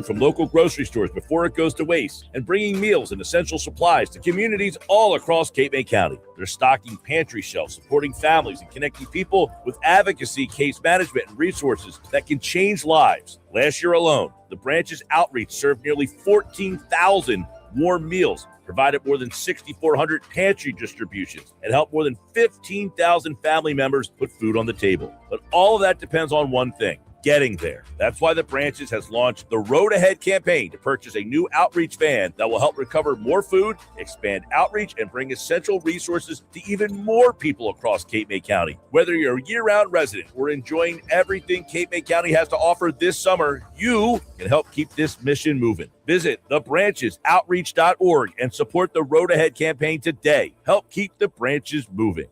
from local grocery stores before it goes to waste, and bringing meals and essential supplies to communities all across Cape May County. They're stocking pantry shelves, supporting families, and connecting people with advocacy, case management, and resources that can change lives. Last year alone, the branch's outreach served nearly 14,000 warm meals, provided more than 6,400 pantry distributions, and helped more than 15,000 family members put food on the table. But all of that depends on one thing: getting there. That's why the branches has launched the Road Ahead campaign to purchase a new outreach van that will help recover more food, expand outreach, and bring essential resources to even more people across Cape May County. Whether you're a year-round resident or enjoying everything Cape May County has to offer this summer, you can help keep this mission moving. Visit thebranchesoutreach.org and support the Road Ahead campaign today. Help keep the branches moving.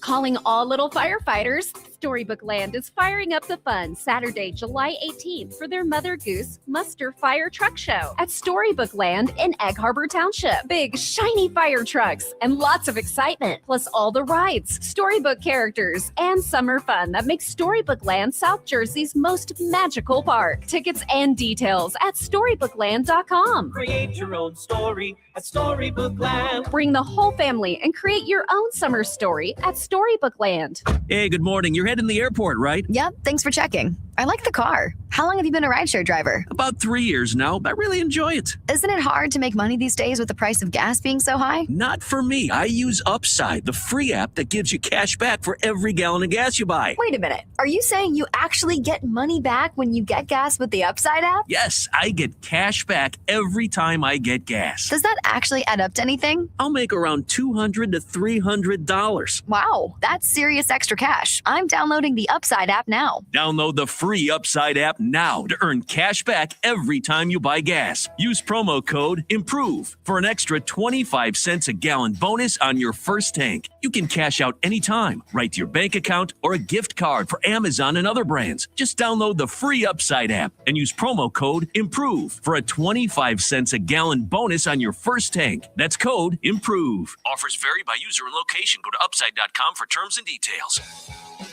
Calling all little firefighters, Storybook Land is firing up the fun Saturday, July 18th for their Mother Goose Muster Fire Truck Show at Storybook Land in Egg Harbor Township. Big, shiny fire trucks and lots of excitement, plus all the rides, storybook characters, and summer fun that makes Storybook Land South Jersey's most magical park. Tickets and details at StorybookLand.com. Create your own story at Storybook Land. Bring the whole family and create your own summer story at Storybook Land. Hey, good morning. You're heading to the airport, right? Yep, thanks for checking. I like the car. How long have you been a rideshare driver? About 3 years now. I really enjoy it. Isn't it hard to make money these days with the price of gas being so high? Not for me. I use Upside, the free app that gives you cash back for every gallon of gas you buy. Wait a minute. Are you saying you actually get money back when you get gas with the Upside app? Yes, I get cash back every time I get gas. Does that actually add up to anything? I'll make around $200 to $300. Wow, that's serious extra cash. I'm downloading the Upside app now. Download the free Upside app now to earn cash back every time you buy gas. Use promo code IMPROVE for an extra 25 cents a gallon bonus on your first tank. You can cash out anytime, right to your bank account or a gift card for Amazon and other brands. Just download the free Upside app and use promo code IMPROVE for a 25 cents a gallon bonus on your first tank. That's code IMPROVE. Offers vary by user and location. Go to upside.com for terms and details.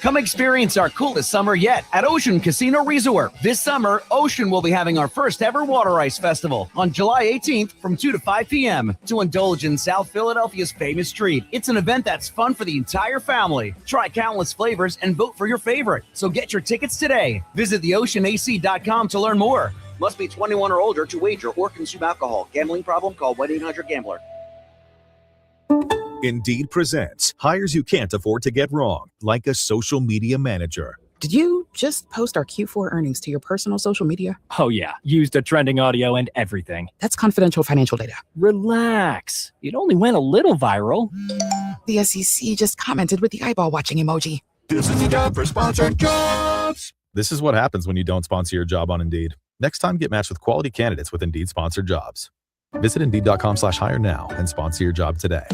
Come experience our coolest summer yet at Ocean Casino Resort. This summer, Ocean will be having our first ever Water Ice Festival on July 18th from 2 to 5 p.m. to indulge in South Philadelphia's famous treat. It's an event that's fun for the entire family. Try countless flavors and vote for your favorite. So get your tickets today. Visit theoceanac.com to learn more. Must be 21 or older to wager or consume alcohol. Gambling problem? Call 1-800-GAMBLER. Indeed presents hires you can't afford to get wrong, like a social media manager. Did you just post our Q4 earnings to your personal social media? Oh yeah, used a trending audio and everything. That's confidential financial data. Relax. It only went a little viral. The SEC just commented with the eyeball watching emoji. This is the job for sponsored jobs. This is what happens when you don't sponsor your job on Indeed. Next time, get matched with quality candidates with Indeed sponsored jobs. Visit Indeed.com/hire now and sponsor your job today.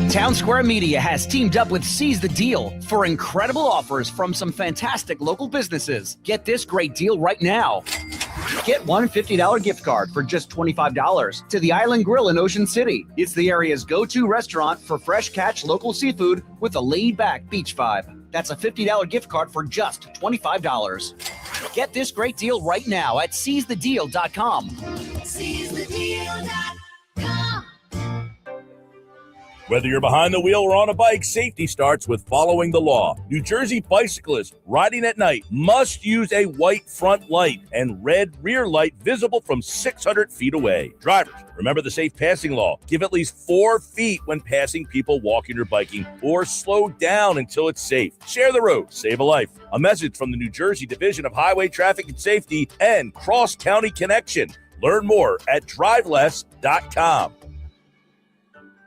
Town Square Media has teamed up with Seize the Deal for incredible offers from some fantastic local businesses. Get this great deal right now. Get one $50 gift card for just $25 to the Island Grill in Ocean City. It's the area's go-to restaurant for fresh catch local seafood with a laid-back beach vibe. That's a $50 gift card for just $25. Get this great deal right now at seizethedeal.com. SeizeTheDeal.com. Whether you're behind the wheel or on a bike, safety starts with following the law. New Jersey bicyclists riding at night must use a white front light and red rear light visible from 600 feet away. Drivers, remember the safe passing law. Give at least 4 feet when passing people walking or biking, or slow down until it's safe. Share the road, save a life. A message from the New Jersey Division of Highway Traffic and Safety and Cross County Connection. Learn more at driveless.com.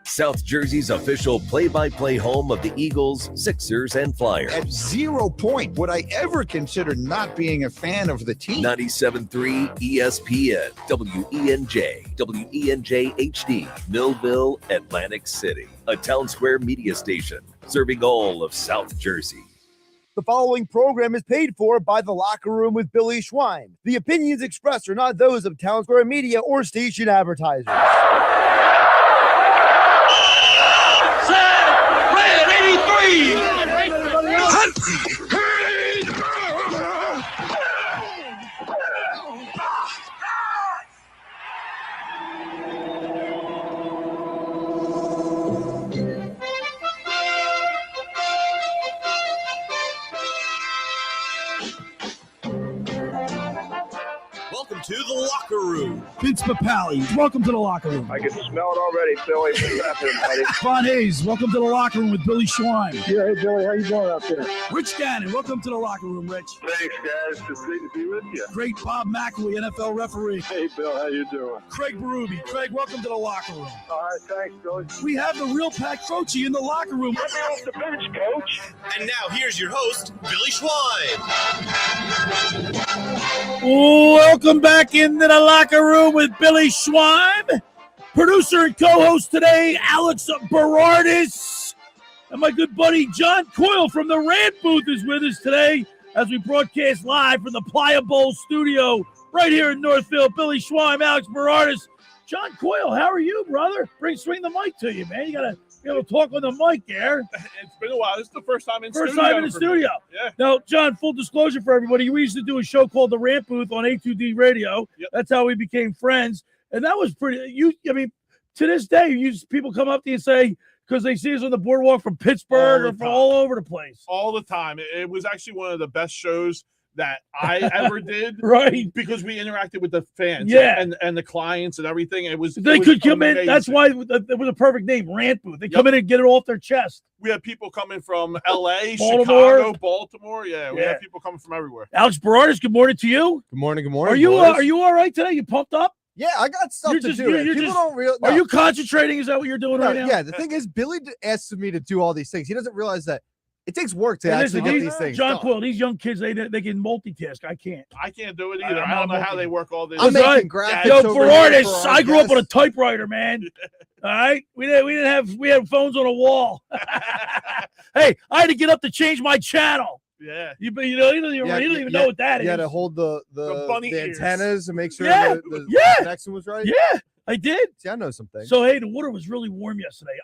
South Jersey's official play-by-play home of the Eagles, Sixers, and Flyers. At 0 point would I ever consider not being a fan of the team. 97.3 ESPN, WENJ, WENJ HD, Millville, Atlantic City. A Town Square media station serving all of South Jersey. The following program is paid for by The Locker Room with Billy Schweim. The opinions expressed are not those of Town Square Media or station advertisers. Red 83! welcome to the locker room. Vince Papali, welcome to the locker room. I can smell it already, Billy. What's happening, buddy? Von Hayes, welcome to the locker room with Billy Schweim. Yeah, hey, Billy, how you doing out there? Rich Gannon, welcome to the locker room, Rich. Thanks, guys. It's great to be with you. Great Bob McElwee, NFL referee. Hey, Bill, how you doing? Craig Berube. Craig, welcome to the locker room. All right, thanks, Billy. We have the real Pat Croce in the locker room. Let me off the bench, Coach. And now here's your host, Billy Schweim. Welcome back into the locker room with Billy Schweim. Producer and co-host today, Alex Berardis. And my good buddy John Coyle from the Rant Booth is with us today as we broadcast live from the Playa Bowl studio right here in Northfield. Billy Schweim, Alex Berardis. John Coyle, how are you, brother? Swing the mic to you, man. You got to be able to talk on the mic there. It's been a while. This is the first time in the studio. Yeah. Now, John, full disclosure for everybody, we used to do a show called The Rant Booth on A2D Radio. Yep. That's how we became friends. And that was pretty to this day, people come up to you and say, because they see us on the boardwalk from Pittsburgh or from all over the place. All the time. It was actually one of the best shows that I ever did. Right. Because we interacted with the fans and the clients and everything. They could come in. That's why it was a perfect name, Rant Booth. They come in and get it off their chest. We had people coming from L.A., Baltimore. Chicago, Baltimore. Yeah, we had people coming from everywhere. Alex Berardis, good morning to you. Good morning. Are you all right today? You pumped up? Yeah, I got stuff to do. People don't realize. Are you concentrating? Is that what you're doing right now? Yeah, the thing is, Billy asks me to do all these things. He doesn't realize that it takes work to actually get these things John done. Quill, these young kids, they can multitask. I can't. I can't do it either. I don't know how they work all this. I'm making graphics. Yo, Berardis, I grew up on a typewriter, man. All right, we had phones on a wall. Hey, I had to get up to change my channel. Yeah, he don't even know what that is. You had to hold the antennas and make sure the connection was right. Yeah, I did. See, I know some things. So hey, the water was really warm yesterday.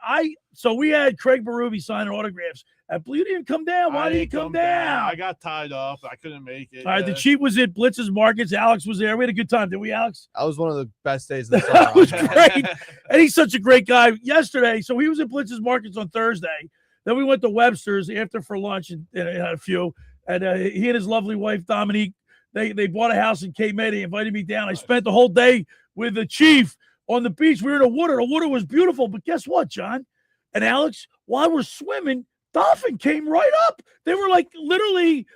So we had Craig Berube signing autographs. You didn't even come down. Why didn't you come down? I got tied up. I couldn't make it. All right, the Chief was at Blitz's Markets. Alex was there. We had a good time, didn't we, Alex? That was one of the best days of the summer. That was great. And he's such a great guy. Yesterday, so he was at Blitz's Markets on Thursday. Then we went to Webster's after for lunch and had a few. And he and his lovely wife, Dominique, they bought a house in Cape May. They invited me down. I spent the whole day with the Chief on the beach. We were in the water. The water was beautiful. But guess what, John and Alex? While we're swimming, dolphin came right up. They were like literally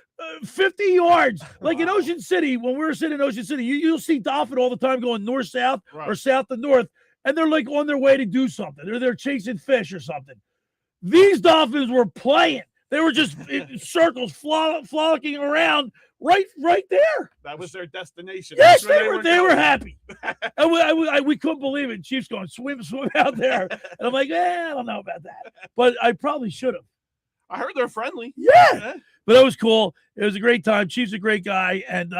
50 yards. Like in Ocean City, when we were sitting in Ocean City, you'll see dolphin all the time going north-south or south to north. And they're like on their way to do something. They're chasing fish or something. These dolphins were playing. They were just in circles, frolicking around right there. That was their destination. Yes, they were happy. And we couldn't believe it. Chief's going, swim out there. And I'm like, I don't know about that. But I probably should have. I heard they're friendly. Yeah. But it was cool. It was a great time. Chief's a great guy. And,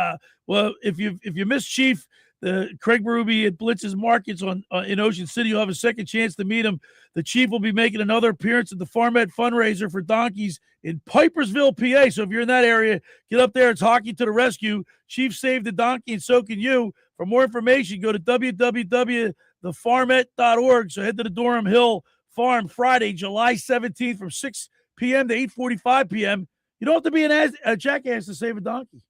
if you miss Chief, the Craig Berube at Blitz's Markets in Ocean City, you'll have a second chance to meet him. The Chief will be making another appearance at the Farmet fundraiser for donkeys in Pipersville, PA. So if you're in that area, get up there. It's hockey to the rescue. Chief saved the donkey, and so can you. For more information, go to www.thefarmet.org. So head to the Durham Hill Farm Friday, July 17th from 6 p.m. to 8:45 p.m. You don't have to be a jackass to save a donkey.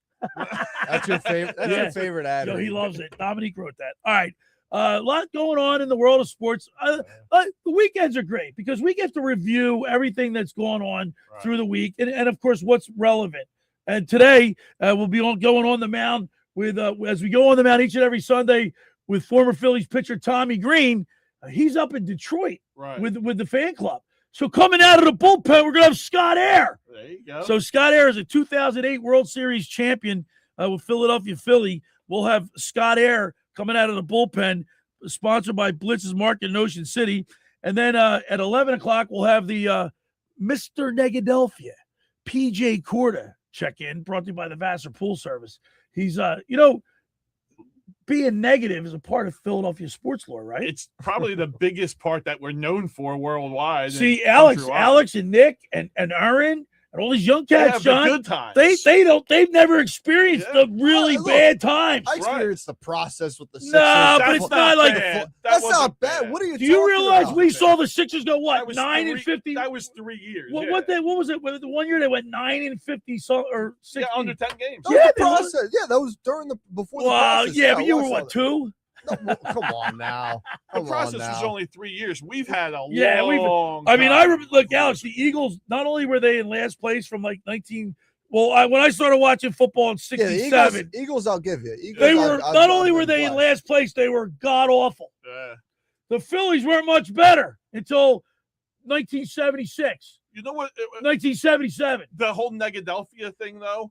That's your favorite. That's your favorite ad. Yo, he loves it. Dominique wrote that. All right. A lot going on in the world of sports. The weekends are great because we get to review everything that's going on through the week and, of course, what's relevant. And today we'll be going on the mound with as we go on the mound each and every Sunday with former Phillies pitcher Tommy Greene. He's up in Detroit with the fan club. So coming out of the bullpen, we're going to have Scott Eyre. There you go. So Scott Eyre is a 2008 World Series champion with Philadelphia Philly. We'll have Scott Eyre coming out of the bullpen, sponsored by Blitz's Market in Ocean City. And then at 11 o'clock, we'll have the Mr. Negadelphia, P.J. Corda, check in, brought to you by the Vassar Pool Service. He's, being negative is a part of Philadelphia sports lore, right? It's probably the biggest part that we're known for worldwide. See, Alex and Nick and Aaron And all these young They cats, have John, the good times. they've never experienced the really bad times. I experienced the process with the Sixers. No, but it's not like that's not bad. What are you? Do you talking realize about? we saw the Sixers go what, That was 9-50? That was 3 years. What yeah. what was it? The 1 year they went 9-50 or 60? Yeah, under 10 games. That was the process. Yeah, that was before the process. Yeah, but you it were was what, 2? No, come on now. The process was only 3 years. We've had a Yeah, long I mean, I time. remember. Look, Alex, the Eagles. Not only were they in last place from like 19. Well, when I started watching football in '67, Eagles, I'll give you. Eagles, they were not only were they in last place, they were god awful. The Phillies weren't much better until 1976. You know what? 1977. The whole Negadelphia thing, though,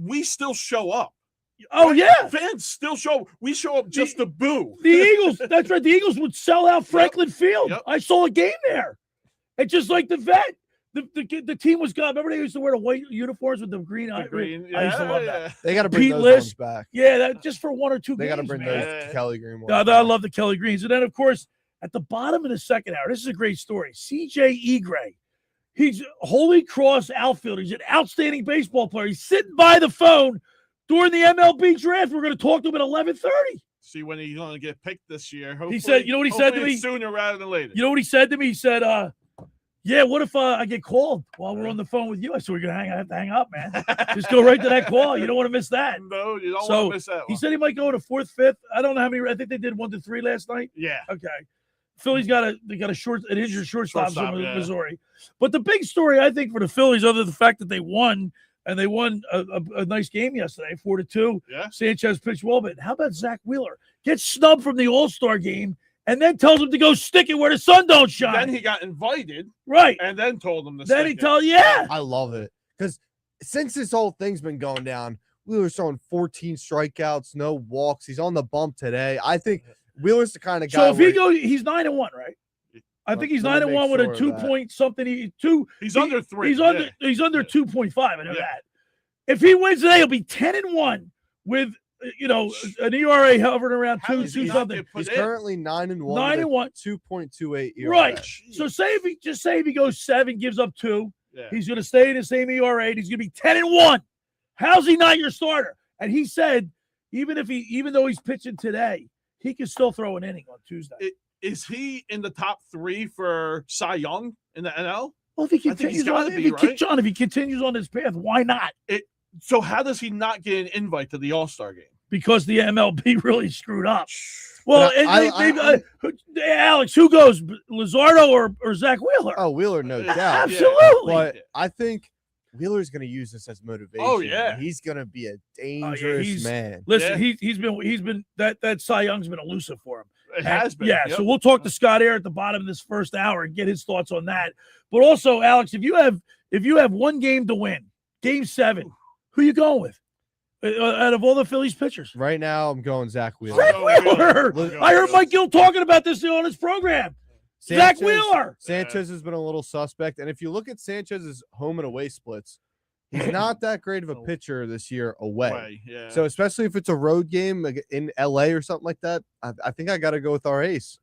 we still show up. Oh, Right? yeah. Fans still show up. We show up just to boo. The Eagles, that's right. The Eagles would sell out Franklin Field. I saw a game there. And just like the vet, the team was gone. Remember they used to wear the white uniforms with the green? I used to love that. They got to bring Pete those List, ones back. Yeah, that just for 1 or 2 They games. got to bring those Kelly Green ones. I love the Kelly Greens. And then, of course, at the bottom of the second hour, this is a great story. C.J. Egrie. He's Holy Cross outfielder. He's an outstanding baseball player. He's sitting by the phone during the MLB draft. We're going to talk to him at 11:30. See when he's going to get picked this year. Hopefully, He said, you know what he said to hopefully me? it's sooner rather than later. You know what he said to me? He said, yeah, what if I get called while we're on the phone with you? I said, we're going to have to hang up, man. Just go right to that call. You don't want to miss that. No, you don't So want to miss that one. he said he might go to 4th, 5th. I don't know how many. I think they did 1 to 3 last night. Yeah. Okay. Phillies got an injured shortstop from yeah. Missouri. But the big story, I think, for the Phillies, other than the fact that they won, and they won a nice game yesterday, 4-2. Yeah. Sanchez pitched well, but how about Zach Wheeler? Gets snubbed from the All-Star game and then tells him to go stick it where the sun don't shine. Then he got invited. Right. And then told him to Then stick he told, yeah. I love it because since this whole thing's been going down, Wheeler's throwing 14 strikeouts, no walks. He's on the bump today. I think Wheeler's the kind of guy. So if he goes, he's 9-1, right? I think he's Let me 9-1 with make a sure 2 of that. point something. He's under 3. He's under 2.5. I know that. If he wins today, he'll be 10-1 with an ERA hovering around 2 something. He's currently 9-1. 9-1. 2.28 ERA. Right. So say if he goes 7, gives up 2, he's going to stay in the same ERA. And he's going to be 10-1. How's he not your starter? And he said, even though he's pitching today, he can still throw an inning on Tuesday. Is he in the top 3 for Cy Young in the NL? Well, if he I think he's continues gotta on, be, right? John, if he continues on this path, why not? So how does he not get an invite to the All-Star game? Because the MLB really screwed up. Well, Alex, who goes, Luzardo or Zach Wheeler? Oh, Wheeler, no doubt. Absolutely. But I think Wheeler's going to use this as motivation. Oh, yeah. He's going to be a dangerous man. Listen, he's been that Cy Young's been elusive for him. It has been. Yeah, Yep. so we'll talk to Scott Eyre at the bottom of this first hour and get his thoughts on that. But also, Alex, if you have one game to win, Game 7, who you going with? Out of all the Phillies pitchers, Right now, I'm going Zach Wheeler. Zach Wheeler. I heard Mike Gill talking about this on his program. Zach Wheeler. Sanchez has been a little suspect, and if you look at Sanchez's home and away splits, he's not that great of a pitcher this year away. Yeah. So especially if it's a road game like in LA or something like that, I think I got to go with our ace.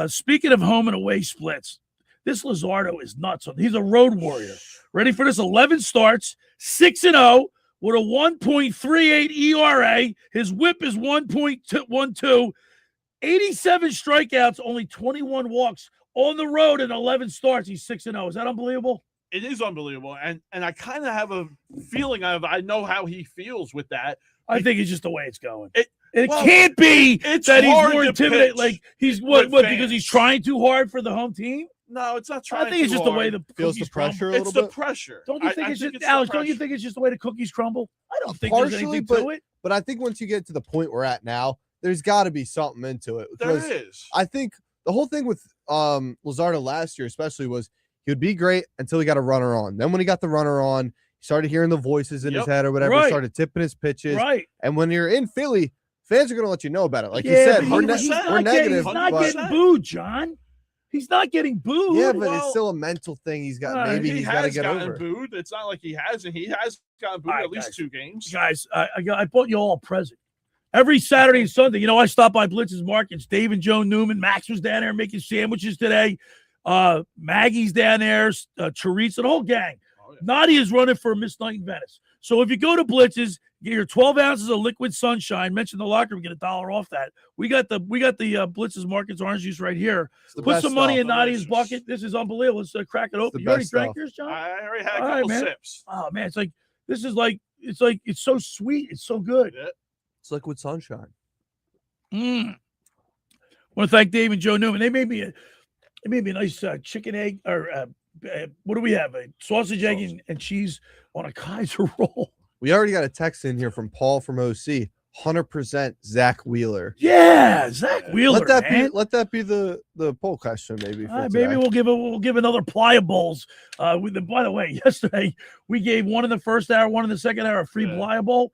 Speaking of home and away splits, this Luzardo is nuts. He's a road warrior. Ready for this? 11 starts, 6-0 with a 1.38 ERA. His whip is 1.12. 87 strikeouts, only 21 walks on the road in 11 starts. He's 6-0. Is that unbelievable? It is unbelievable, and I kind of have a feeling I know how he feels with that. I think it's just the way it's going. It can't be it's that he's hard more to intimidated. pitch Like he's with what fans. because he's trying too hard for the home team. No, it's not trying. I think it's just the way the Feels the cookies pressure crumble. a little It's the bit. pressure. Don't you I think it's think just the Alex? Don't you pressure. think it's just the way the cookies crumble? I don't think there's Partially, anything to it. but I think once you get to the point we're at now, there's got to be something into it. There Because is. I think the whole thing with Luzardo last year, especially, was he would be great until he got a runner on. Then when he got the runner on, he started hearing the voices in his head or whatever. Right. Started tipping his pitches. Right. And when you're in Philly, fans are going to let you know about it. Like you Yeah, said, but we're he's negative. not but- getting booed, John. He's not getting booed. Yeah, but it's still a mental thing. He's got. Maybe he's got to get gotten over. booed. It's not like he hasn't. He has gotten booed All right, at least guys. 2 games. Guys, I bought you all a present. Every Saturday and Sunday, I stop by Blitz's Markets. Dave and Joe Newman. Max was down there making sandwiches today. Maggie's down there. Teresa, the whole gang. Nadia is running for Miss Night in Venice. So if you go to Blitz's, get your 12 ounces of liquid sunshine. Mention the locker room, get $1 off that. We got the Blitz's Markets orange juice right here. Put some money in Nadia's bucket. This is unbelievable. Let's crack it open. You already drank yours, John? I already had a couple sips. Oh man, it's so sweet. It's so good. Yeah. It's liquid sunshine. I want to thank Dave and Joe Newman. They made me a nice chicken egg or what do we have? A sausage, egg, and cheese on a Kaiser roll. We already got a text in here from Paul from OC. 100% Zach Wheeler. Yeah, Zach Wheeler. Let that be the poll question, maybe. Maybe we'll give another Pliables. By the way, yesterday we gave one in the first hour, one in the second hour, a free Pliable.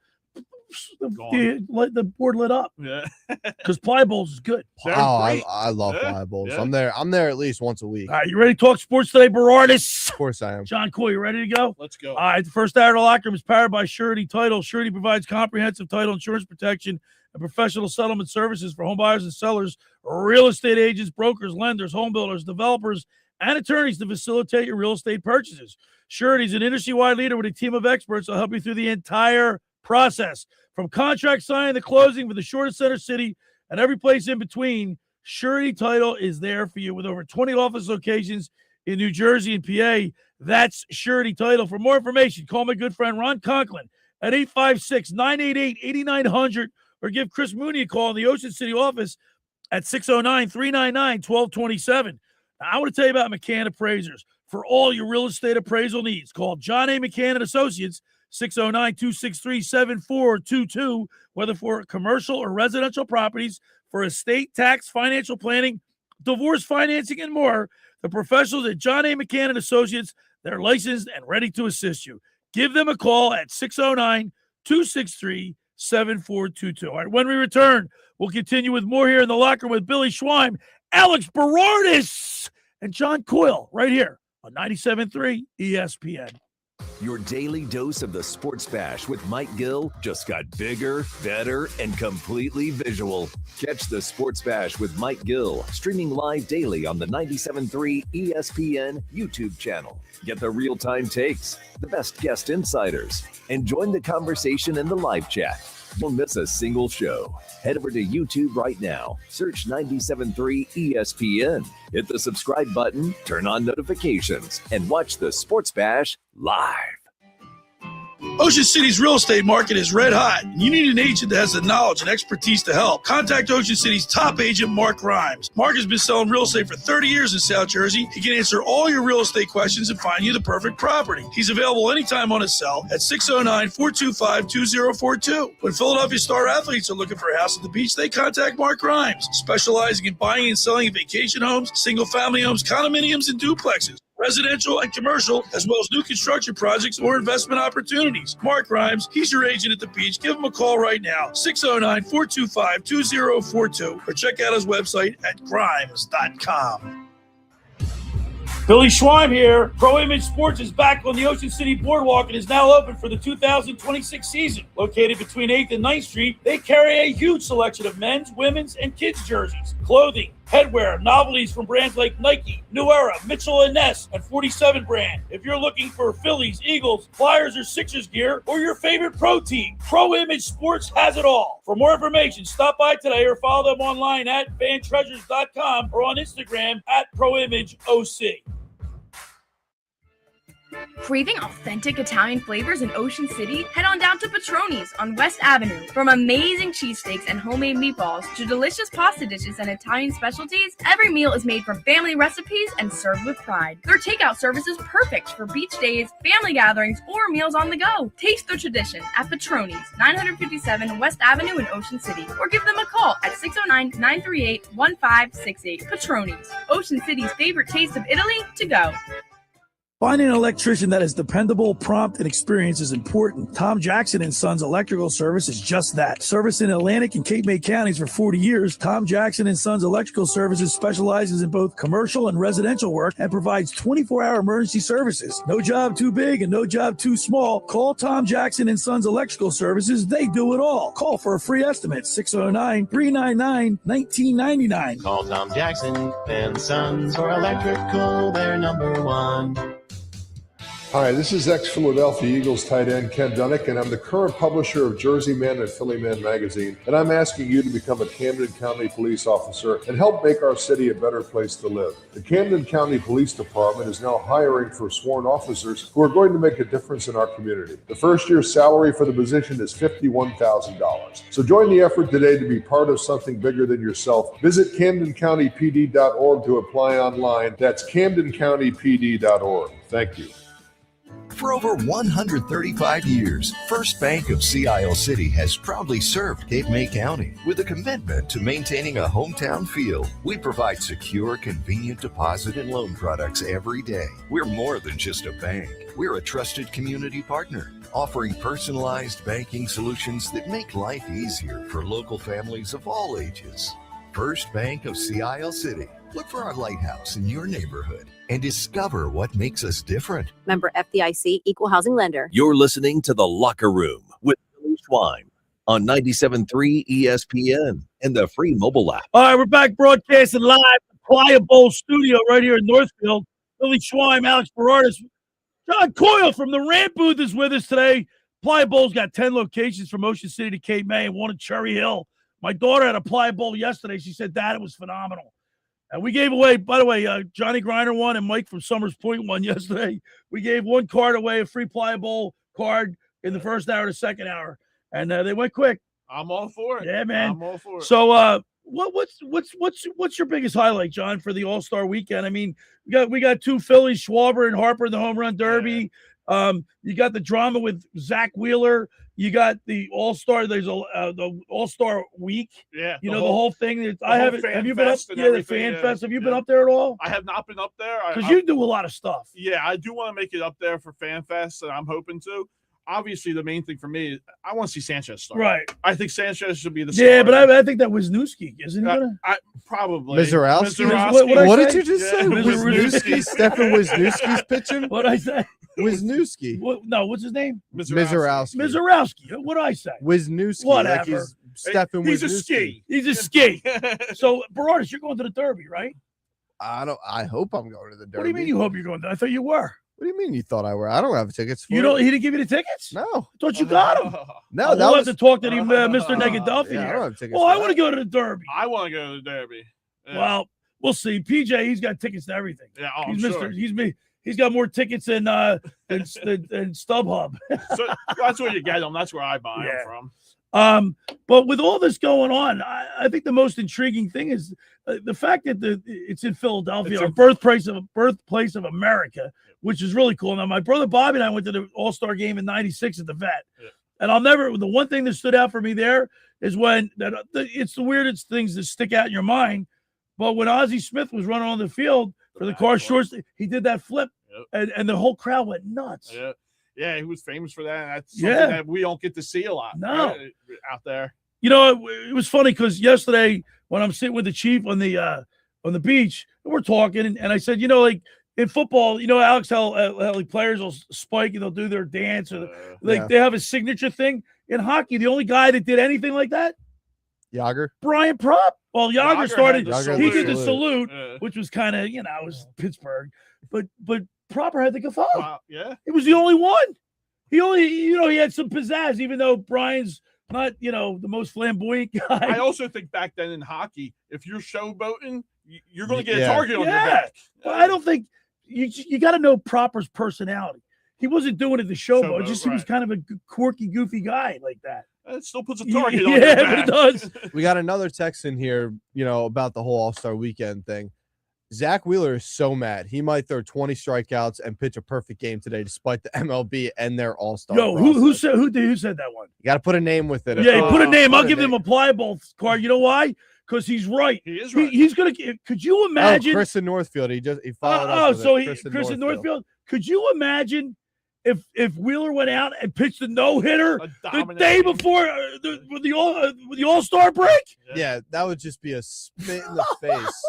The board lit up. Yeah, because Pliables is good. I love Pliables. Yeah. I'm there at least once a week. All right, you ready to talk sports today, Berardis? Of course I am. John Coy, you ready to go? Let's go. All right, the first hour of the locker room is powered by Surety Title. Surety provides comprehensive title insurance protection and professional settlement services for home buyers and sellers, real estate agents, brokers, lenders, home builders, developers, and attorneys to facilitate your real estate purchases. Surety is an industry-wide leader with a team of experts that will help you through the entire process. From contract signing to closing for the shortest center city and every place in between, Surety Title is there for you with over 20 office locations in New Jersey and PA. That's Surety Title. For more information, call my good friend Ron Conklin at 856-988-8900 or give Chris Mooney a call in the Ocean City office at 609-399-1227. Now, I want to tell you about McCann Appraisers. For all your real estate appraisal needs, call John A. McCann & Associates, 609-263-7422, whether for commercial or residential properties, for estate, tax, financial planning, divorce financing, and more. The professionals at John A. McCann & Associates, they're licensed and ready to assist you. Give them a call at 609-263-7422. All right, when we return, we'll continue with more here in the locker room with Billy Schweim, Alex Berardis, and John Coyle right here on 97.3 ESPN. Your daily dose of the Sports Bash with Mike Gill just got bigger, better, and completely visual. Catch the Sports Bash with Mike Gill streaming live daily on the 97.3 ESPN YouTube channel. Get the real-time takes, the best guest insiders, and join the conversation in the live chat. Don't miss a single show. Head over to YouTube right now. Search 97.3 ESPN. Hit the subscribe button, turn on notifications, and watch the Sports Bash live. Ocean City's real estate market is red hot, and you need an agent that has the knowledge and expertise to help. Contact Ocean City's top agent, Mark Grimes. Mark has been selling real estate for 30 years in South Jersey. He can answer all your real estate questions and find you the perfect property. He's available anytime on his cell at 609-425-2042. When Philadelphia star athletes are looking for a house at the beach, they contact Mark Grimes, specializing in buying and selling vacation homes, single-family homes, condominiums, and duplexes, residential and commercial, as well as new construction projects or investment opportunities. Mark Grimes, he's your agent at the beach. Give him a call right now, 609-425-2042, or check out his website at grimes.com. Billy Schweim here. Pro Image Sports is back on the Ocean City Boardwalk and is now open for the 2026 season. Located between 8th and 9th Street, they carry a huge selection of men's, women's, and kids' jerseys, clothing, headwear, novelties from brands like Nike, New Era, Mitchell & Ness, and 47 brand. If you're looking for Phillies, Eagles, Flyers, or Sixers gear, or your favorite pro team, Pro Image Sports has it all. For more information, stop by today or follow them online at fantreasures.com or on Instagram at ProImageOC. Craving authentic Italian flavors in Ocean City? Head on down to Petroni's on West Avenue. From amazing cheesesteaks and homemade meatballs to delicious pasta dishes and Italian specialties, every meal is made from family recipes and served with pride. Their takeout service is perfect for beach days, family gatherings, or meals on the go. Taste the tradition at Petroni's, 957 West Avenue in Ocean City, or give them a call at 609-938-1568. Petroni's, Ocean City's favorite taste of Italy to go. Finding an electrician that is dependable, prompt, and experienced is important. Tom Jackson & Sons Electrical Service is just that. Service in Atlantic and Cape May counties for 40 years, Tom Jackson & Sons Electrical Services specializes in both commercial and residential work and provides 24-hour emergency services. No job too big and no job too small. Call Tom Jackson & Sons Electrical Services. They do it all. Call for a free estimate, 609-399-1999. Call Tom Jackson and Sons for electrical, they're number one. Hi, this is ex-Philadelphia Eagles tight end Ken Dunnick, and I'm the current publisher of Jersey Man and Philly Man magazine, and I'm asking you to become a Camden County police officer and help make our city a better place to live. The Camden County Police Department is now hiring for sworn officers who are going to make a difference in our community. The first year's salary for the position is $51,000. So join the effort today to be part of something bigger than yourself. Visit CamdenCountyPD.org to apply online. That's CamdenCountyPD.org. Thank you. For over 135 years, First Bank of Sea Isle City has proudly served Cape May County. With a commitment to maintaining a hometown feel, we provide secure, convenient deposit and loan products every day. We're more than just a bank. We're a trusted community partner, offering personalized banking solutions that make life easier for local families of all ages. First Bank of Sea Isle City. Look for our lighthouse in your neighborhood and discover what makes us different. Member FDIC, Equal Housing Lender. You're listening to The Locker Room with Billy Schweim on 97.3 ESPN and the free mobile app. All right, we're back broadcasting live at the Playa Bowl studio right here in Northfield. Billy Schweim, Alex Berardis. John Coyle from the Rant Booth is with us today. Playa Bowl's got 10 locations from Ocean City to Cape May and one in Cherry Hill. My daughter had a Playa Bowl yesterday. She said, Dad, it was phenomenal. And we gave away, by the way, Johnny Griner won and Mike from Summers Point won yesterday. We gave one card away, a free Playa Bowl card in the first hour, the second hour. And they went quick. I'm all for it. Yeah, man. I'm all for it. So what's your biggest highlight, John, for the All-Star weekend? I mean, we got two Phillies, Schwarber and Harper in the home run derby. Yeah. You got the drama with Zach Wheeler. You got the All-Star. There's the All-Star week. Yeah, the whole thing. I haven't. Have you been up? Yeah, the Fan Fest. Have you been up there at all? I have not been up there because you do a lot of stuff. Yeah, I do want to make it up there for Fan Fest, and I'm hoping to. Obviously, the main thing for me is I want to see Sanchez start. Right. I think Sanchez should be the star. Yeah, but I think that Wisniewski, isn't he gonna? Probably. Mizorowski? What did you just say? Wisniewski? Stefan Wisniewski's pitching? What'd I say? Wisniewski. What's his name? Mizorowski. Mizorowski. What'd I say? Wisniewski. Whatever. Like he's Stefan He's Wisniewski. a ski. He's a ski. So, Berardis, you're going to the Derby, right? I hope I'm going to the Derby. What do you mean you hope you're going to? I thought you were. What do you mean you thought I were? I don't have tickets for You don't? He didn't give you the tickets? No. I thought you got them. No, we'll have to talk to Mr. Negadelphia. Yeah, I don't have tickets. Well, I want to go to the Derby. I want to go to the Derby. Yeah. Well, we'll see. PJ, he's got tickets to everything. Yeah, he's sure. He's got more tickets than StubHub. So that's where you get them. That's where I buy them from. But with all this going on, I think the most intriguing thing is the fact that it's in Philadelphia, birthplace of America, which is really cool. Now, my brother Bobby and I went to the All-Star game in '96 at the Vet, and the one thing that stood out for me there is it's the weirdest things that stick out in your mind. But when Ozzie Smith was running on the field for the car shorts, he did that flip, and the whole crowd went nuts. Yeah. Yeah, he was famous for that. That's something that we don't get to see a lot out there. You know, it was funny because yesterday when I'm sitting with the chief on the beach, and we're talking, and I said, like in football, Alex, how players will spike and they'll do their dance or they have a signature thing. In hockey, the only guy that did anything like that, Yager, Brian Propp. Well, Yager started. He did the salute, which was kind of it was Pittsburgh, but Proper had the guffaw. Yeah, it was the only one. He only, he had some pizzazz, even though Brian's not, the most flamboyant guy. I also think back then in hockey, if you're showboating, you're going to get a target on your back. Well, I don't think you got to know Proper's personality. He wasn't doing it to showboat. He was kind of a quirky, goofy guy like that. It still puts a target on your back. Yeah, it does. We got another text in here, about the whole All-Star weekend thing. Zach Wheeler is so mad. He might throw 20 strikeouts and pitch a perfect game today, despite the MLB and their All-Star. Yo, who said that one? You got to put a name with it. Yeah, put a name. I'll give him a pliable card. You know why? Because he's right. He is right. He's gonna. Could you imagine? Chris in Northfield. He followed up. Chris in Northfield. Could you imagine if Wheeler went out and pitched a no-hitter the day before the All-Star break? Yeah, that would just be a spit in the face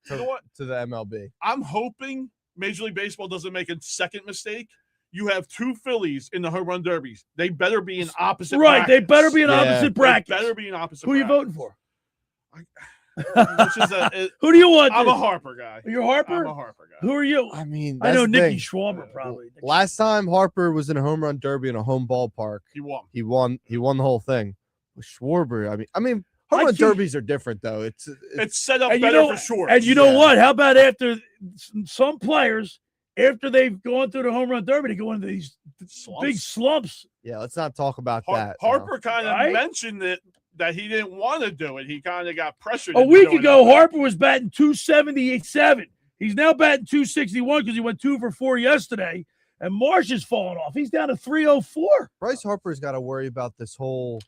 to the MLB. I'm hoping Major League Baseball doesn't make a second mistake. You have two Phillies in the home run derbies. They better be in opposite brackets. They better be in opposite brackets. They better be in opposite Who are you brackets. voting for? Which is Who do you want? I'm a Harper guy. You're Harper? I'm a Harper guy. Who are you? I mean, I know that's the Nicky thing. Schwarber probably. Last time Harper was in a home run derby in a home ballpark, He won. He won the whole thing. With Schwarber, I mean, home run derbies are different though. It's set up And better for sure. And you know what? How about after some players, after they've gone through the home run derby, they go into these big slumps. Yeah, let's not talk about that. Harper kind of Right? mentioned that he didn't want to do it. He kind of got pressured. A into week doing ago, it. Harper was batting 277. He's now batting 261 because he went 2 for 4 yesterday. And Marsh is falling off. He's down to 304. Bryce Harper's got to worry about this whole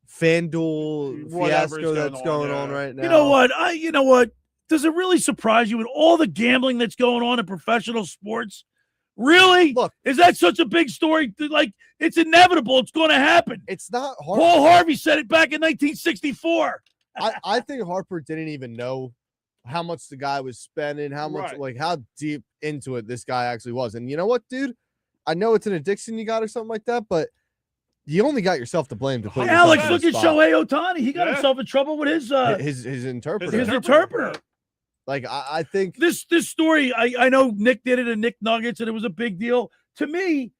FanDuel Whatever's fiasco that's going on right now. You know what? Does it really surprise you with all the gambling that's going on in professional sports? Really? Look, is that such a big story? Like, it's inevitable. It's going to happen. It's not Harper. Paul Harvey said it back in 1964. I think Harper didn't even know how much the guy was spending, how much, like, how deep into it this guy actually was. And you know what, dude? I know it's an addiction you got or something like that, but you only got yourself to blame to put Alex, yourself look in at that spot. Shohei Ohtani. He got himself in trouble with his interpreter. His interpreter. Like, I think this story, I know Nick did it in Nick Nuggets, and it was a big deal. To me,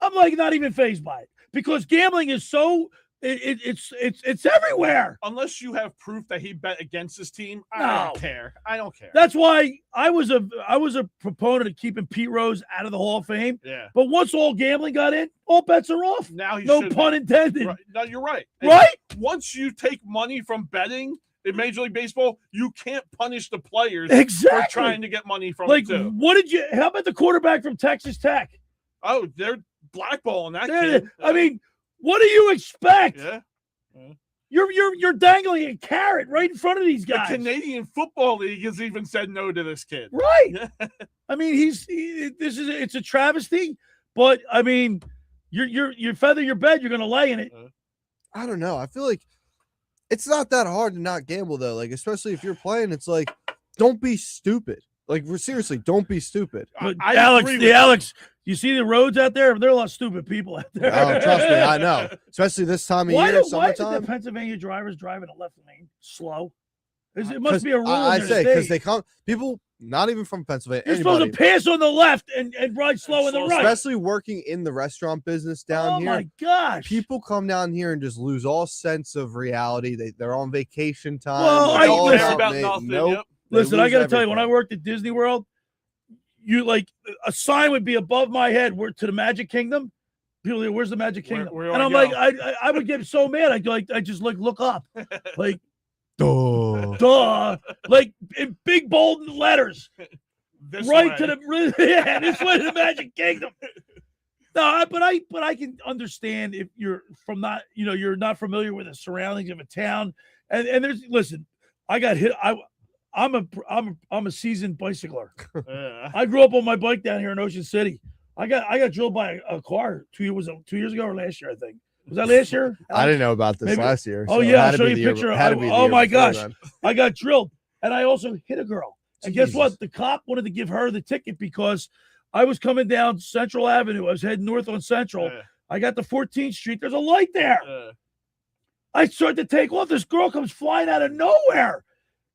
I'm like not even fazed by it because gambling is so it's everywhere. Unless you have proof that he bet against his team, I don't care. I don't care. That's why I was a proponent of keeping Pete Rose out of the Hall of Fame. Yeah. But once all gambling got in, all bets are off. Now he no should pun be. intended. Right. No, you're right. And Right? once you take money from betting in Major League Baseball, you can't punish the players Exactly. for trying to get money from Like, it too. what did you? How about the quarterback from Texas Tech? Oh, they're blackballing that They're- kid. I mean, what do you expect? Yeah. You're dangling a carrot right in front of these The guys. Canadian Football League has even said no to this kid. Right. I mean, it's a travesty, but I mean, you feather your bed, you're going to lay in it. I don't know. I feel like it's not that hard to not gamble though. Like, especially if you're playing, it's like, don't be stupid. Like, seriously, don't be stupid. But Alex, you see the roads out there? There are a lot of stupid people out there. Oh, trust me, I know. Especially this time of year, Why did summertime. the Pennsylvania drivers drive in a left lane slow? It must be a rule. I in their say because state. they come people not even from Pennsylvania. You're anybody, supposed to pass on the left and ride slow on the right. especially working in the restaurant business down here. Oh my gosh! People come down here and just lose all sense of reality. They're on vacation time. Well, It's I all listen- about me. nothing, Nope. yep. They Listen, I lose got to tell you, when I everything. worked at Disney World, you like a sign would be above my head where to the Magic Kingdom. People, are, where's the Magic Kingdom? where do and I I'm go? like, I would get so mad. I just like look up, like Duh. duh, like in big bold letters, This right way. to the yeah, this way to the Magic Kingdom. No, but I can understand if you're from not, you're not familiar with the surroundings of a town, and there's listen, I got hit. I'm a seasoned bicycler. Yeah. I grew up on my bike down here in Ocean City. I got drilled by a car 2 years ago or last year, I think. Was that last year? I didn't know about this Maybe- last year. Oh so it yeah, had I'll to show be you the a year- picture. had to be the Oh year my before gosh, then. I got drilled, and I also hit a girl. And guess Jesus. what? The cop wanted to give her the ticket because I was coming down Central Avenue. I was heading north on Central. Yeah. I got to 14th Street. There's a light there. Yeah. I start to take off. This girl comes flying out of nowhere.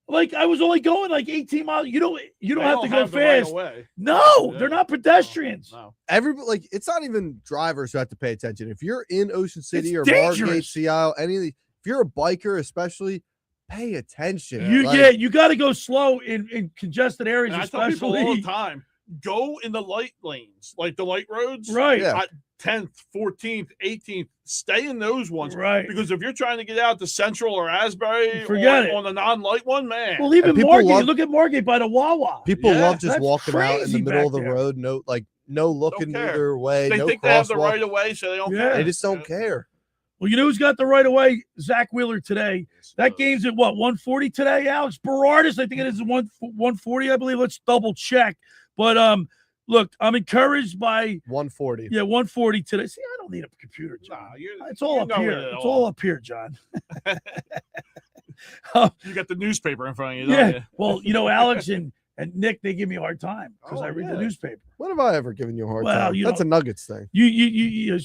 Like I was only going like 18 miles. You don't They have to don't go have the right fast. of way. No, Yeah. they're not pedestrians. No. Everybody, it's not even drivers who have to pay attention. If you're in Ocean City It's or dangerous. Margate, Seattle, any of the, if you're a biker, especially, pay attention. You got to go slow in congested areas, And I tell people all the especially. time, go in the light lanes, like the light roads. Right. Yeah. 10th, 14th, 18th, stay in those ones. Right. Because if you're trying to get out to Central or Asbury Forget it. on a non-light one, man. Well, even people Margate. love- Look at Margate by the Wawa. People Yeah, love just that's walking out in crazy the middle of the back there. road. No looking care. either way. they no think they have the crosswalk. right of way, so they don't Yeah. care. They just don't care. Well, you know who's got the right of way? Zach Wheeler today. That game's at what, 140 today? Alex Berardis, I think it is 140, I believe. Let's double check. But look, I'm encouraged by 140. 140 today. See, I don't need a computer, John. Nah, It's all you up know here. it It's all. all up here, John. You got the newspaper in front of you, don't Yeah. you? Well, Alex and And Nick, they give me a hard time because I read the newspaper. When have I ever given you a hard Well, time? you That's know, a Nuggets thing. Yeah.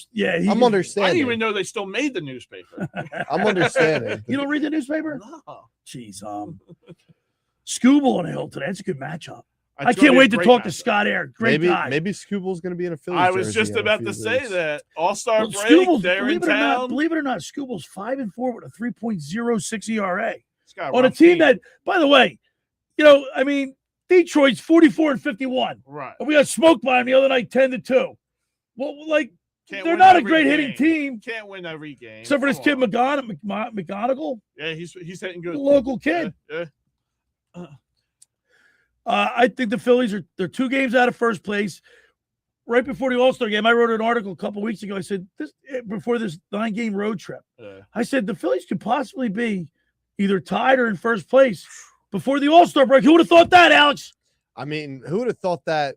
I'm understanding. I didn't even know they still made the newspaper. I'm understanding. You don't read the newspaper? No. Jeez, Scooble on the hill today. That's a good matchup. I That's can't gonna be wait a to great talk to matchup. Scott Eyre. Great guy. Maybe Scooble's going to be in a Phillies I was jersey just in a about few to say weeks. that. All-Star break, Scooble's, they're in town. believe it or not, Scooble's 5-4 with a 3.06 ERA got a on a rough team team. that, by the way, Detroit's 44-51. Right. And we got smoked by them the other night, 10-2. Well, Can't they're win not a every great game. hitting team, Can't win every game. except for this Come kid on. McGonigal. Yeah, he's hitting good. The local kid. Yeah. I think the Phillies they're 2 games out of first place. Right before the All-Star game, I wrote an article a couple weeks ago. I said, before this 9-game road trip, I said the Phillies could possibly be either tied or in first place before the All-Star break. Who would have thought that, Alex? I mean, who would have thought that,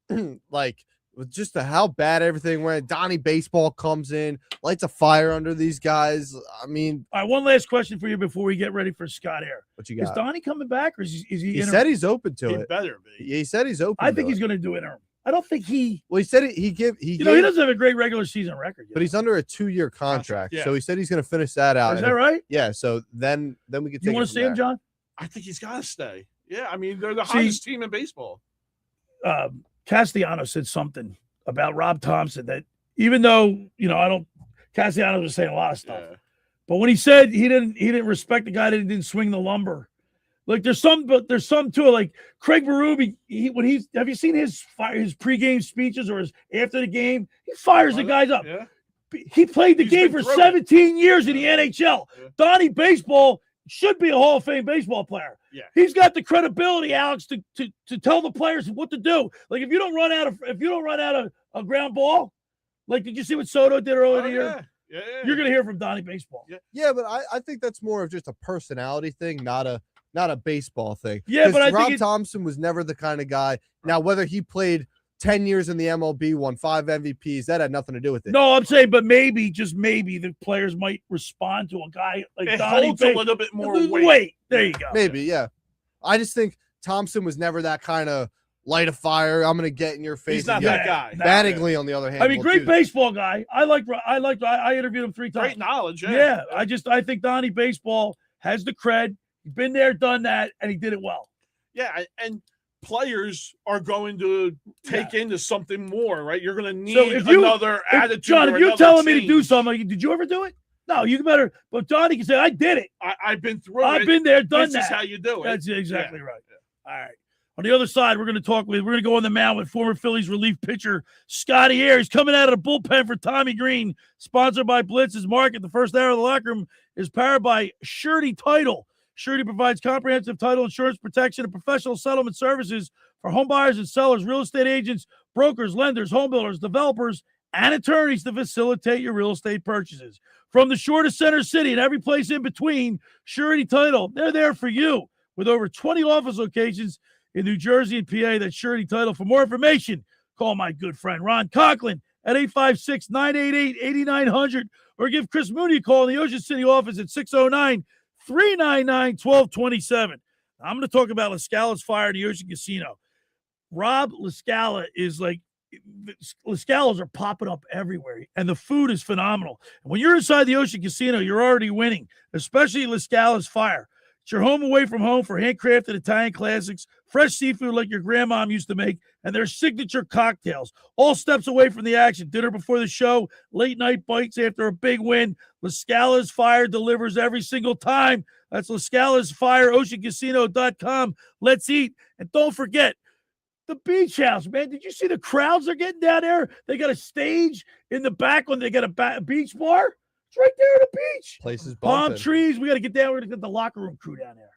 with just how bad everything went? Donnie Baseball comes in, lights a fire under these guys. I mean, all right, one last question for you before we get ready for Scott Eyre. What you got? Is Donnie coming back, or is he He said he's open to He it. better be. He said he's open. I think he's going to do interim. I don't think he. Well, he said he He doesn't have a great regular season record yet. but he's under a 2-year contract, Yeah. so he said he's going to finish that out. Is And that right? Yeah. So then we could. You want to see him, John? I think he's got to stay. Yeah, I mean, they're the hottest team in baseball. Castellano said something about Rob Thompson that even though Castellanos was saying a lot of stuff, but when he said he didn't respect the guy that didn't swing the lumber, like there's some to it. Like Craig Berube, have you seen his pregame speeches or his after the game? He fires the guys up. Yeah. He played the He's game been for through it. 17 years in the NHL. Donnie Baseball should be a Hall of Fame baseball player. Yeah. He's got the credibility, Alex, to tell the players what to do. Like if you don't run out of a ground ball, like did you see what Soto did earlier in the year? Yeah. You're gonna hear from Donnie Baseball. Yeah, but I think that's more of just a personality thing, not a baseball thing. Yeah, 'Cause but I Rob think Thompson was never the kind of guy. Now, whether he played 10 years in the MLB, won 5 MVPs, that had nothing to do with it. No, I'm saying, but maybe, just maybe, the players might respond to a guy like It Donnie. holds a little bit more weight. There you go. Maybe, yeah. I just think Thompson was never that kind of light a fire. I'm going to get in your face. He's not that guy. Mattingly, on the other hand, I mean, will great do that. baseball guy. I interviewed him 3 times. Great knowledge. Yeah. Yeah, I think Donnie Baseball has the cred. He's been there, done that, and he did it well. Yeah, and players are going to take into something more, right? You're going to need So another attitude. John, or if you're another telling me to do change. something, like, did you ever do it? No, you better. But Donnie can say, I did it. I've been through it. I've been there, done This that. is how you do it. That's exactly Yeah. right. All right. On the other side, we're going to go on the mound with former Phillies relief pitcher Scott Eyre. He's coming out of the bullpen for Tommy Greene, sponsored by Blitz's Market. The first hour of the locker room is powered by Surety Title. Surety provides comprehensive title insurance protection and professional settlement services for home buyers and sellers, real estate agents, brokers, lenders, home builders, developers, and attorneys to facilitate your real estate purchases. From the shore to center city and every place in between, Surety Title, they're there for you. With over 20 office locations in New Jersey and PA, that's Surety Title. For more information, call my good friend Ron Conklin at 856-988-8900 or give Chris Mooney a call in the Ocean City office at 609-399-1227. I'm going to talk about La Scala's fire at the Ocean Casino. Rob La Scala is like, La Scalas are popping up everywhere, and the food is phenomenal. And when you're inside the Ocean Casino, you're already winning, especially La Scala's fire. It's your home away from home for handcrafted Italian classics, fresh seafood like your grandmom used to make, and their signature cocktails. All steps away from the action. Dinner before the show, late night bites after a big win. La Scala's Fire delivers every single time. That's La Scala's Fire, oceancasino.com. Let's eat. And don't forget, the beach house, man. Did you see the crowds they're getting down there? They got a stage in the back when they got a beach bar. It's right there at the beach. Places Palm bumping. trees. We got to get down. We're going to get the locker room crew down there.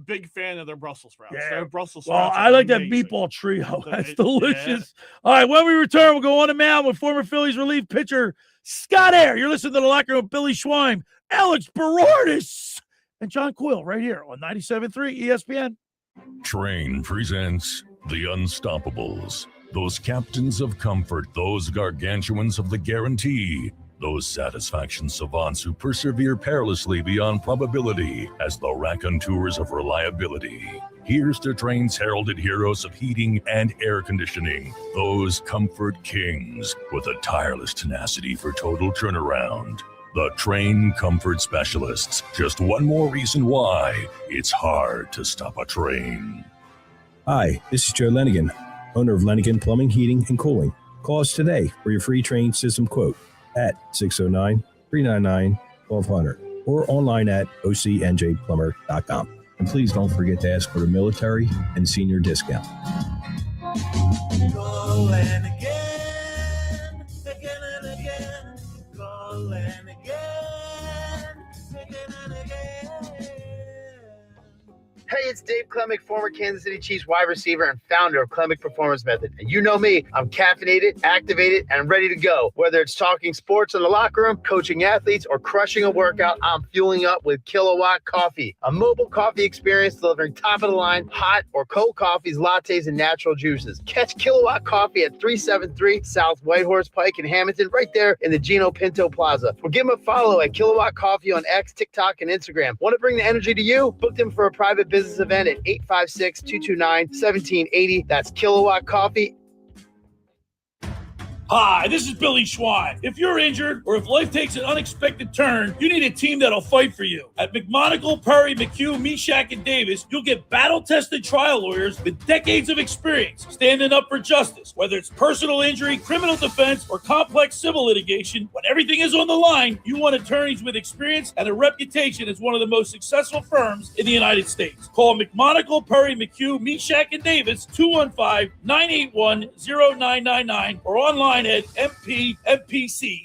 Big fan of their Brussels sprouts. Yeah. Their Brussels Well, sprouts. I are like that amazing. meatball trio. That's Yeah. delicious. All right, when we return, we'll go on the mound with former Phillies relief pitcher Scott Eyre. You're listening to the locker room with Billy Schweim, Alex Berardis, and John Coyle right here on 97.3 ESPN. Train presents The Unstoppables. Those captains of comfort, those gargantuans of the guarantee. Those satisfaction savants who persevere perilously beyond probability as the raconteurs of reliability. Here's to Train's heralded heroes of heating and air conditioning, those comfort kings with a tireless tenacity for total turnaround. The Train Comfort Specialists. Just one more reason why it's hard to stop a train. Hi, this is Joe Lenigan, owner of Lenigan Plumbing, Heating, and Cooling. Call us today for your free Train system quote at 609-399-1200 or online at ocnjplumber.com. And please don't forget to ask for the military and senior discount. Call and again, again and again. Call and again, again and again. Hey, it's Dave Klemick, former Kansas City Chiefs wide receiver and founder of Klemick Performance Method. And you know me, I'm caffeinated, activated, and ready to go. Whether it's talking sports in the locker room, coaching athletes, or crushing a workout, I'm fueling up with Kilowatt Coffee, a mobile coffee experience delivering top-of-the-line, hot or cold coffees, lattes, and natural juices. Catch Kilowatt Coffee at 373 South Whitehorse Pike in Hamilton, right there in the Gino Pinto Plaza. Or give them a follow at Kilowatt Coffee on X, TikTok, and Instagram. Want to bring the energy to you? Book them for a private business event at 856-229-1780. That's Kilowatt Coffee. Hi, this is Billy Schweim. If you're injured or if life takes an unexpected turn, you need a team that'll fight for you. At McMonagle, Perry, McHugh, Meshack, and Davis, you'll get battle-tested trial lawyers with decades of experience standing up for justice. Whether it's personal injury, criminal defense, or complex civil litigation, when everything is on the line, you want attorneys with experience and a reputation as one of the most successful firms in the United States. Call McMonagle, Perry, McHugh, Meshack, and Davis, 215-981-0999, or online at mpmpc.com.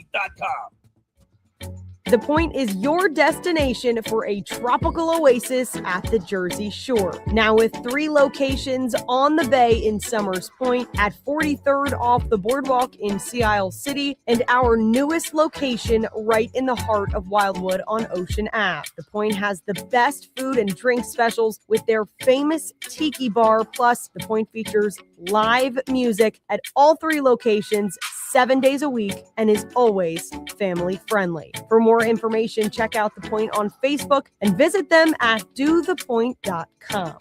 The Point is your destination for a tropical oasis at the Jersey Shore. Now with 3 locations on the bay in Summers Point, at 43rd off the boardwalk in Sea Isle City, and our newest location right in the heart of Wildwood on Ocean Ave. The Point has the best food and drink specials with their famous Tiki Bar, plus The Point features live music at all 3 locations 7 days a week and is always family friendly. For more information, check out The Point on Facebook and visit them at dothepoint.com.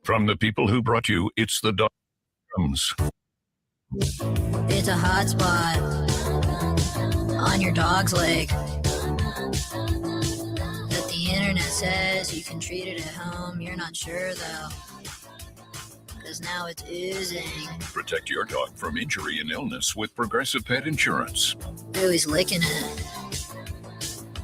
From the people who brought you, it's the Drums. It's a hot spot on your dog's leg that the internet says you can treat it at home. You're not sure though, because now it's oozing. Protect your dog from injury and illness with Progressive Pet Insurance. Ooh, he's licking it.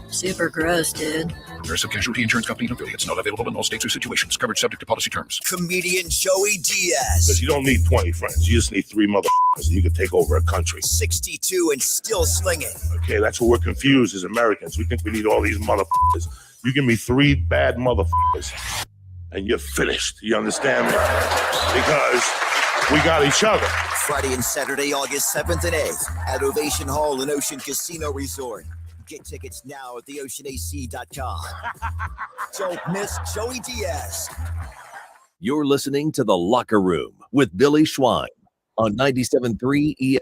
Super gross, dude. Progressive Casualty Insurance Company and affiliates. Not available in all states or situations. Coverage subject to policy terms. Comedian Joey Diaz. Because you don't need 20 friends. You just need 3 motherfuckers and you can take over a country. 62 and still slinging. Okay, that's what we're confused as Americans. We think we need all these motherfuckers. You give me 3 bad motherfuckers and you're finished. You understand me? Because we got each other. Friday and Saturday, August 7th and 8th at Ovation Hall and Ocean Casino Resort. Get tickets now at theoceanac.com. Don't miss Joey Diaz. You're listening to The Locker Room with Billy Schweim on 97.3 ESPN.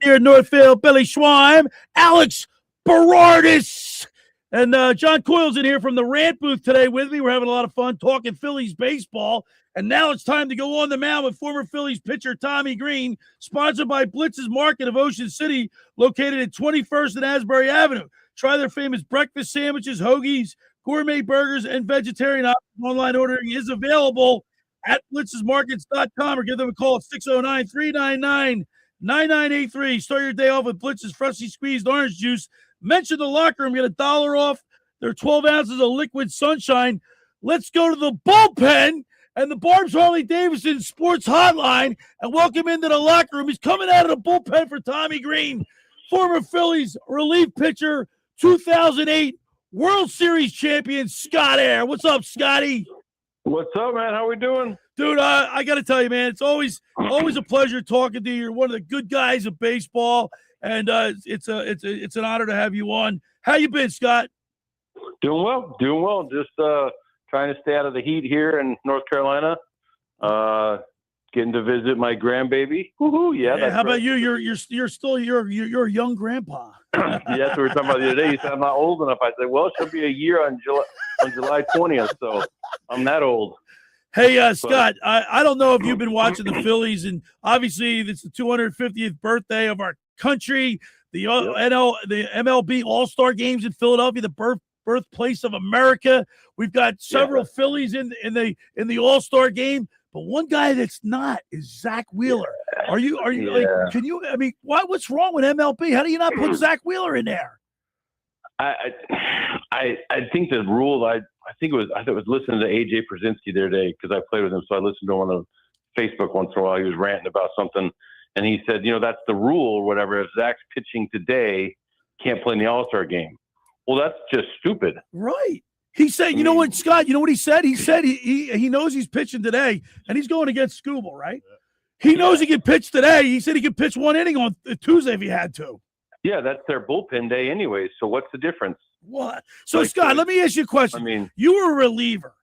Here in Northfield, Billy Schweim, Alex Berardis, and John Coyle's in here from the Rant booth today with me. We're having a lot of fun talking Phillies baseball. And now it's time to go on the mound with former Phillies pitcher Tommy Greene, sponsored by Blitz's Market of Ocean City, located at 21st and Asbury Avenue. Try their famous breakfast sandwiches, hoagies, gourmet burgers, and vegetarian options. Online ordering is available at blitzesmarkets.com or give them a call at 609-399-9983. Start your day off with Blitz's freshly squeezed orange juice. Mention The Locker Room, get $1 off their 12 ounces of liquid sunshine. Let's go to the bullpen and the Barb's Harley-Davidson Sports Hotline and welcome into the locker room. He's coming out of the bullpen for Tommy Greene, former Phillies relief pitcher, 2008 World Series champion, Scott Eyre. What's up, Scotty? What's up, man? How we doing? Dude, I got to tell you, man, it's always a pleasure talking to you. You're one of the good guys of baseball, and it's an honor to have you on. How you been, Scott? Doing well. Just trying to stay out of the heat here in North Carolina. getting to visit my grandbaby. Woohoo! Yeah. That's How about right. you? You're still a young grandpa. Yeah, that's what we were talking about the other day. He said I'm not old enough. I said, well, she'll be a year on July 20th, so I'm that old. Hey, Scott, I don't know if you've been watching the Phillies, and obviously it's the 250th birthday of our country. The MLB All-Star Games in Philadelphia, the birthplace of America. We've got several Phillies in the All-Star game, but one guy that's not is Zach Wheeler. Are you like? Can you? I mean, what's wrong with MLB? How do you not put Zach Wheeler in there? I think the rule. I was listening to AJ Przinsky the other day because I played with him, so I listened to him on Facebook once in a while. He was ranting about something, and he said, that's the rule or whatever. If Zach's pitching today, can't play in the All-Star game. Well, that's just stupid. Right. He said, you know what, Scott? You know what he said? He said he knows he's pitching today, and he's going against Skubal, right? He knows he can pitch today. He said he could pitch one inning on Tuesday if he had to. Yeah, that's their bullpen day anyway. So what's the difference? What? So, Scott, let me ask you a question. I mean, you were a reliever.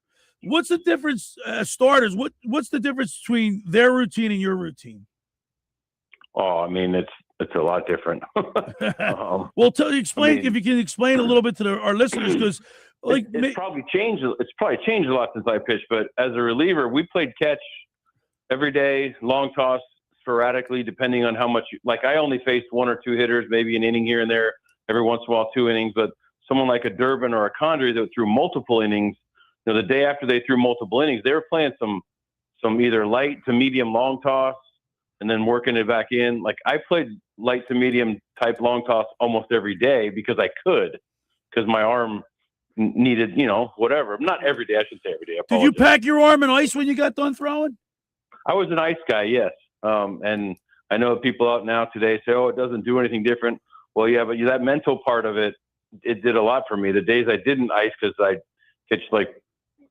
What's the difference, starters? What's the difference between their routine and your routine? Oh, I mean, it's a lot different. Well, if you can explain a little bit to our listeners, because it's probably changed. It's probably changed a lot since I pitched. But as a reliever, we played catch every day, long toss sporadically, depending on how much. I only faced one or two hitters, maybe an inning here and there, every once in a while 2 innings. But someone like a Durbin or a Condrey that threw multiple innings, the day after they threw multiple innings, they were playing some either light to medium long toss and then working it back in. I played light to medium type long toss almost every day because I could, because my arm needed, whatever. Not every day. I shouldn't say every day. Did you pack your arm in ice when you got done throwing? I was an ice guy, yes. And I know people out now today say, oh, it doesn't do anything different. Well, yeah, but that mental part of it did a lot for me. The days I didn't ice because I pitched like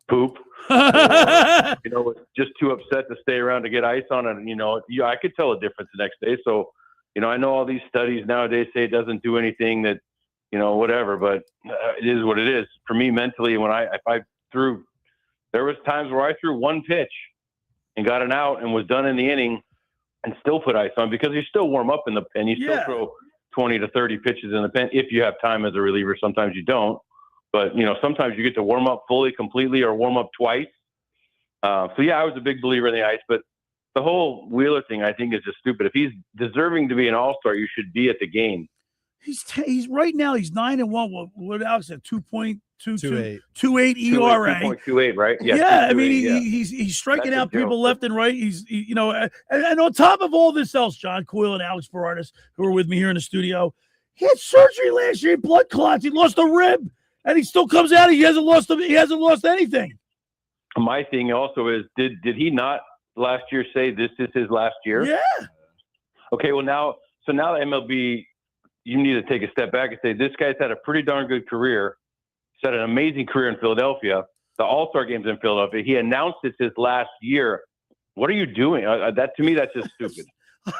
poop, was just too upset to stay around to get ice on it. I could tell a difference the next day. So, I know all these studies nowadays say it doesn't do anything that, whatever, but it is what it is. For me mentally, if I threw, there was times where I threw one pitch and got an out and was done in the inning and still put ice on because you still warm up in the pen. You still throw 20 to 30 pitches in the pen if you have time as a reliever. Sometimes you don't. But, sometimes you get to warm up fully, completely, or warm up twice. I was a big believer in the ice. But the whole Wheeler thing, I think, is just stupid. If he's deserving to be an all-star, you should be at the game. He's right now, he's 9-1. What Alex said, 2.28 ERA. 2.28, right? Yeah, I mean, he's striking out people left and right. And on top of all this else, John Coyle and Alex Berardis, who are with me here in the studio, he had surgery last year, blood clots. He lost a rib, and he still comes out. He hasn't lost anything. My thing also is, did he not last year say this is his last year? Yeah. Okay, well now the MLB, you need to take a step back and say this guy's had a pretty darn good career. He's had an amazing career in Philadelphia. The All-Star Game's in Philadelphia. He announced it's his last year. What are you doing? To me, that's just stupid.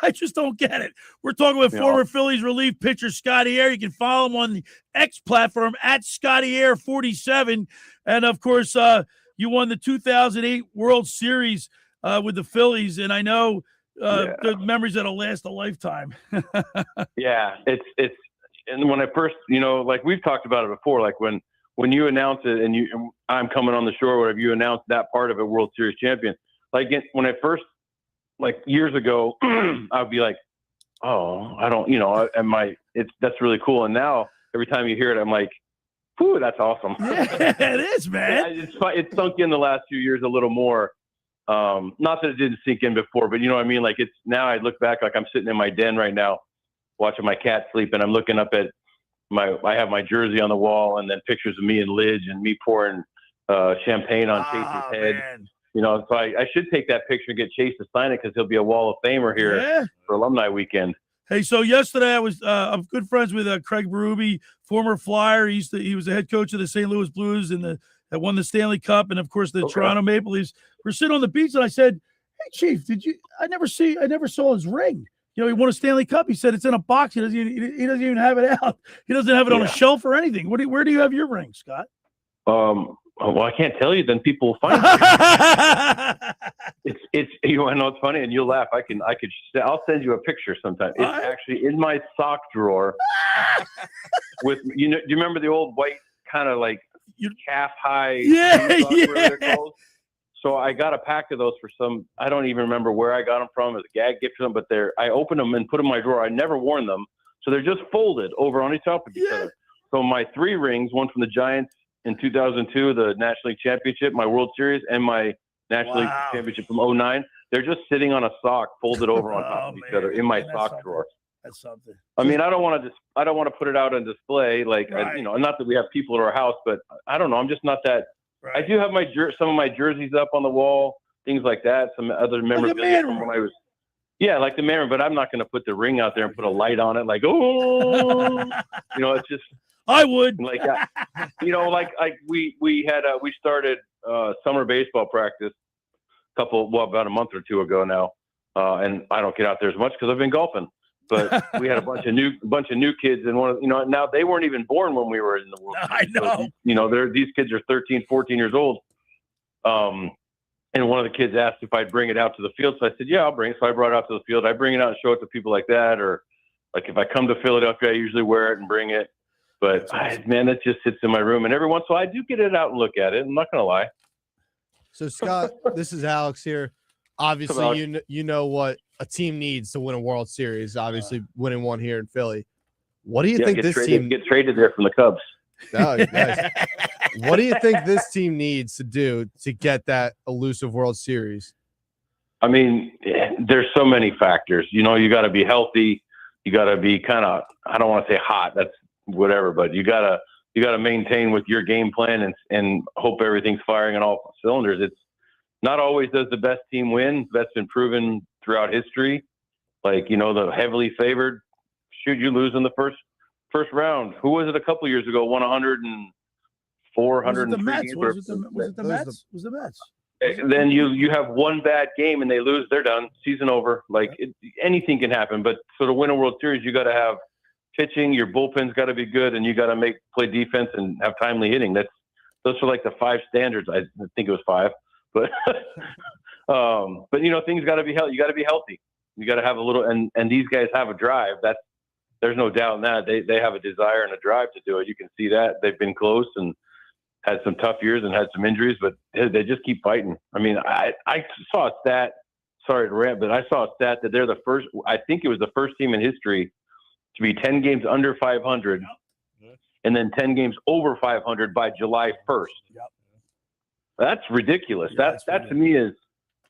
I just don't get it. We're talking with former Phillies relief pitcher Scott Eyre. You can follow him on the X platform at Scotty Eyre 47. And, of course, you won the 2008 World Series with the Phillies. And I know the memories that'll last a lifetime. Yeah, it's and when I first, we've talked about it before, like when you announce it and I'm coming on the shore, whatever, you announce that part of it, World Series champion. When I first, years ago, I'd be like, oh, I don't, that's really cool. And now every time you hear it, I'm like, whew, that's awesome. Yeah, it is, man. It's sunk in the last few years a little more. Not that it didn't sink in before, but you know what I mean? It's now I look back, I'm sitting in my den right now watching my cat sleep, and I'm looking up at I have my jersey on the wall and then pictures of me and Lidge and me pouring champagne on Chase's head. Man. So I should take that picture and get Chase to sign it because he'll be a Wall of Famer here for Alumni Weekend. Hey, so yesterday I'm good friends with Craig Berube, former Flyer. He was the head coach of the St. Louis Blues and that won the Stanley Cup, and of course the Toronto Maple Leafs. We're sitting on the beach, and I said, "Hey, Chief, I never saw his ring. He won a Stanley Cup." He said it's in a box. He doesn't even have it out. He doesn't have it on a shelf or anything. Where do you have your ring, Scott? well, I can't tell you. Then people will find it. It's you know it's funny, and you'll laugh. I'll send you a picture sometime. It's actually in my sock drawer. With do you remember the old white kind of like calf high? Yeah. So I got a pack of those for some. I don't even remember where I got them from as a gag gift for them, but I opened them and put them in my drawer. I never worn them, so they're just folded over on top of each other. So my 3 rings, one from the Giants in 2002, the National League Championship, my World Series, and my National League Championship from 2009, they're just sitting on a sock folded over on top of each other in my sock drawer. That's something. I mean, I don't want to put it out on display, like not that we have people at our house, but I don't know. I'm just not that. Right. I do have some of my jerseys up on the wall, things like that. Some other memorabilia from when I was. Yeah, like the man, but I'm not going to put the ring out there and put a light on it. Like, it's just. I would like, we started summer baseball practice about a month or 2 ago now, and I don't get out there as much because I've been golfing. But we had a bunch of new kids, and now they weren't even born when we were in the World Series. I know. So, these kids are 13, 14 years old. And one of the kids asked if I'd bring it out to the field, so I said, "Yeah, I'll bring it." So I brought it out to the field. I bring it out and show it to people like that, or like if I come to Philadelphia, I usually wear it and bring it. But that just sits in my room, and every once in a while I do get it out and look at it. I'm not gonna lie. So Scott, this is Alex here. Obviously, you know what a team needs to win a World Series. Obviously, winning one here in Philly. What do you think this team get traded there from the Cubs? Oh, nice. What do you think this team needs to do to get that elusive World Series? I mean, there's so many factors. You got to be healthy. You got to be kind of, I don't want to say hot. That's whatever, but you got to maintain with your game plan and hope everything's firing on all cylinders. It's not always does the best team win. That's been proven throughout history. Like, the heavily favored, you lose in the first round. Who was it a couple years ago? Won 104, 103 games. Was it the Mets? Was the Mets? Then you have one bad game and they lose. They're done. Season over. Like anything can happen. But so to win a World Series, you got to have pitching. Your bullpen's got to be good, and you got to play defense and have timely hitting. Those are like the 5 standards. I think it was 5, but things got to be healthy. You got to be healthy. You got to have a little, and these guys have a drive. There's no doubt in that. They have a desire and a drive to do it. You can see that they've been close and had some tough years and had some injuries, but they just keep fighting. I mean, I saw a stat. Sorry to rant, but I saw a stat that they're the first. I think it was the first team in history to be 10 games under 500, and then 10 games over 500 by July 1st. Yep. That's ridiculous. That to me is,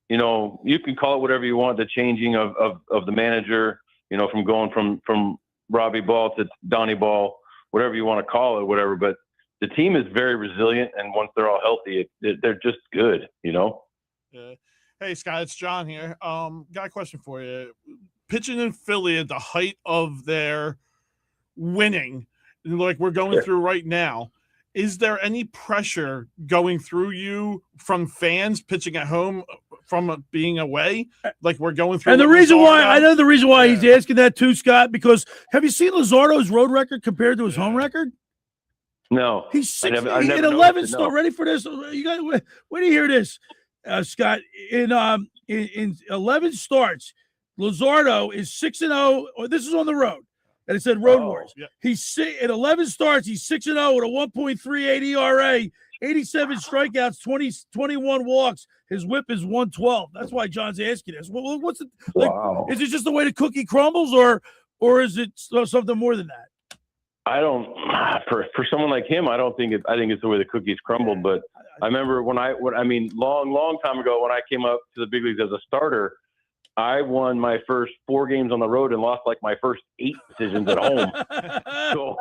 you can call it whatever you want. The changing of the manager, from going from Robbie Ball to Donnie Ball, whatever you want to call it, whatever. But the team is very resilient, and once they're all healthy, they're just good, Yeah. Hey, Scott, it's John here. Got a question for you. Pitching in Philly at the height of their winning, like we're going through right now, is there any pressure going through you from fans pitching at home from being away? Like we're going through. And the reason why, I know the reason why he's asking that too, Scott, because have you seen Luzardo's road record compared to his home record? No. He's 60 in 11 starts. Ready for this? You got wait to hear this, Scott. In 11 starts, Luzardo is 6-0. This is on the road. And it said Road Wars. Yeah. He's in 11 starts. He's 6-0 with a 1.38 ERA, 87 strikeouts, 21 walks. His WHIP is 112. That's why John's asking this. What's it like? Wow. Is it just the way the cookie crumbles, or is it something more than that? I don't. For someone like him, I don't think it. I think it's the way the cookies crumbled. But I remember long time ago when I came up to the big leagues as a starter, I won my first 4 games on the road and lost like my first 8 decisions at home. So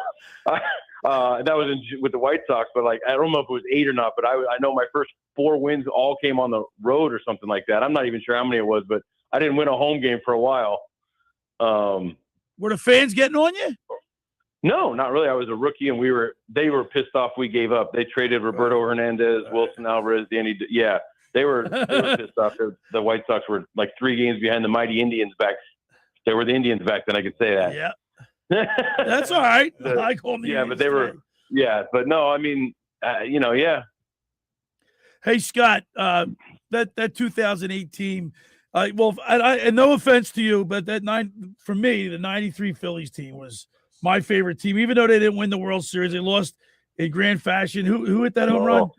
that was with the White Sox, but like I don't know if it was 8 or not, but I know my first 4 wins all came on the road or something like that. I'm not even sure how many it was, but I didn't win a home game for a while. Were the fans getting on you? No, not really. I was a rookie, and they were pissed off we gave up. They traded Roberto Hernandez, Wilson Alvarez, Danny. Yeah. They were pissed off. The White Sox were like 3 games behind the mighty Indians back. They were the Indians back then. I could say that. Yeah, that's all right. I call them. But they were. Yeah, but no. I mean, yeah. Hey, Scott, that 2008 team. And no offense to you, but for me, the '93 Phillies team was my favorite team. Even though they didn't win the World Series, they lost in grand fashion. Who hit that home run?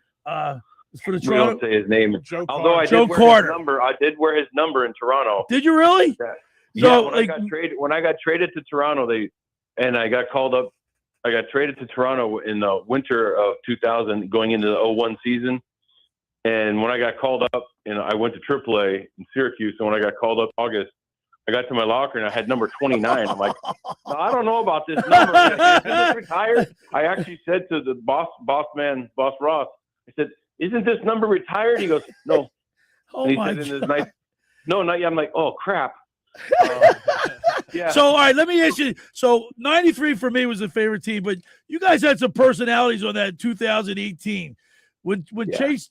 For the Toronto. We don't say his name. Although I Joe did wear Corda. his number. I did wear his number in Toronto. Did you really? Yeah. So, when I got traded to Toronto, I got called up. I got traded to Toronto in the winter of 2000, going into the 01 season. And when I got called up, I went to AAA in Syracuse. And when I got called up August, I got to my locker and I had number 29. I'm like, no, I don't know about this number. Is this retired? I actually said to the boss Ross, I said, isn't this number retired? He goes, no. Oh, and he my said, God. no, not yet. I'm like, oh, crap. Yeah. So, all right, let me ask you. So, 93 for me was a favorite team, but you guys had some personalities on that 2018. When Chase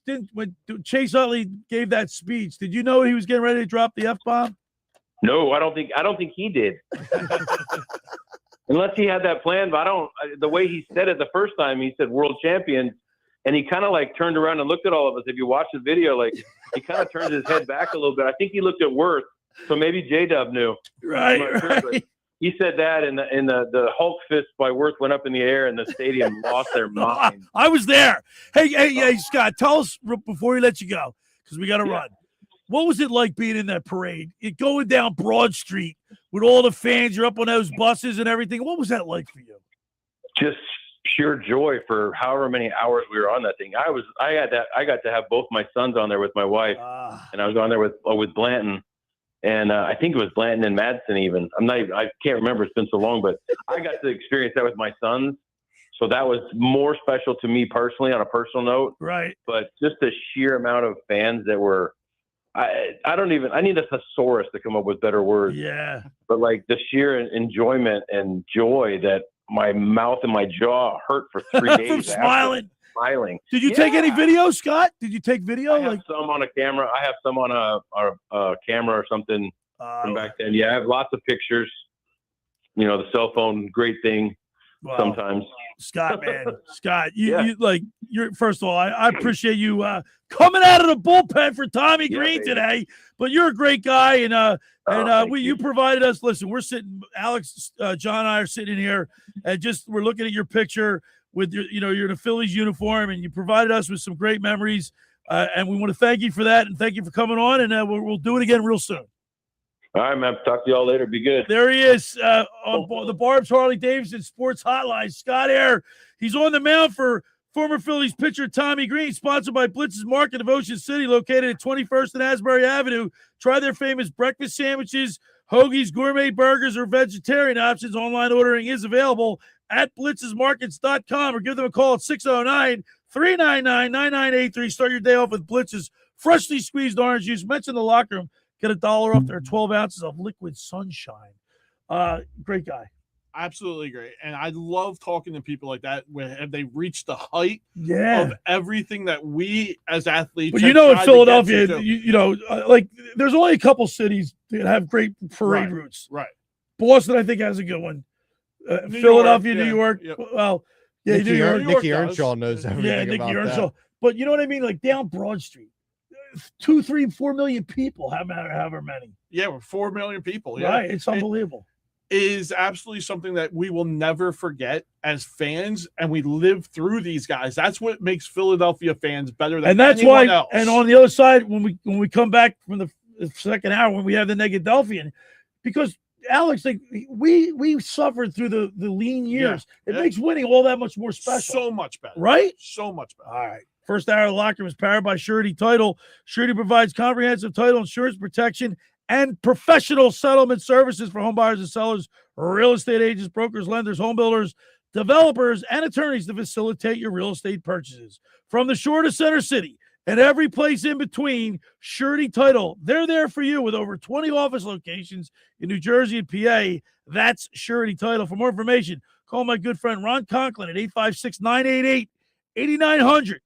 Utley gave that speech, did you know he was getting ready to drop the F-bomb? No, I don't think he did. Unless he had that plan, but the way he said it the first time, he said world champions, and he kind of like turned around and looked at all of us. If you watch the video, like he kind of turned his head back a little bit. I think he looked at Worth, so maybe J-Dub knew. Right. He said that, and the Hulk fist by Worth went up in the air, and the stadium lost their mind. I was there. Hey, Scott, tell us before we let you go, because we got to run. What was it like being in that parade? Going down Broad Street with all the fans, you're up on those buses and everything. What was that like for you? Just pure joy for however many hours we were on that thing. I got to have both my sons on there with my wife, and I was on there with Blanton. And I think it was Blanton and Madsen even. I can't remember. It's been so long, but I got to experience that with my sons. So that was more special to me personally on a personal note. Right. But just the sheer amount of fans that were, I need a thesaurus to come up with better words. Yeah. But like the sheer enjoyment and joy that my mouth and my jaw hurt for 3 days. From smiling. Smiling. Did you take any video, Scott? Did you take video? I have some on a camera. I have some on a camera or something from back then. Yeah, I have lots of pictures. The cell phone, great thing. Wow. Sometimes. Scott, man, Scott, you're first of all, I appreciate you coming out of the bullpen for Tommy Greene today. But you're a great guy, and you provided us. Listen, we're sitting, Alex, John, and I are sitting in here, and we're looking at your picture with your, you're in a Phillies uniform, and you provided us with some great memories, and we want to thank you for that, and thank you for coming on, and we'll do it again real soon. All right, man. Talk to y'all later. Be good. There he is on the Barb's Harley Davidson Sports Hotline. Scott Eyre. He's on the mound for former Phillies pitcher Tommy Greene, sponsored by Blitz's Market of Ocean City, located at 21st and Asbury Avenue. Try their famous breakfast sandwiches, hoagies, gourmet burgers, or vegetarian options. Online ordering is available at blitzesmarkets.com, or give them a call at 609-399-9983. Start your day off with Blitz's freshly squeezed orange juice. Mention the locker room. Get $1 off their 12 ounces of liquid sunshine. Great guy. Absolutely great. And I love talking to people like that where they reached the height of everything that we as athletes. But in Philadelphia, there's only a couple cities that have great parade routes. Right. Boston, I think, has a good one. Philadelphia, New York. Yep. Well, yeah, Nicky Earnshaw knows everything about Earnshaw. that. But you know what I mean? Like down Broad Street. 2, 3, 4 million people, however many. Yeah, we're 4 million people. Yeah. Right. It's unbelievable. It is absolutely something that we will never forget as fans, and we live through these guys. That's what makes Philadelphia fans better than anyone else. And on the other side, when we come back from the second hour, when we have the Negadelphian, because Alex, we suffered through the lean years. It makes winning all that much more special. So much better. Right? So much better. All right. First hour of the locker room is powered by Surety Title. Surety provides comprehensive title insurance protection and professional settlement services for home buyers and sellers, real estate agents, brokers, lenders, home builders, developers, and attorneys to facilitate your real estate purchases. From the shore to Center City and every place in between, Surety Title, they're there for you with over 20 office locations in New Jersey and PA. That's Surety Title. For more information, call my good friend Ron Conklin at 856-988-8900.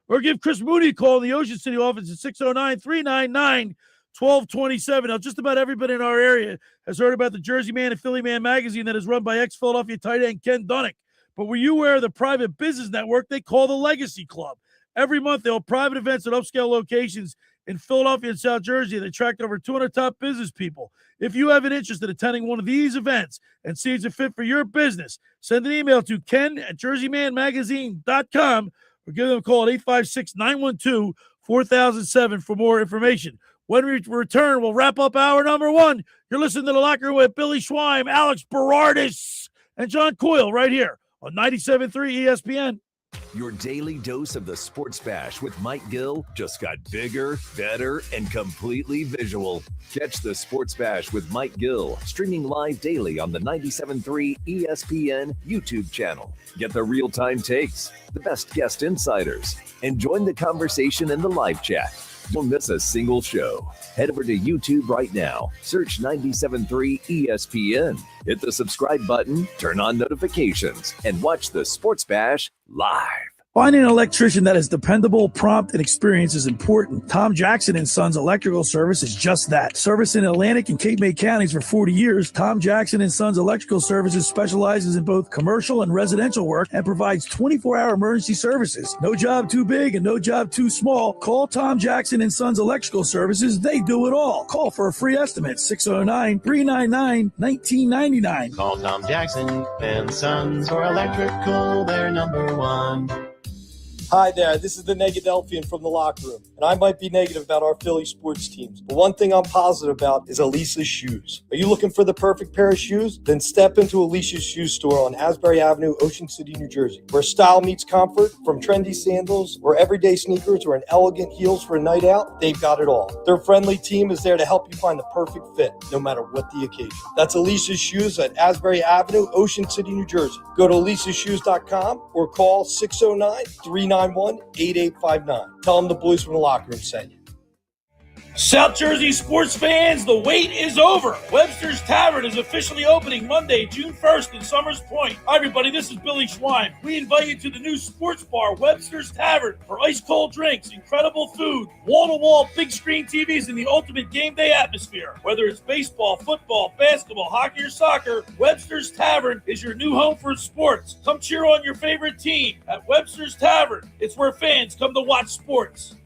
Or give Chris Mooney a call in the Ocean City office at 609-399-1227. Now, just about everybody in our area has heard about the Jersey Man and Philly Man magazine that is run by ex-Philadelphia tight end Ken Dunnick. But were you aware of the private business network they call the Legacy Club? Every month, they hold private events at upscale locations in Philadelphia and South Jersey that attract over 200 top business people. If you have an interest in attending one of these events and see it's a fit for your business, send an email to ken@jerseymanmagazine.com or give them a call at 856-912-4007 for more information. When we return, we'll wrap up hour number 1. You're listening to The Locker Room with Billy Schweim, Alex Berardis, and John Coyle right here on 97.3 ESPN. Your daily dose of the Sports Bash with Mike Gill just got bigger, better, and completely visual. Catch the Sports Bash with Mike Gill streaming live daily on the 97.3 ESPN YouTube channel. Get the real-time takes, the best guest insiders, and join the conversation in the live chat. Don't miss a single show. Head over to YouTube right now. Search 97.3 ESPN. Hit the subscribe button, turn on notifications, and watch the Sports Bash live. Finding an electrician that is dependable, prompt, and experienced is important. Tom Jackson & Sons Electrical Service is just that. Service in Atlantic and Cape May counties for 40 years, Tom Jackson & Sons Electrical Services specializes in both commercial and residential work and provides 24-hour emergency services. No job too big and no job too small. Call Tom Jackson & Sons Electrical Services. They do it all. Call for a free estimate, 609-399-1999. Call Tom Jackson and Sons for electrical, they're number one. Hi there, this is the Negadelphian from the locker room, and I might be negative about our Philly sports teams, but one thing I'm positive about is Elisa's shoes. Are you looking for the perfect pair of shoes? Then step into Elisa's shoe store on Asbury Avenue, Ocean City, New Jersey, where style meets comfort. From trendy sandals or everyday sneakers or an elegant heels for a night out, they've got it all. Their friendly team is there to help you find the perfect fit, no matter what the occasion. That's Elisa's Shoes at Asbury Avenue, Ocean City, New Jersey. Go to elisashoes.com or call 609-391-8859. Tell them the boys from the locker room sent you. South Jersey sports fans, the wait is over. Webster's Tavern is officially opening Monday, June 1st in Summers Point. Hi, everybody. This is Billy Schweim. We invite you to the new sports bar, Webster's Tavern, for ice-cold drinks, incredible food, wall-to-wall big screen TVs, and the ultimate game day atmosphere. Whether it's baseball, football, basketball, hockey, or soccer, Webster's Tavern is your new home for sports. Come cheer on your favorite team at Webster's Tavern. It's where fans come to watch sports.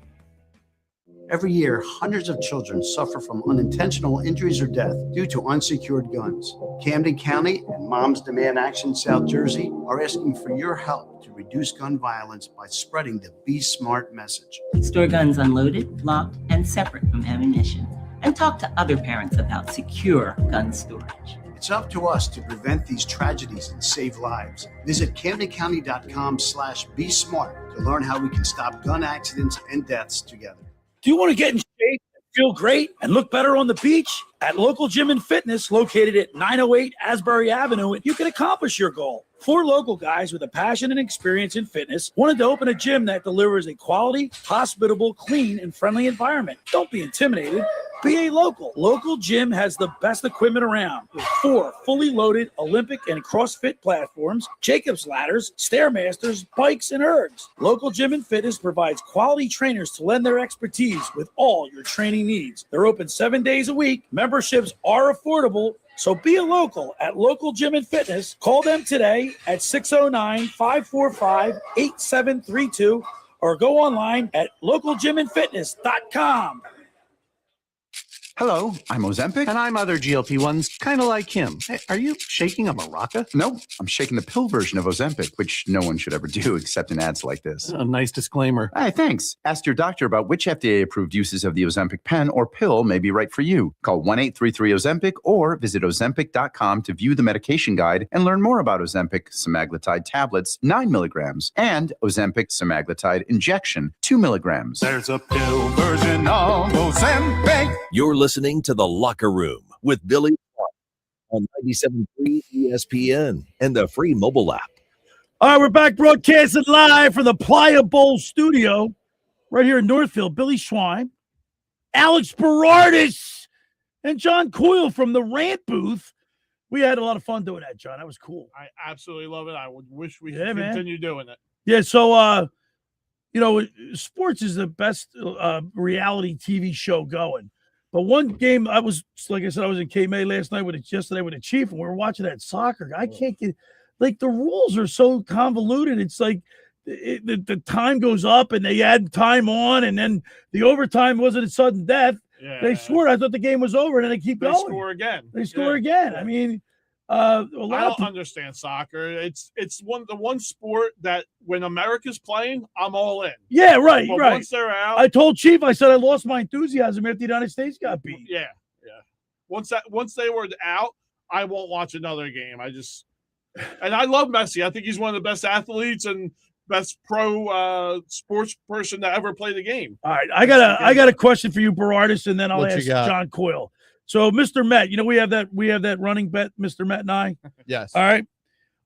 Every year, hundreds of children suffer from unintentional injuries or death due to unsecured guns. Camden County and Moms Demand Action South Jersey are asking for your help to reduce gun violence by spreading the Be Smart message. Store guns unloaded, locked, and separate from ammunition. And talk to other parents about secure gun storage. It's up to us to prevent these tragedies and save lives. Visit CamdenCounty.com/Be Smart to learn how we can stop gun accidents and deaths together. Do you want to get in shape, feel great, and look better on the beach? At Local Gym and Fitness, located at 908 Asbury Avenue, you can accomplish your goal. 4 local guys with a passion and experience in fitness wanted to open a gym that delivers a quality, hospitable, clean, and friendly environment. Don't be intimidated. Be a local. Local Gym has the best equipment around with 4 fully loaded Olympic and CrossFit platforms, Jacob's ladders, Stairmasters, bikes, and ergs. Local Gym and Fitness provides quality trainers to lend their expertise with all your training needs. They're open 7 days a week. Memberships are affordable. So be a local at Local Gym and Fitness. Call them today at 609-545-8732 or go online at localgymandfitness.com. Hello, I'm Ozempic. And I'm other GLP-1s, kind of like him. Hey, are you shaking a maraca? No, I'm shaking the pill version of Ozempic, which no one should ever do except in ads like this. A nice disclaimer. Hey, thanks. Ask your doctor about which FDA-approved uses of the Ozempic pen or pill may be right for you. Call 1-833-OZEMPIC or visit Ozempic.com to view the medication guide and learn more about Ozempic semaglutide tablets, 9 milligrams, and Ozempic semaglutide injection, 2 milligrams. There's a pill version of Ozempic. You're listening to The Locker Room with Billy Schweim on 97.3 ESPN and the free mobile app. All right, we're back broadcasting live from the Playa Bowl studio right here in Northfield. Billy Schweim, Alex Berardis, and John Coyle from the Rant booth. We had a lot of fun doing that, John. That was cool. I absolutely love it. I would wish we could continue doing it. Yeah, so, sports is the best reality TV show going. But one game, I was in K-May last night yesterday with the Chief, and we were watching that soccer. I can't get, the rules are so convoluted. It's like the time goes up and they add time on, and then the overtime wasn't a sudden death. Yeah. They scored. I thought the game was over, and then they keep going. Score again. They score again. I mean, I don't understand soccer. It's the one sport that when America's playing, I'm all in. Yeah, right, but right. Once they're out, I told Chief, I said I lost my enthusiasm after the United States got beat. Yeah. Once they were out, I won't watch another game. And I love Messi. I think he's one of the best athletes and best pro sports person to ever play the game. All right, I got a question for you, Berardis, and then I'll What you ask got? John Coyle. So, Mr. Met, we have that running bet, Mr. Met and I. Yes. All right.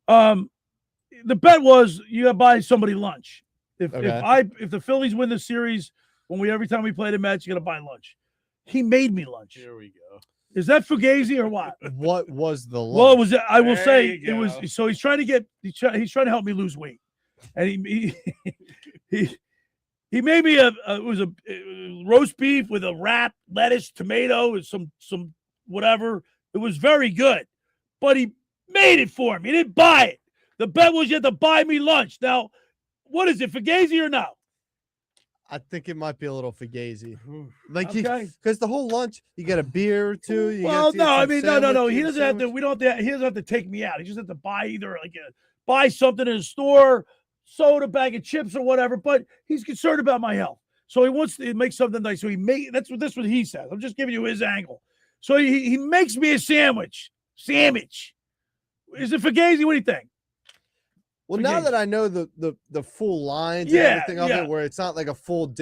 The bet was you got to buy somebody lunch. If the Phillies win the series, every time we play the Mets, you got to buy lunch. He made me lunch. Here we go. Is that Fugazi or what? What was the lunch? Well, it was. I will There say you it was. go. So he's trying to help me lose weight, and he made me a roast beef with a wrap, lettuce, tomato, and some whatever. It was very good, but he made it for me. He didn't buy it. The bet was you had to buy me lunch. Now, what is it, Fugazi or no? I think it might be a little Fugazi. Okay. Because the whole lunch, you get a beer or two. No. He doesn't have to. He doesn't have to take me out. He just has to buy either buy something in a store, soda, bag of chips, or whatever. But he's concerned about my health, so he wants to make something nice. So that's what he says. I'm just giving you his angle. So he makes me a sandwich. Is it Fugazi? What do you think? Well, now that I know the full lines and everything of it, where it's not like a full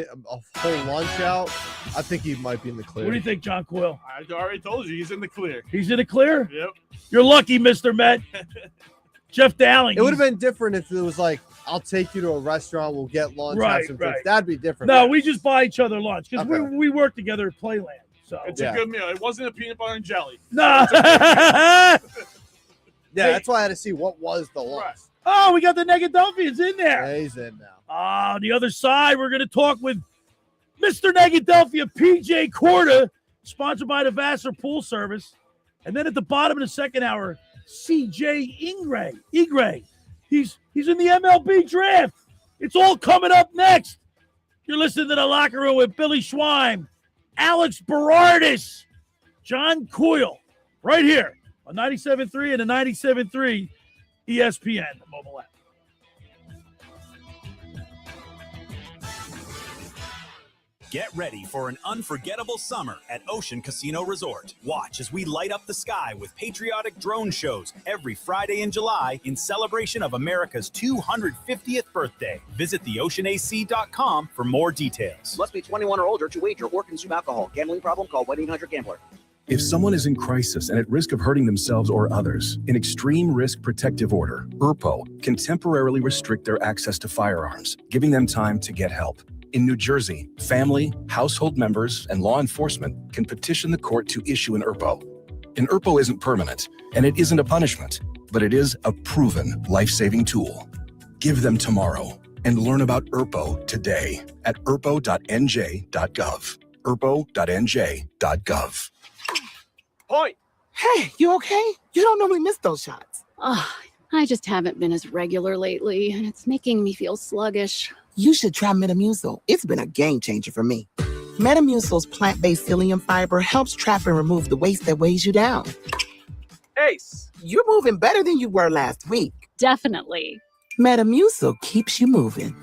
lunch out, I think he might be in the clear. What do you think, John Coyle? I already told you he's in the clear. He's in the clear? Yep. You're lucky, Mr. Met. Jeff Dowling. It would have been different if it was like, I'll take you to a restaurant, we'll get lunch, have some drinks. That'd be different. No, we just buy each other lunch because Okay. we work together at Playland. So It's a good meal. It wasn't a peanut butter and jelly. No. That's why I had to see what was the lunch. Right. Oh, we got the Negadelphians in there. Yeah, he's in now. On the other side, we're going to talk with Mr. Negadelphia P.J. Corda, sponsored by the Vassar Pool Service. And then at the bottom of the second hour, C.J. Egrie. He's in the MLB draft. It's all coming up next. You're listening to The Locker Room with Billy Schweim, Alex Berardis, John Coyle, right here on 97.3 and the 97.3 ESPN mobile app. Get ready for an unforgettable summer at Ocean Casino Resort. Watch as we light up the sky with patriotic drone shows every Friday in July in celebration of America's 250th birthday. Visit theoceanac.com for more details. Must be 21 or older to wager or consume alcohol. Gambling problem? Call 1-800-GAMBLER. If someone is in crisis and at risk of hurting themselves or others, an extreme risk protective order, ERPO, can temporarily restrict their access to firearms, giving them time to get help. In New Jersey, family, household members, and law enforcement can petition the court to issue an ERPO. An ERPO isn't permanent, and it isn't a punishment, but it is a proven life-saving tool. Give them tomorrow and learn about ERPO today at erpo.nj.gov. erpo.nj.gov. Point. Hey, you okay? You don't normally miss those shots. I just haven't been as regular lately, and it's making me feel sluggish. You should try Metamucil. It's been a game changer for me. Metamucil's plant-based psyllium fiber helps trap and remove the waste that weighs you down. Ace, you're moving better than you were last week. Definitely. Metamucil keeps you moving.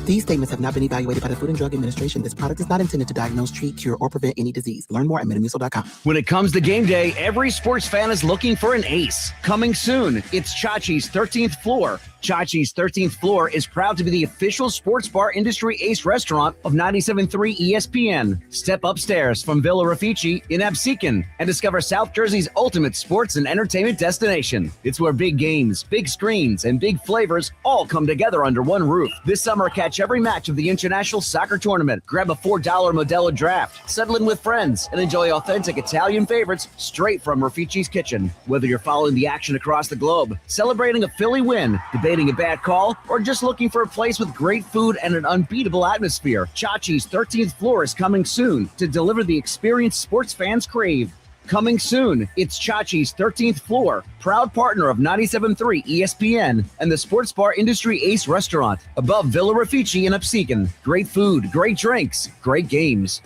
These statements have not been evaluated by the Food and Drug Administration. This product is not intended to diagnose, treat, cure, or prevent any disease. Learn more at Metamucil.com. When it comes to game day, every sports fan is looking for an ace. Coming soon, it's Chachi's 13th Floor. Chachi's 13th Floor is proud to be the official sports bar industry ace restaurant of 97.3 ESPN. Step upstairs from Villa Raffici in Absecon and discover South Jersey's ultimate sports and entertainment destination. It's where big games, big screens, and big flavors all come together under one roof. This summer, catch every match of the International Soccer Tournament. Grab a $4 Modelo draft, settle in with friends, and enjoy authentic Italian favorites straight from Raffici's kitchen. Whether you're following the action across the globe, celebrating a Philly win, debating a bad call, or just looking for a place with great food and an unbeatable atmosphere, Chachi's 13th Floor is coming soon to deliver the experience sports fans crave. Coming soon, it's Chachi's 13th Floor, proud partner of 97.3 ESPN and the Sports Bar Industry Ace Restaurant above Villa Raffici in Upseekin. Great food, great drinks, great games.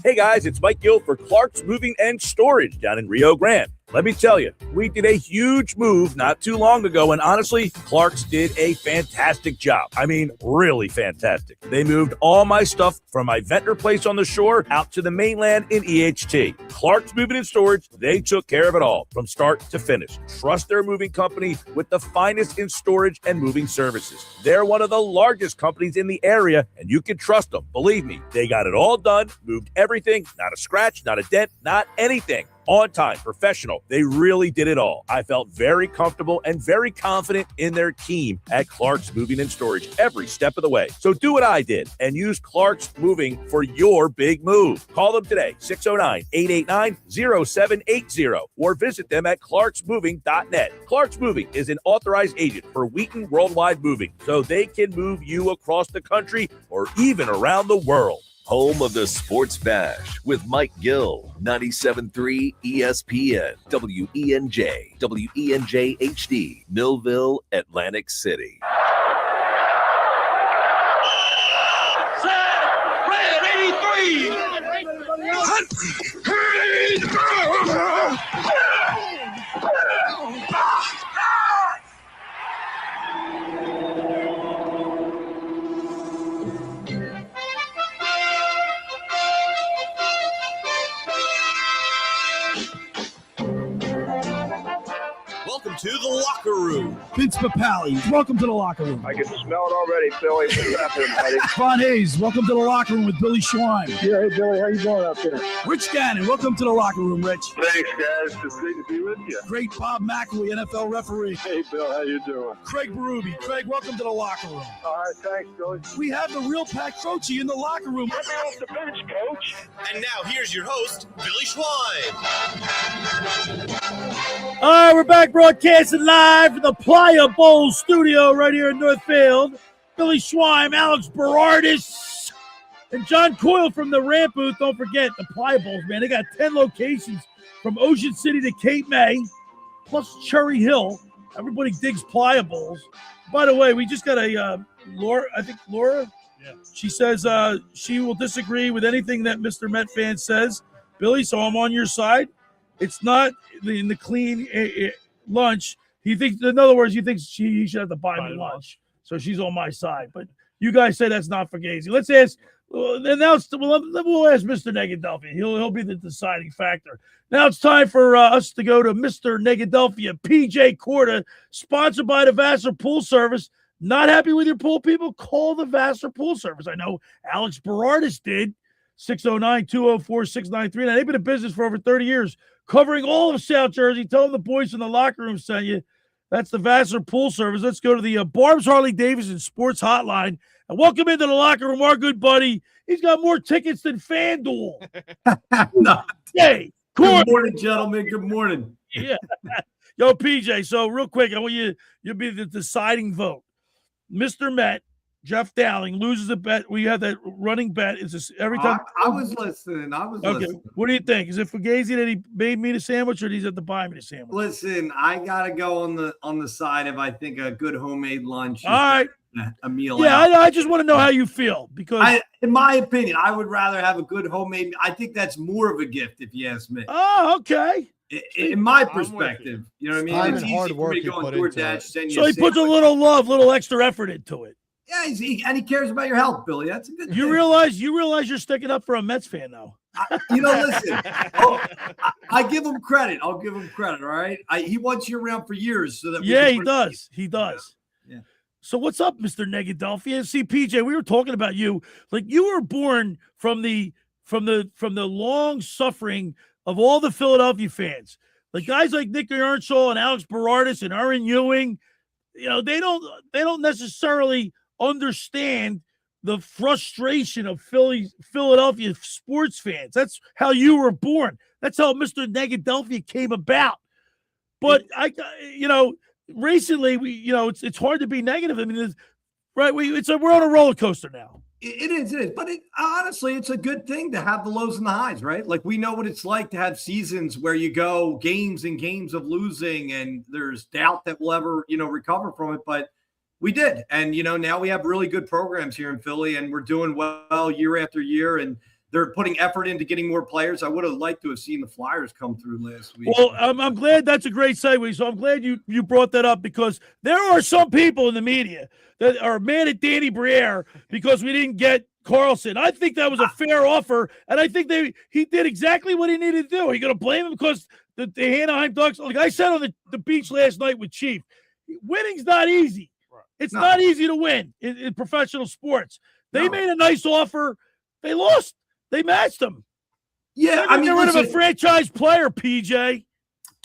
Hey guys, it's Mike Gill for Clark's Moving and Storage down in Rio Grande. Let me tell you, we did a huge move not too long ago, and honestly, Clark's did a fantastic job. I mean, really fantastic. They moved all my stuff from my Ventnor place on the shore out to the mainland in EHT. Clark's Moving and Storage, they took care of it all from start to finish. Trust their moving company with the finest in storage and moving services. They're one of the largest companies in the area, and you can trust them. Believe me, they got it all done, moved everything, not a scratch, not a dent, not anything. On time, professional. They really did it all. I felt very comfortable and very confident in their team at Clark's Moving and Storage every step of the way. So do what I did and use Clark's Moving for your big move. Call them today, 609-889-0780, or visit them at clarksmoving.net. Clark's Moving is an authorized agent for Wheaton Worldwide Moving, so they can move you across the country or even around the world. Home of the Sports Bash with Mike Gill, 97.3 ESPN, WENJ, WENJ HD, Millville, Atlantic City. Set, red 83. Welcome to the locker room. Vince Papali, welcome to the locker room. I can smell it already, Billy. What's happening, buddy? Ron Hayes, welcome to the locker room with Billy Schweim. Yeah, hey, Billy, how you doing out there? Rich Gannon, welcome to the locker room, Rich. Thanks, guys. It's great to be with you. Great Bob McElwee, NFL referee. Hey, Bill, how you doing? Craig Berube. Craig, welcome to the locker room. All right, thanks, Billy. We have the real Pat Croce in the locker room. Get me off the bench, Coach. And now here's your host, Billy Schweim. All right, we're back broadcasting live from the Playa Bowl studio right here in Northfield. Billy Schweim, Alex Berardis, and John Coyle from the Ramp booth. Don't forget the Playa Bowls, man. They got 10 locations from Ocean City to Cape May, plus Cherry Hill. Everybody digs Playa Bowls. By the way, we just got a Laura. Yeah. She says she will disagree with anything that Mr. Met fan says. Billy, so I'm on your side. It's not in the clean lunch. He thinks, in other words, he thinks he should have to buy me lunch. So she's on my side. But you guys say that's not fugazi. Let's ask. We'll ask Mr. Negadelphia. He'll be the deciding factor. Now it's time for us to go to Mr. Negadelphia P.J. Corda, sponsored by the Vassar Pool Service. Not happy with your pool, people? Call the Vassar Pool Service. I know Alex Berardis did. 609-204-693. Now, they've been in business for over 30 years, covering all of South Jersey. Tell them the boys in the locker room sent you. That's the Vassar Pool Service. Let's go to the Barb's Harley Davidson Sports Hotline and welcome into the locker room our good buddy. He's got more tickets than FanDuel. No. Hey, good morning, gentlemen. Good morning. Yeah. Yo, PJ, so real quick, I want you'll be the deciding vote. Mr. Met, Jeff Dowling loses a bet. We have that running bet. Is this every time? I was listening. Okay. What do you think? Is it Fugazi that he made me the sandwich, or did he have to buy me the sandwich? Listen, I gotta go on the side of I think a good homemade lunch. All right. A meal. Yeah, I just want to know how you feel because, in my opinion, I would rather have a good homemade. I think that's more of a gift, if you ask me. Oh, okay. In my perspective, you know what I mean. Time it's and easy hard for work me to you go on put into DoorDash. it. Send so he puts a little love, little extra effort into it. Yeah, and he cares about your health, Billy. That's a good thing. You realize you're sticking up for a Mets fan, though. Listen, I give him credit. I'll give him credit. All right, he wants you around for years, so that he does. He does. Yeah. So what's up, Mr. Negadelphia? See, PJ, we were talking about you. Like you were born from the long suffering of all the Philadelphia fans. Like guys like Nick Earnshaw and Alex Berardis and Aaron Ewing. You know, they don't necessarily understand the frustration of Philadelphia sports fans. That's how you were born. That's how Mr. Negadelphia came about. But recently it's hard to be negative. I mean, we're on a roller coaster now. It is. But honestly, it's a good thing to have the lows and the highs, right? Like we know what it's like to have seasons where you go games and games of losing and there's doubt that we'll ever, recover from it. But we did. And, now we have really good programs here in Philly and we're doing well year after year. And they're putting effort into getting more players. I would have liked to have seen the Flyers come through last week. Well, I'm glad that's a great segue. So I'm glad you brought that up because there are some people in the media that are mad at Danny Briere because we didn't get Carlson. I think that was a fair offer, and I think he did exactly what he needed to do. Are you going to blame him because the Anaheim Ducks, like I said on the beach last night with Chief, winning's not easy. It's not easy to win in professional sports. They made a nice offer. They lost. They matched him. Yeah, get rid of a franchise player, PJ.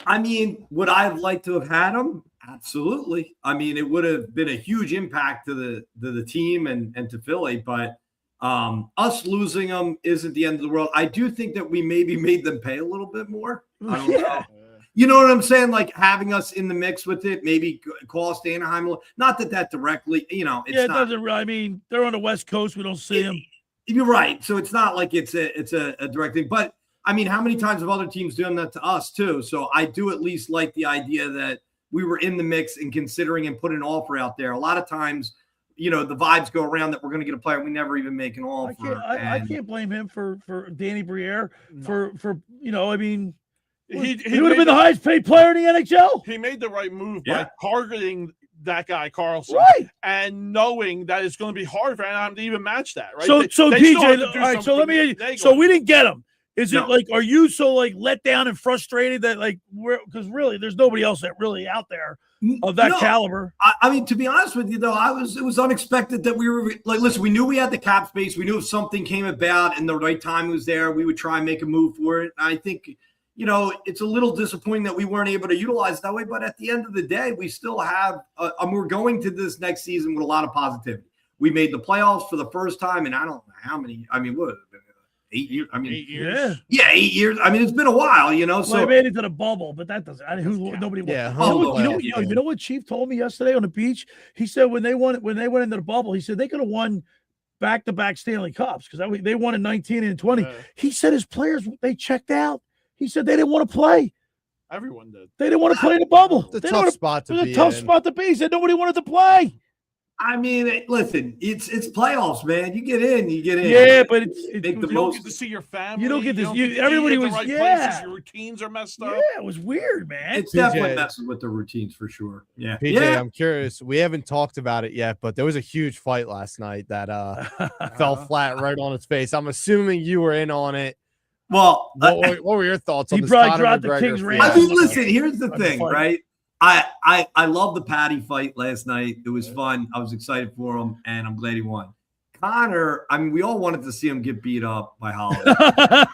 I mean, would I have liked to have had him? Absolutely. I mean, it would have been a huge impact to the team and to Philly, but us losing him isn't the end of the world. I do think that we maybe made them pay a little bit more. I don't know. You know what I'm saying? Like having us in the mix with it, maybe cost Anaheim. Not that directly, it's it not. doesn't. I mean, they're on the West Coast. We don't see them. You're right. So it's not like it's a direct thing. But I mean, how many times have other teams done that to us too? So I do at least like the idea that we were in the mix and considering and put an offer out there. A lot of times, the vibes go around that we're going to get a player. We never even make an offer. I can't blame him for Danny Briere for I mean, he would have been the highest paid player in the NHL. He made the right move by targeting that guy Carlson, right, and knowing that it's going to be hard for Anaheim to even match that, right? So they PJ, all right. So let me. So we didn't get him. Is it like? Are you so let down and frustrated that because really there's nobody else that really out there of that caliber? I mean, to be honest with you, though, it was unexpected that we were listen. We knew we had the cap space. We knew if something came about and the right time was there, we would try and make a move for it. And I think. It's a little disappointing that we weren't able to utilize it that way. But at the end of the day, we still have we're going to this next season with a lot of positivity. We made the playoffs for the first time, and I don't know how many. I mean, what? 8 years? I mean, 8 years. Yeah, 8 years. I mean, it's been a while, So I made it to the bubble, but that doesn't. Nobody. Yeah. You know what Chief told me yesterday on the beach? He said when they went into the bubble, he said they could have won back-to-back Stanley Cups because they won in 19 and 20. He said his players they checked out. He said they didn't want to play. Everyone did. They didn't want to play in the bubble. It's a tough spot to be in. It was a tough spot to be. He said nobody wanted to play. I mean, listen, it's playoffs, man. You get in. Yeah, but it's make the you most. don't get to see your family. You don't get this. Everybody was places. Your routines are messed up. Yeah, it was weird, man. It's definitely messing with the routines for sure. Yeah, PJ, I'm curious. We haven't talked about it yet, but there was a huge fight last night that fell flat right on its face. I'm assuming you were in on it. Well, what were your thoughts on he this probably Conor dropped the McGregor King's fight? Ring. I mean, listen, here's the thing, right? I love the Patty fight last night. It was fun. I was excited for him, and I'm glad he won. Conor, I mean, we all wanted to see him get beat up by Holiday.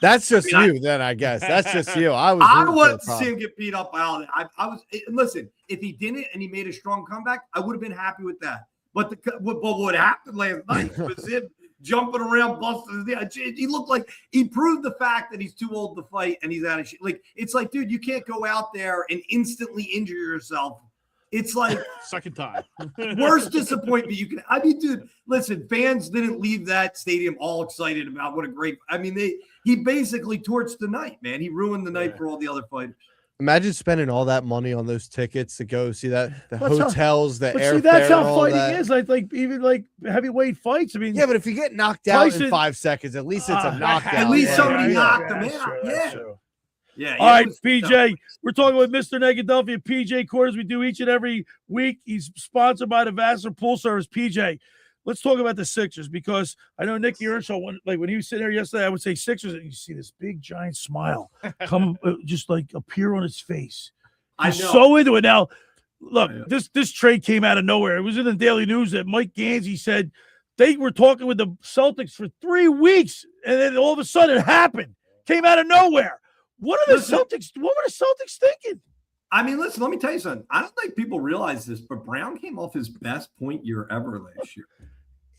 That's just you, then, I guess. That's just you. I wanted to see him get beat up by Holiday. Listen, if he didn't and he made a strong comeback, I would have been happy with that. But what happened last night was him jumping around, busting. He looked like he proved the fact that he's too old to fight and he's out of shit. Like, it's like, dude, you can't go out there and instantly injure yourself. It's like second time. Worst disappointment you can. I mean, dude, listen, fans didn't leave that stadium all excited about what a great. I mean, he basically torched the night, man. He ruined the night for all the other fighters. Imagine spending all that money on those tickets to go see that, the hotels, the airfare. See, that's how fighting is. Like even heavyweight fights. I mean, yeah, but if you get knocked out in 5 seconds, at least it's a knockout. At least somebody knocked him out. Yeah. All right, PJ. We're talking with Mr. Negadelphia P.J. Corda. We do each and every week. He's sponsored by the Vassar Pool Service. PJ, let's talk about the Sixers because I know Nicky Earnshaw, when he was sitting there yesterday, I would say Sixers, and you see this big giant smile come just appear on his face. He's so into it. Now, look, this trade came out of nowhere. It was in the Daily News that Mike Gansey said they were talking with the Celtics for 3 weeks, and then all of a sudden it happened. Came out of nowhere. What were the Celtics thinking? I mean, listen, let me tell you something. I don't think people realize this, but Brown came off his best point year ever last year.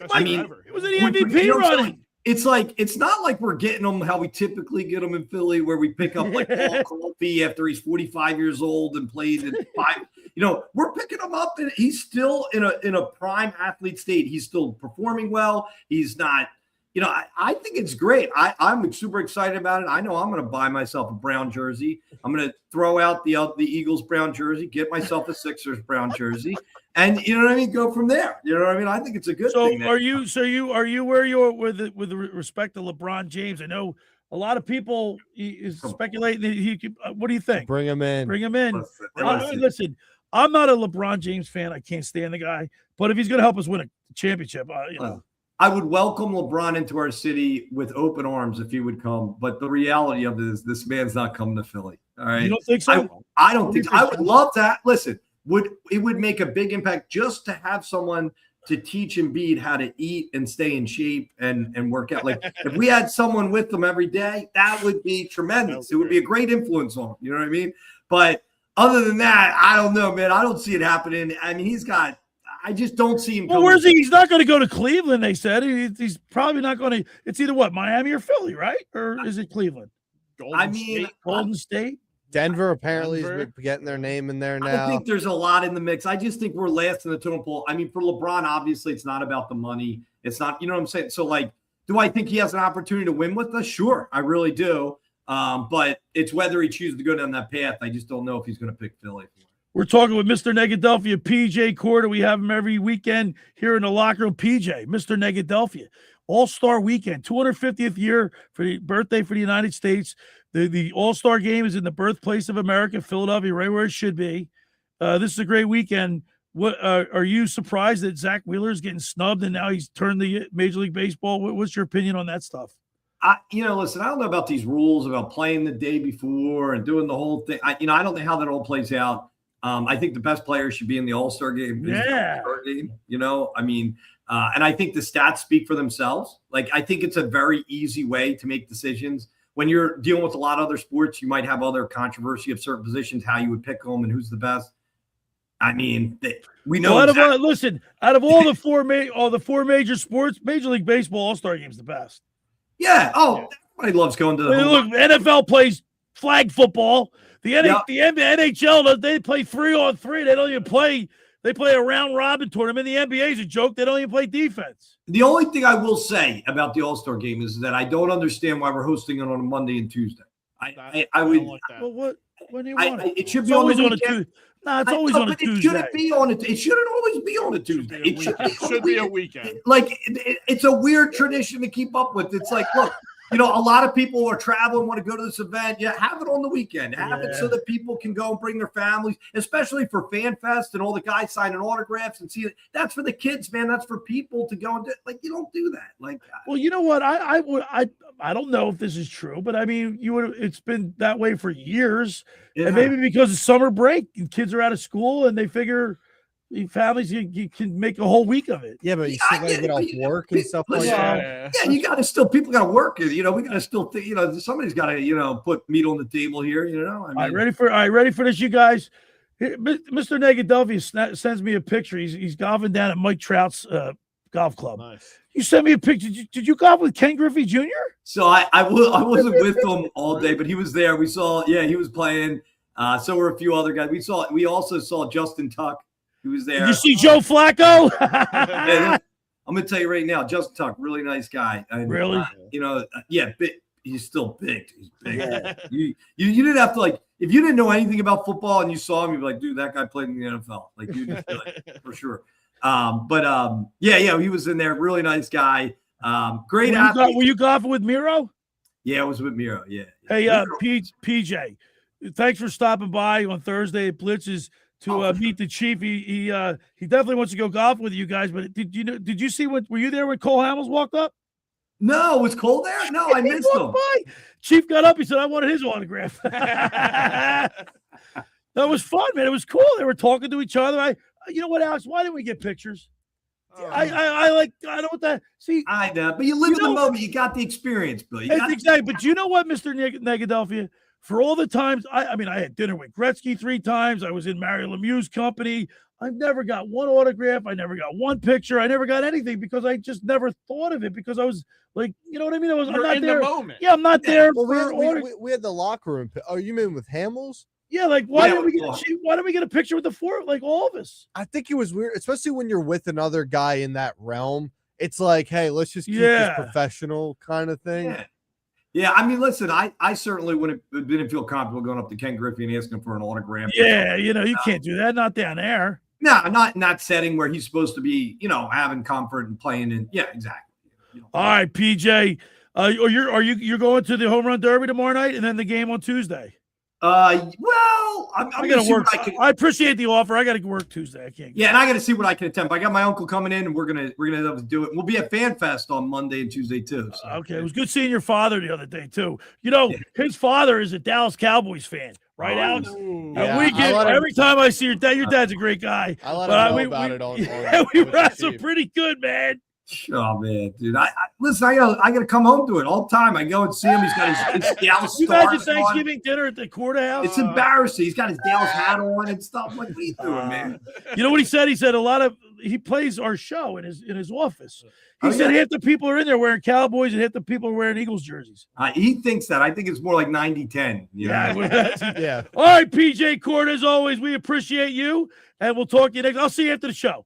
It was an MVP running. it's like it's not like we're getting him how we typically get him in Philly, where we pick up like Paul Colby after he's 45 years old and played in 5. We're picking him up, and he's still in a prime athlete state. He's still performing well. He's not. I think it's great. I'm super excited about it. I know I'm going to buy myself a brown jersey. I'm going to throw out the Eagles brown jersey, get myself a Sixers brown jersey, and you know what I mean. Go from there. You know what I mean. I think it's a good thing. Are you where you are with respect to LeBron James? I know a lot of people is speculating that he could. What do you think? Bring him in. Listen, I'm not a LeBron James fan. I can't stand the guy. But if he's going to help us win a championship, I would welcome LeBron into our city with open arms if he would come. But the reality of it is this man's not coming to Philly. All right. You don't think so? I don't think so. I would love that. Listen, it would make a big impact just to have someone to teach Embiid how to eat and stay in shape and work out. Like if we had someone with them every day, that would be tremendous. It would be a great influence on him. You know what I mean? But other than that, I don't know, man. I don't see it happening. I mean, I just don't see him. Well, where's he? He's not going to go to Cleveland, they said. He's probably not going to. It's either what, Miami or Philly, right? Or is it Cleveland? Golden State? Denver apparently is getting their name in there now. I think there's a lot in the mix. I just think we're last in the totem pole. I mean, for LeBron, obviously, it's not about the money. It's not, you know what I'm saying? So, do I think he has an opportunity to win with us? Sure, I really do. But it's whether he chooses to go down that path. I just don't know if he's going to pick Philly. We're talking with Mr. Negadelphia, P.J. Corda. We have him every weekend here in the locker room. P.J., Mr. Negadelphia, All-Star Weekend, 250th year for the birthday for the United States. The All-Star Game is in the birthplace of America, Philadelphia, right where it should be. This is a great weekend. What are you surprised that Zach Wheeler is getting snubbed and now he's turned the Major League Baseball? What's your opinion on that stuff? Listen, I don't know about these rules about playing the day before and doing the whole thing. I don't know how that all plays out. I think the best players should be in the All-Star game. Yeah. And I think the stats speak for themselves. I think it's a very easy way to make decisions. When you're dealing with a lot of other sports, you might have other controversy of certain positions, how you would pick them and who's the best. I mean, we know. Out of all the four major sports, Major League Baseball All-Star Game is the best. Yeah. Oh, everybody loves going to the NFL plays flag football. The NHL, they play 3-on-3. They don't even play. They play a round robin tournament. The NBA is a joke. They don't even play defense. The only thing I will say about the All-Star Game is that I don't understand why we're hosting it on a Monday and Tuesday. I would. Well, when do you want it? It should be always on a Tuesday. No, it's always on a Tuesday. It shouldn't be on it. It shouldn't always be on a Tuesday. It should be a weekend. It's a weird tradition to keep up with. It's like, look. A lot of people are traveling, want to go to this event. Yeah, have it on the weekend. Have it so that people can go and bring their families, especially for Fan Fest and all the guys signing autographs and see it. That's for the kids, man. That's for people to go and do. You don't do that. Well, you know what? I don't know if this is true, but I mean, it's been that way for years, and maybe because it's summer break, and kids are out of school, and they figure. Families, you can make a whole week of it. Yeah, but you still got to get off work and stuff like that. Yeah, you got to still, people got to work. We got to still think, somebody's got to, put meat on the table here, All right, ready for this, you guys? Mr. Negadelphia sends me a picture. He's golfing down at Mike Trout's golf club. Nice. You sent me a picture. Did you golf with Ken Griffey Jr.? So I wasn't with him all day, but he was there. We saw, he was playing. So were a few other guys. We also saw Justin Tuck. He was there. Did you see Joe Flacco? I'm going to tell you right now, Justin Tuck, really nice guy. And, really? He's still big. He's big. Yeah. You didn't have to, if you didn't know anything about football and you saw him, you'd be like, dude, that guy played in the NFL. You just feel it for sure. He was in there. Really nice guy. Great athlete. Were you golfing with Miro? Yeah, I was with Miro. Yeah. Hey, PJ, thanks for stopping by on Thursday at Blitz's to meet the chief. He definitely wants to go golf with you guys. But did you see were you there when Cole Hamels walked up? No, was Cole there? No, I missed him. Chief got up. He said, "I wanted his autograph." That was fun, man. It was cool. They were talking to each other. You know what, Alex? Why didn't we get pictures? I know what that. See, I know, but you live in the moment. You got the experience, Bill. Exactly. But you know what, Mr. Negadelphia? for all the times, I had dinner with Gretzky 3 times. I was in Mario Lemieux's company. I've never got one autograph. I never got one picture. I never got anything because I just never thought of it because I was like, you know what I mean? I'm not there. The moment. Yeah, I'm not there. We had the locker room. Oh, you mean with Hamels? Yeah, like why didn't we get a picture with the 4, like all of us? I think it was weird, especially when you're with another guy in that realm. It's like, hey, let's just keep this professional kind of thing. Yeah, I mean, listen, I certainly didn't feel comfortable going up to Ken Griffey and asking for an autograph. Yeah, you can't do that. Not down there. No, not in that setting where he's supposed to be, having comfort and playing. And yeah, exactly. All right, PJ, you're going to the home run derby tomorrow night and then the game on Tuesday. Well, I'm going to work. I appreciate the offer. I got to work Tuesday. I can't. Yeah, and I got to see what I can attempt. I got my uncle coming in, and we're gonna have to do it. We'll be at Fan Fest on Monday and Tuesday too. So. Okay, it was good seeing your father the other day too. His father is a Dallas Cowboys fan, right, Alex? Yeah, every time I see your dad, your dad's a great guy. I let him know about it on we wrestle pretty good, man. Oh man, dude! Listen. I gotta come home to it all the time. I go and see him. He's got his Dallas. You imagine Thanksgiving dinner at the Corda house? It's embarrassing. He's got his Dallas hat on and stuff. I'm like, what are you doing, man? You know what he said? He said he plays our show in his office. He said half the people are in there wearing Cowboys and half the people are wearing Eagles jerseys. He thinks that. I think it's more like 90-10. Yeah. All right, PJ Corda, as always, we appreciate you, and we'll talk to you next. I'll see you after the show.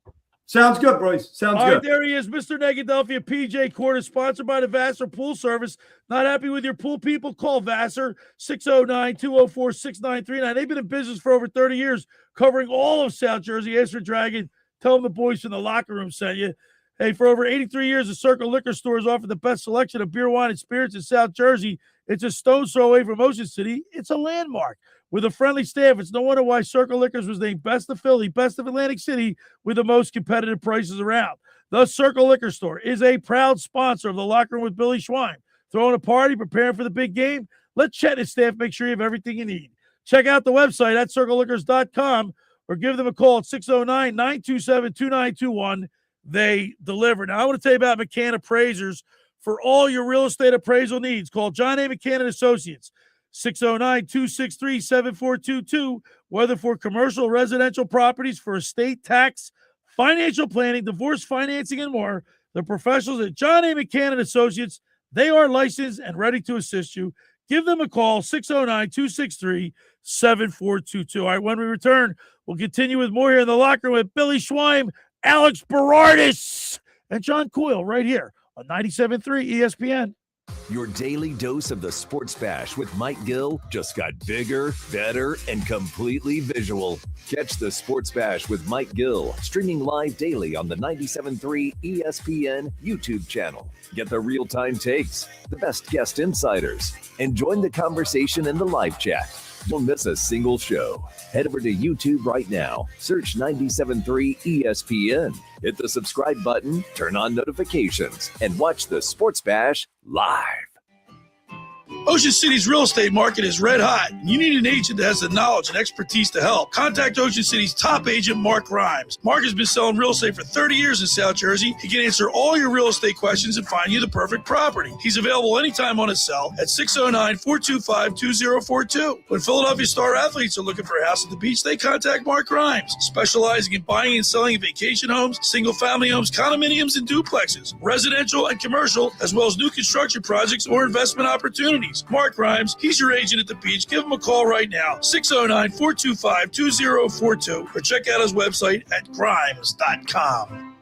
Sounds good, boys. Sounds good. All right, there he is, Mr. Negadelphia P.J. Corda, sponsored by the Vassar Pool Service. Not happy with your pool people? Call Vassar, 609-204-6939. They've been in business for over 30 years, covering all of South Jersey. Ask for Dragon. Tell them the boys from the locker room sent you. Hey, for over 83 years, the Circle Liquor Store has offered the best selection of beer, wine, and spirits in South Jersey. It's a stone's throw away from Ocean City. It's a landmark. With a friendly staff, it's no wonder why Circle Liquors was named Best of Philly, Best of Atlantic City, with the most competitive prices around. The Circle Liquor Store is a proud sponsor of the Locker Room with Billy Schweim. Throwing a party, preparing for the big game? Let Chet and his staff make sure you have everything you need. Check out the website at circleliquors.com or give them a call at 609-927-2921. They deliver. Now, I want to tell you about McCann Appraisers. For all your real estate appraisal needs, call John A. McCann and Associates. 609-263-7422, whether for commercial, residential properties, for estate tax, financial planning, divorce financing, and more. The professionals at John A. McCann and Associates, they are licensed and ready to assist you. Give them a call, 609-263-7422. All right, when we return, we'll continue with more here in the locker room with Billy Schweim, Alex Berardis, and John Coyle right here on 97.3 ESPN. Your daily dose of the Sports Bash with Mike Gill just got bigger, better, and completely visual. Catch the Sports Bash with Mike Gill, streaming live daily on the 97.3 ESPN YouTube channel. Get the real-time takes, the best guest insiders, and join the conversation in the live chat. Don't miss a single show. Head over to YouTube right now. Search 97.3 ESPN. Hit the subscribe button, turn on notifications, and watch the Sports Bash live. Ocean City's real estate market is red hot. You need an agent that has the knowledge and expertise to help. Contact Ocean City's top agent, Mark Rhymes. Mark has been selling real estate for 30 years in South Jersey. He can answer all your real estate questions and find you the perfect property. He's available anytime on his cell at 609-425-2042. When Philadelphia star athletes are looking for a house at the beach, they contact Mark Rhymes, specializing in buying and selling vacation homes, single-family homes, condominiums, and duplexes, residential and commercial, as well as new construction projects or investment opportunities. Mark Rhymes, he's your agent at the beach. Give him a call right now, 609-425-2042, or check out his website at grimes.com.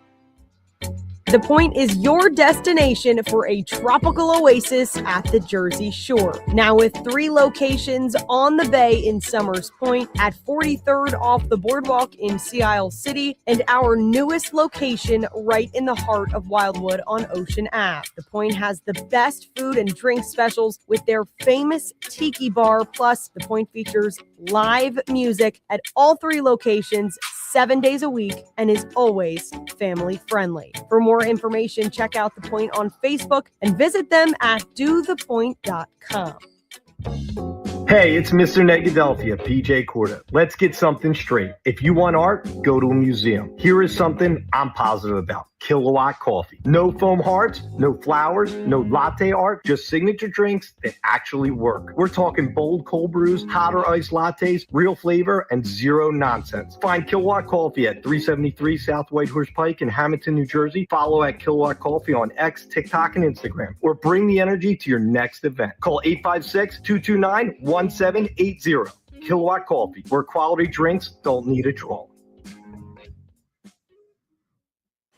The Point is your destination for a tropical oasis at the Jersey Shore. Now with 3 locations on the bay in Summers Point, at 43rd off the boardwalk in Sea Isle City, and our newest location right in the heart of Wildwood on Ocean Ave. The Point has the best food and drink specials with their famous Tiki Bar, plus The Point features live music at all 3 locations 7 days a week and is always family friendly. For more information, check out The Point on Facebook and visit them at dothepoint.com. Hey, it's Mr. Negadelphia, P.J. Corda. Let's get something straight. If you want art, go to a museum. Here is something I'm positive about. Kilowatt Coffee. No foam hearts, no flowers, no latte art, just signature drinks that actually work. We're talking bold cold brews, hotter iced lattes, real flavor, and zero nonsense. Find Kilowatt Coffee at 373 South Whitehorse Pike in Hamilton, New Jersey. Follow at Kilowatt Coffee on X, TikTok, and Instagram. Or bring the energy to your next event. Call 856-229-1780. Kilowatt Coffee, where quality drinks don't need a draw.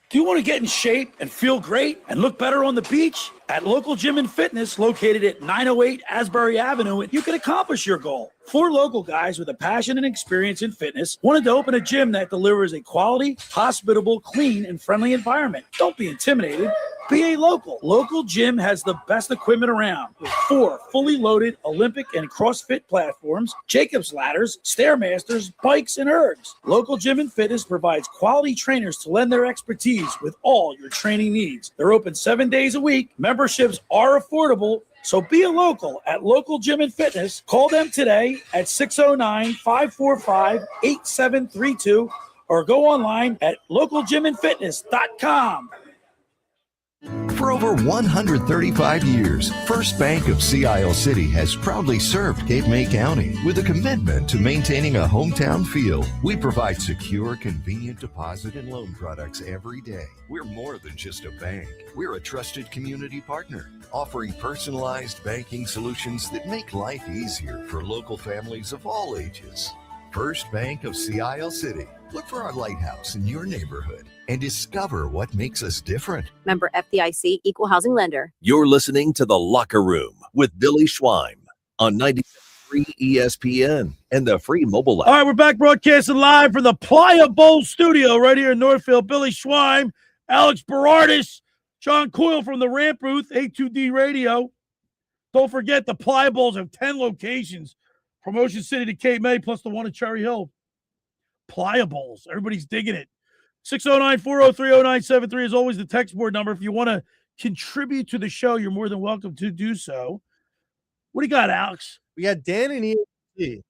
Do you want to get in shape and feel great and look better on the beach? At Local Gym and Fitness, located at 908 Asbury Avenue, you can accomplish your goal. 4 local guys with a passion and experience in fitness wanted to open a gym that delivers a quality, hospitable, clean, and friendly environment. Don't be intimidated. Be a local. Local Gym has the best equipment around with 4 fully loaded Olympic and CrossFit platforms, Jacob's ladders, Stairmasters, bikes, and ergs. Local Gym and Fitness provides quality trainers to lend their expertise with all your training needs. They're open 7 days a week. Memberships are affordable, so be a local at Local Gym and Fitness. Call them today at 609-545-8732 or go online at localgymandfitness.com. For over 135 years, First Bank of Sea Isle City has proudly served Cape May County with a commitment to maintaining a hometown feel. We provide secure, convenient deposit and loan products every day. We're more than just a bank. We're a trusted community partner, offering personalized banking solutions that make life easier for local families of all ages. First Bank of Sea Isle City. Look for our lighthouse in your neighborhood and discover what makes us different. Member FDIC, Equal Housing Lender. You're listening to The Locker Room with Billy Schweim on 93 ESPN and the free mobile app. All right, we're back broadcasting live from the Playa Bowl studio right here in Northfield. Billy Schweim, Alex Berardis, John Coyle from the Ramp Booth, A2D Radio. Don't forget, the Playa Bowls have 10 locations from Ocean City to Cape May, plus the one at Cherry Hill. Playa Bowls. Everybody's digging it. 609-403-0973 is always the text board number. If you want to contribute to the show, you're more than welcome to do so. What do you got, Alex? We got Dan and ESPN.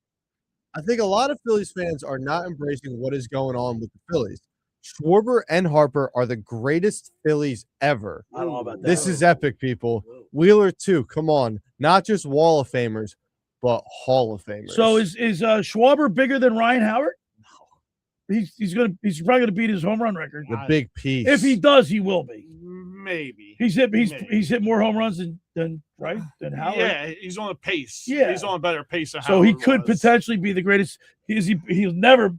I think a lot of Phillies fans are not embracing what is going on with the Phillies. Schwarber and Harper are the greatest Phillies ever. I don't know about that. This is epic, people. Wheeler, too. Come on. Not just Wall of Famers, but Hall of Famers. So is Schwarber bigger than Ryan Howard? He's probably gonna beat his home run record. The big piece. If he does, he will be. Maybe He's hit more home runs than Howard. Yeah, he's on a pace. Yeah. He's on a better pace than So Howard he could potentially be the greatest. He'll never.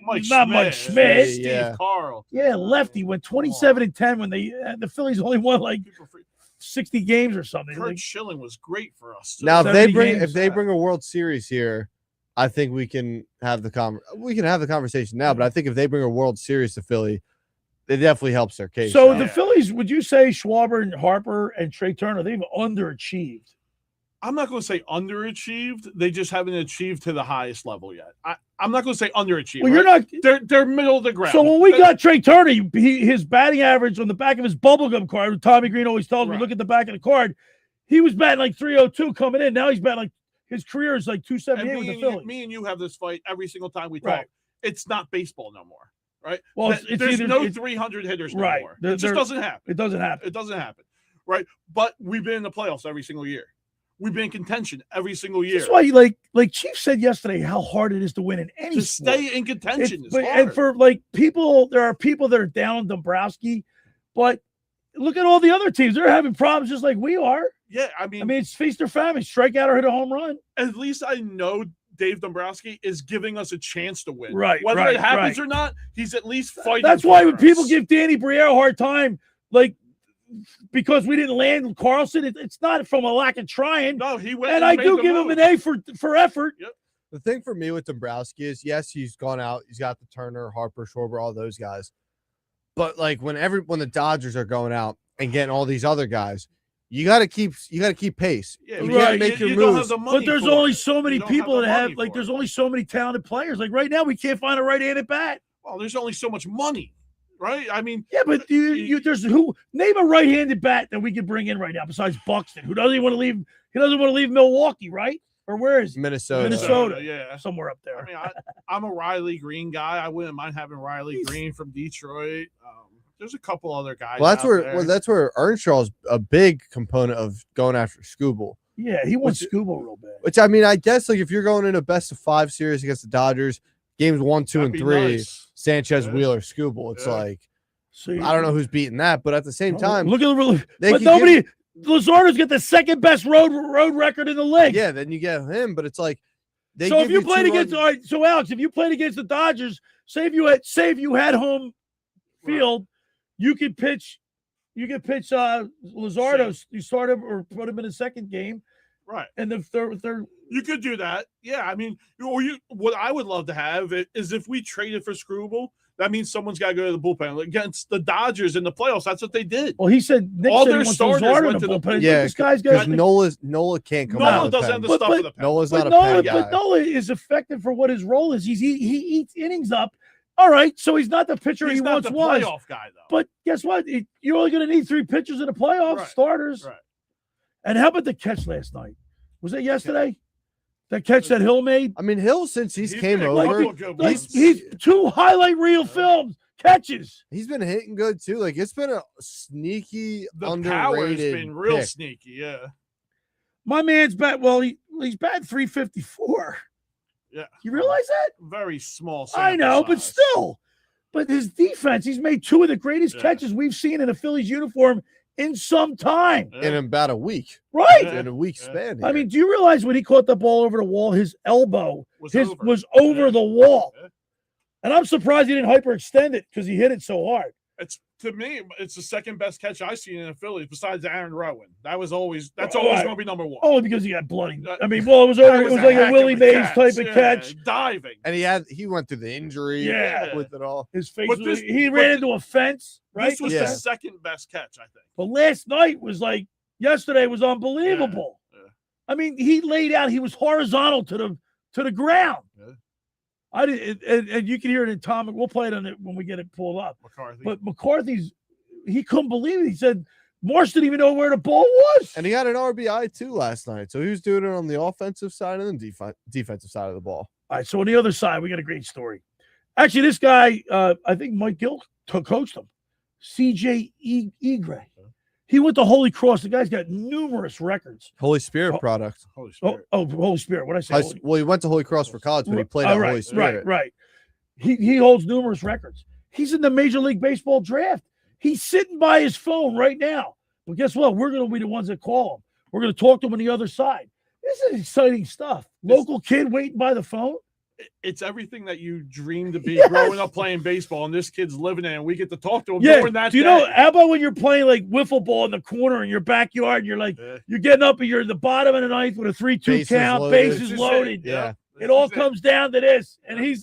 Mike Schmidt. Steve Carl. Yeah, lefty went 27-10 when the Phillies only won like 60 games or something. Kurt Like, Schilling was great for us. Now, if they bring a World Series here, I think we can have the conversation now. But I think if they bring a World Series to Philly, it definitely helps their case. So the Phillies, would you say Schwarber and Harper and Trey Turner, they've underachieved? I'm not going to say underachieved. They just haven't achieved to the highest level yet. I'm not going to say underachieved. Well, you're not. They're middle of the ground. So when we got Trey Turner, his batting average on the back of his bubblegum card, Tommy Greene always tells me, look at the back of the card, he was batting like 302 coming in. Now he's batting like, his career is like 278 with the Phillies. Me and you have this fight every single time we talk. Right. It's not baseball no more, right? Well, there's no 300 hitters no more. It just doesn't happen. It doesn't happen. It doesn't happen, right? But we've been in the playoffs every single year. We've been in contention every single year. That's why, like Chief said yesterday, how hard it is to win in any sport. Stay in contention. And for people, there are people that are down on Dombrowski, but look at all the other teams. They're having problems just like we are. Yeah, I mean, it's feast or famine. Strike out or hit a home run. At least I know Dave Dombrowski is giving us a chance to win. Right. Whether it happens or not, he's at least fighting. That's why when people give Danny Briere a hard time, because we didn't land Carlson, it's not from a lack of trying. No, he went. And I do give him an A for effort. Yep. The thing for me with Dombrowski is, yes, he's gone out. He's got the Turner, Harper, Schwarber, all those guys. But when the Dodgers are going out and getting all these other guys, you got to keep pace. Yeah, you got to make your moves. But there's only so many people that have there's only so many talented players. Like right now, we can't find a right-handed bat. Well, there's only so much money, right? I mean, yeah, but there's name a right-handed bat that we could bring in right now besides Buxton, who doesn't want to leave. He doesn't want to leave Milwaukee, right? Or where is he? Minnesota, yeah, somewhere up there. I mean, I'm a Riley Green guy. I wouldn't mind having Riley Green from Detroit. There's a couple other guys. Well, that's where Earnshaw's a big component of going after Skubal. Yeah, he wants Skubal real bad. Which, I mean, I guess, like, if you're going in a best-of-5 series against the Dodgers, games 1, 2, and 3, nice. Sanchez, Wheeler, Skubal. It's like, See, I don't know who's beating that, but at the same time, look at the but nobody. Luzardo's got the second best road record in the league. Yeah, then you get him, but it's like so if you played against all right, so Alex, if you played against the Dodgers, say if you had home field, you could pitch Luzardo. You start him or put him in a second game, right? And the third, you could do that. Yeah, I mean, what I would love to have is if we traded for Skubal. That means someone's got to go to the bullpen against the Dodgers in the playoffs. That's what they did. Well, he said all their starters went to the bullpen. Yeah, this guy's got Nola can't come out. Nola doesn't have the stuff for the pen. Nola's not a pen guy. But Nola is effective for what his role is. He eats innings up. All right, so he's not the pitcher he once was. Playoff guy though. But guess what? You're only going to need 3 pitchers in the playoffs, starters. Right. And how about the catch last night? Was that yesterday? That catch that Hill made? I mean, Hill, since he's came over, he's 2 highlight reel films, catches. He's been hitting good, too. Like, it's been a sneaky, underrated power's been real pick. sneaky, yeah. My man's bat, he's batting 354. Yeah. You realize that? Very small. I know, but still. But his defense, he's made 2 of the greatest catches we've seen in a Phillies uniform in some time. In about a week. Right. In a week span. I mean, do you realize when he caught the ball over the wall, his elbow was over the wall? Yeah. And I'm surprised he didn't hyperextend it because he hit it so hard. To me, it's the second best catch I've seen in the Phillies besides Aaron Rowan. That's always going to be number 1. Only because he got bloody. I mean, it was like a Willie Mays type of catch. Diving. And he went through the injury with it all. His face he ran into a fence, right? This was the second best catch, I think. But last night was yesterday was unbelievable. Yeah. I mean, he laid out, he was horizontal to the ground. Yeah. I did, and you can hear it in Tom. We'll play it on it when we get it pulled up. McCarthy. But he couldn't believe it. He said Morse didn't even know where the ball was. And he had an RBI too last night. So he was doing it on the offensive side and then defensive side of the ball. All right. So on the other side, we got a great story. Actually, this guy, I think Mike Gill coached him. CJ Egrie. He went to Holy Cross. The guy's got numerous records. Holy Spirit product. Holy Spirit. Holy Spirit. What did I say? Well, he went to Holy Cross for college, but he played at Holy Spirit. Right. He holds numerous records. He's in the Major League Baseball draft. He's sitting by his phone right now. But guess what? We're going to be the ones that call him. We're going to talk to him on the other side. This is exciting stuff. Local kid waiting by the phone. It's everything that you dreamed to be growing up playing baseball, and this kid's living it, and we get to talk to him during that do you know, how about when you're playing like wiffle ball in the corner in your backyard, and you're like, you're getting up and you're in the bottom of the ninth with a 3-2 count, bases loaded. Yeah. It all comes down to this, and he's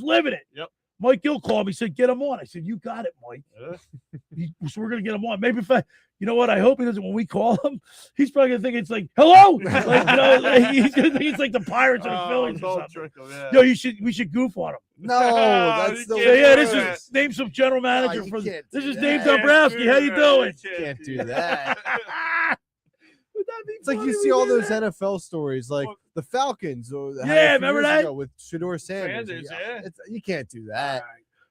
living it. Yep. Mike Gill called me, said, get him on. I said, you got it, Mike. So we're going to get him on. Maybe you know what? I hope he doesn't, when we call him, he's probably going to think it's like, hello. He's going to think it's like the Pirates or the Phillies or something. Yo, we should goof on him. No, that's the this is name some general manager for this is Dave Dombrowski. How you doing? Can't do that. It's like you see all those NFL stories, like the Falcons or remember that with Shedeur Sanders. You can't do that.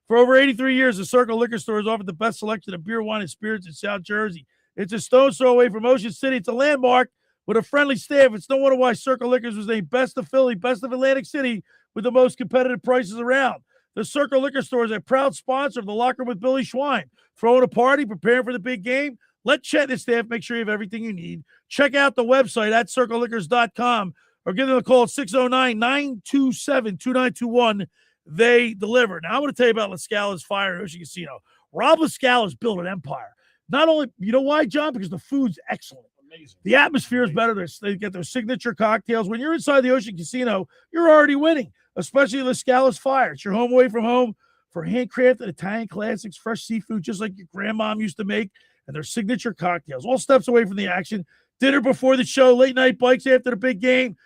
For over 83 years, the Circle Liquor Store has offered the best selection of beer, wine, and spirits in South Jersey. It's a stone's throw away from Ocean City. It's a landmark with a friendly staff. It's no wonder why Circle Liquors was named Best of Philly, Best of Atlantic City, with the most competitive prices around. The Circle Liquor Store is a proud sponsor of the Locker Room with Billy Schweim. Throwing a party, preparing for the big game. Let Chet and his staff make sure you have everything you need. Check out the website at circleliquors.com or give them a call at 609-927-2921. They deliver. Now, I'm going to tell you about La Scala's Fire and Ocean Casino. Rob La Scala's built an empire. Not only, you know why, John? Because the food's excellent. Amazing. The atmosphere is better. They get their signature cocktails. When you're inside the Ocean Casino, you're already winning, especially La Scala's Fire. It's your home away from home for handcrafted Italian classics, fresh seafood, just like your grandmom used to make, and their signature cocktails. All steps away from the action. Dinner before the show, late night bikes after the big game,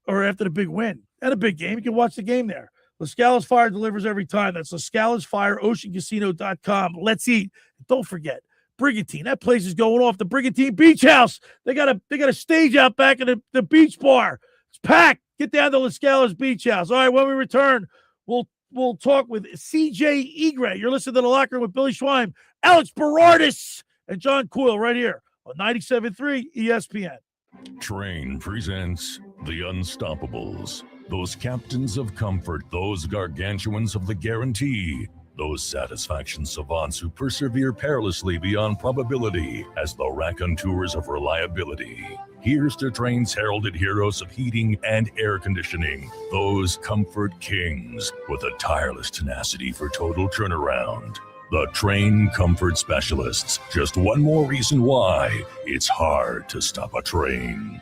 or after the big win. And a big game, you can watch the game there. La Scala's Fire delivers every time. That's La Scala's Fire, oceancasino.com. Let's eat. Don't forget, Brigantine. That place is going off. The Brigantine Beach House. They got a stage out back in the beach bar. It's packed. Get down to La Scala's Beach House. All right, when we return, we'll we'll talk with CJ Egrie. You're listening to The Locker Room with Billy Schweim, Alex Berardis, and John Coyle right here on 97.3 ESPN. Train presents The Unstoppables. Those captains of comfort, those gargantuans of the guarantee, those satisfaction savants who persevere perilously beyond probability as the raconteurs of reliability. Here's to Train's heralded heroes of heating and air conditioning, those comfort kings with a tireless tenacity for total turnaround. The Train Comfort Specialists. Just one more reason why it's hard to stop a train.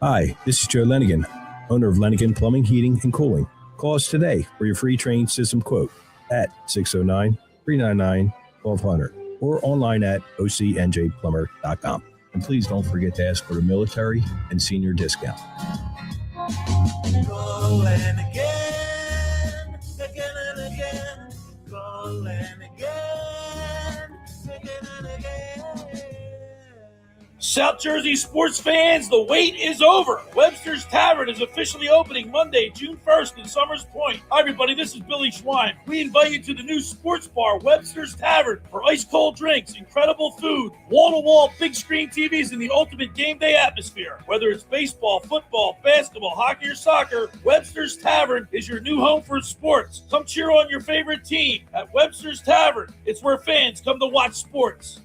Hi, this is Joe Lenigan, owner of Lenigan Plumbing, Heating, and Cooling. Call us today for your free train system quote at 609-399-1200 or online at ocnjplumber.com. And please don't forget to ask for the military and senior discount. Go and again, again and again. Go and again, again and again. South Jersey sports fans, the wait is over. Webster's Tavern is officially opening Monday, June 1st in Summers Point. Hi, everybody. This is Billy Schweim. We invite you to the new sports bar, Webster's Tavern, for ice-cold drinks, incredible food, wall-to-wall big screen TVs, and the ultimate game day atmosphere. Whether it's baseball, football, basketball, hockey, or soccer, Webster's Tavern is your new home for sports. Come cheer on your favorite team at Webster's Tavern. It's where fans come to watch sports.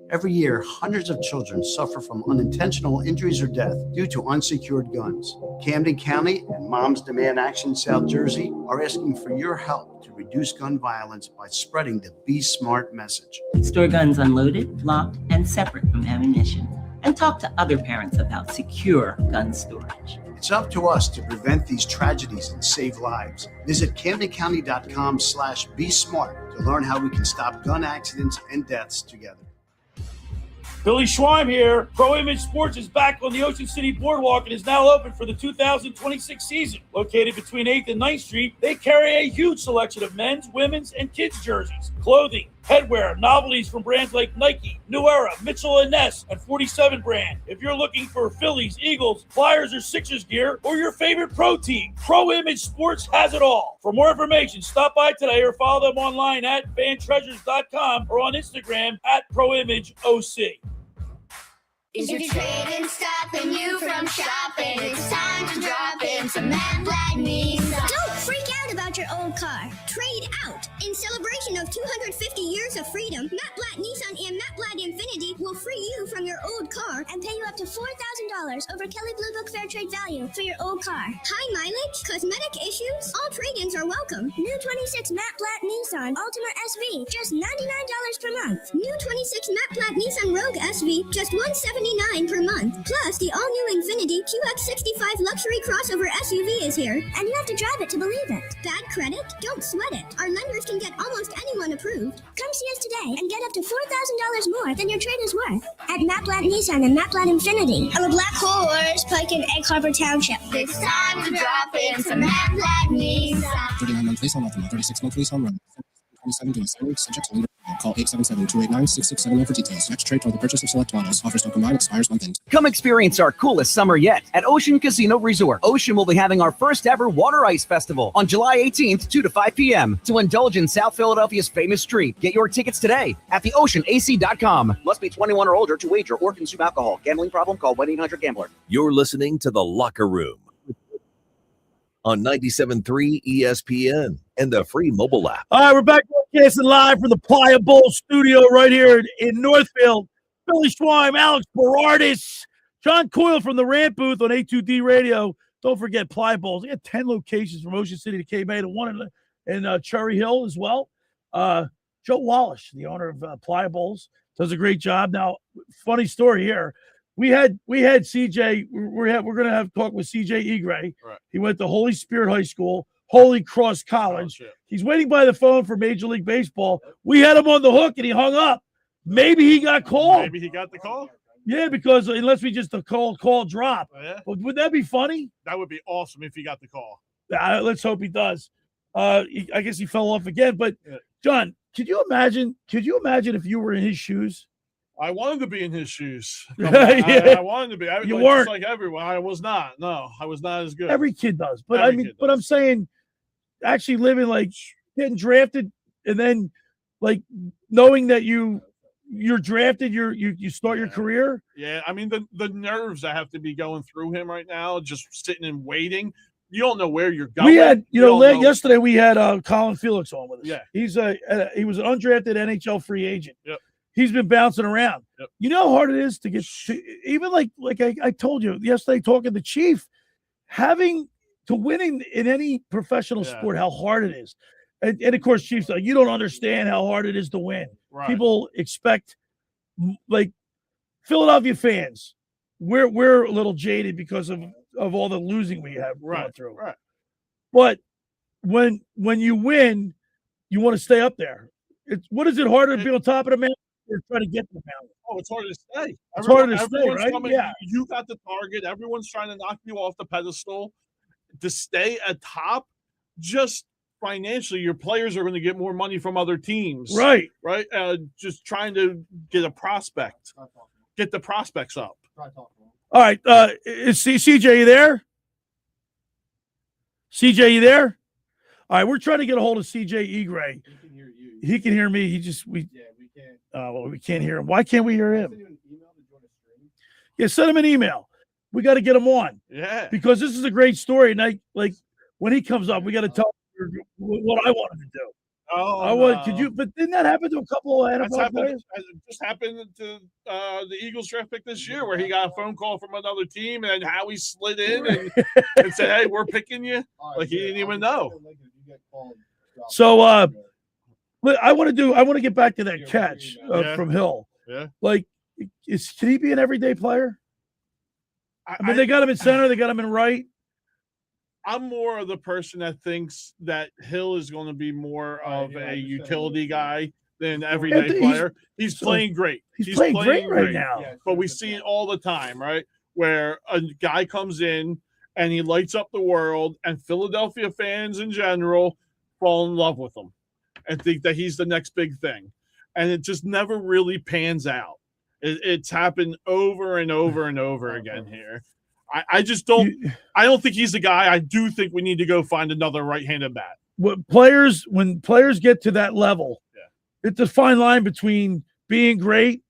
Every year, hundreds of children suffer from unintentional injuries or death due to unsecured guns. Camden County and Moms Demand Action South Jersey are asking for your help to reduce gun violence by spreading the Be Smart message. Store guns unloaded, locked, and separate from ammunition. And talk to other parents about secure gun storage. It's up to us to prevent these tragedies and save lives. Visit CamdenCounty.com/BeSmart to learn how we can stop gun accidents and deaths together. Billy Schweim here. Pro Image Sports is back on the Ocean City Boardwalk and is now open for the 2026 season. Located between 8th and 9th Street, they carry a huge selection of men's, women's, and kids' jerseys, clothing, headwear, novelties from brands like Nike, New Era, Mitchell & Ness, and 47 brand. If you're looking for Phillies, Eagles, Flyers, or Sixers gear, or your favorite pro team, Pro Image Sports has it all. For more information, stop by today or follow them online at fantreasures.com or on Instagram at ProImageOC. Is your trading stopping you from shopping? It's time to drop in some Matt Blatt Nissan. Don't freak out about your old car. Trade out. In celebration of 250 years of freedom, Matt Blatt Nissan and Matt Blatt Infinity will free you from your old car and pay you up to $4,000 over Kelley Blue Book Fair Trade Value for your old car. High mileage? Cosmetic issues? All trade-ins are welcome. New 26 Matt Blatt Nissan Altima SV, just $99 per month. New 26 Matt Blatt Nissan Rogue SV, just $179 per month. Plus, the all-new Infinity QX65 luxury crossover SUV is here, and you have to drive it to believe it. Bad credit? Don't sweat it. Our lenders can get almost anyone approved. Come see us today and get up to $4,000 more than your trade is worth at Matt Blatt Nissan and Matt Blatt Infinity on the Black Horse Pike in Egg Harbor Township. It's time to drop in some Matt Blatt Nissan. 39 month lease on Altima, 36 month lease on Road. 27 days salary, subject to leader. Call 877-289-6670 for details. Next trade toward the purchase of select models. Offers no combined, expires month end. Come experience our coolest summer yet at Ocean Casino Resort. Ocean will be having our first ever Water Ice Festival on July 18th, 2 to 5 p.m. to indulge in South Philadelphia's famous street. Get your tickets today at theoceanac.com. Must be 21 or older to wager or consume alcohol. Gambling problem? Call 1-800-GAMBLER. You're listening to The Locker Room on 97.3 ESPN and the free mobile app. All right, we're back broadcasting live from the Playa Bowl studio right here in Northfield. Billy Schweim, Alex Berardis, John Coyle from the Rant booth on A2D Radio. Don't forget Playa Bowls. They got 10 locations from Ocean City to K-Bay, and one in Cherry Hill as well. Joe Wallish, the owner of Playa Bowls, does a great job. Now, funny story here. We had CJ. We're going to have talk with CJ Egrie. Right. He went to Holy Spirit High School, Holy Cross College. Oh, he's waiting by the phone for Major League Baseball. We had him on the hook, and he hung up. Maybe he got called. Maybe he got the call. Yeah, because unless we just call drop. Oh, yeah? Would that be funny? That would be awesome if he got the call. Let's hope he does. I guess he fell off again. But John, could you imagine if you were in his shoes? I wanted to be in his shoes. Yeah. I wanted to be. You weren't just like everyone. I was not. No, I was not as good. Every kid does. But I'm saying, actually living like getting drafted and then like knowing that you're drafted, you start your career? Yeah, I mean the nerves that have to be going through him right now, just sitting and waiting. You don't know where you're going. We had, yesterday we had Colin Felix on with us. Yeah. He was an undrafted NHL free agent. Yep. He's been bouncing around. Yep. You know how hard it is to get even like I told you yesterday talking to Chief, having to winning in any professional sport, how hard it is. And of course, Chief's like, you don't understand how hard it is to win. Right. People expect, like, Philadelphia fans, we're a little jaded because of all the losing we have gone through. Right. But when you win, you want to stay up there. What is it harder to be on top of the mountain or try to get to the mountain? Oh, it's harder to stay. It's harder to stay, Everyone's right? coming, Yeah. You got the target. Everyone's trying to knock you off the pedestal. To stay atop, just financially, your players are going to get more money from other teams. Right. Right. Just trying to get a prospect. Get the prospects up. All right. Is CJ you there? CJ, you there? All right. We're trying to get a hold of CJ Egrie. He can hear me. We can't hear him. Why can't we hear him? Yeah, send him an email. We got to get him on. Yeah. Because this is a great story. And when he comes up, we got to tell him what I wanted to do. Oh, could you? But didn't that happen to a couple of NFL players? It just happened to the Eagles draft pick this year, where he got a phone call from another team, and Howie slid in and said, "Hey, we're picking you." Like he didn't even know. So, I want to get back to that catch from Hill. Yeah. Like, can he be an everyday player? I mean, they got him in center, they got him in right. I'm more of the person that thinks that Hill is going to be more of a utility guy than everyday player. He's playing great. He's playing great right now. But we see it all the time, right? Where a guy comes in and he lights up the world, and Philadelphia fans in general fall in love with him and think that he's the next big thing. And it just never really pans out. It's happened over and over and over again here. I just don't. I don't think he's the guy. I do think we need to go find another right-handed bat. When players get to that level, it's a fine line between being great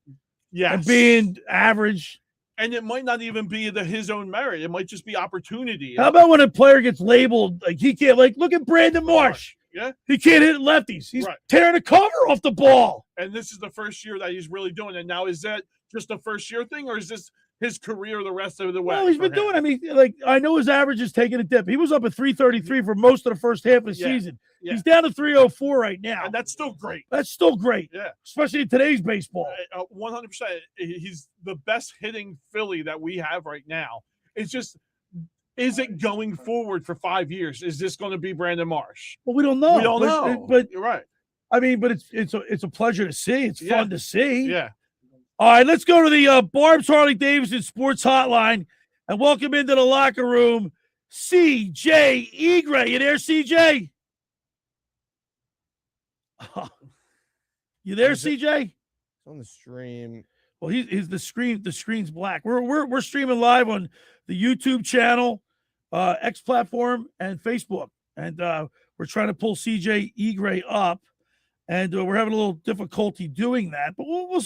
and being average. And it might not even be his own merit. It might just be opportunity. How about when a player gets labeled like he can't? Like, look at Brandon Marsh. Yeah, he can't hit lefties. He's tearing the cover off the ball. And this is the first year that he's really doing it. Now, is that just a first year thing, or is this his career the rest of the way? Well, he's been doing. I mean, I know his average is taking a dip. He was up at 333 for most of the first half of the season. Yeah. He's down to 304 right now. And that's still great. That's still great. Yeah. Especially in today's baseball. 100%. He's the best hitting Philly that we have right now. It's just, is it going forward for 5 years? Is this going to be Brandon Marsh? Well, we don't know. We don't know. But you're right. I mean, but it's a pleasure to see. It's fun to see. Yeah. All right, let's go to the Barb's Harley Davidson Sports Hotline and welcome into the locker room, CJ Egrie. You there, CJ? You there, CJ? On the stream. Well, he's the screen. The screen's black. We're streaming live on the YouTube channel, X platform, and Facebook, and we're trying to pull CJ Egrie up. And we're having a little difficulty doing that, but we'll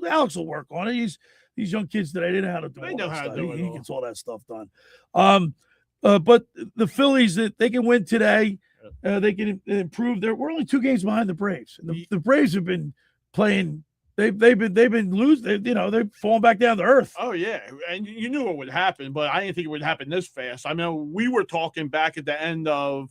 Alex will work on it. These young kids today, they know how to do. They know how to do it. He gets all that stuff done. But the Phillies, they can win today. They can improve. We're only 2 games behind the Braves. And the Braves have been playing. They've been losing. They've fallen back down to earth. Oh yeah, and you knew what would happen, but I didn't think it would happen this fast. I mean, we were talking back at the end of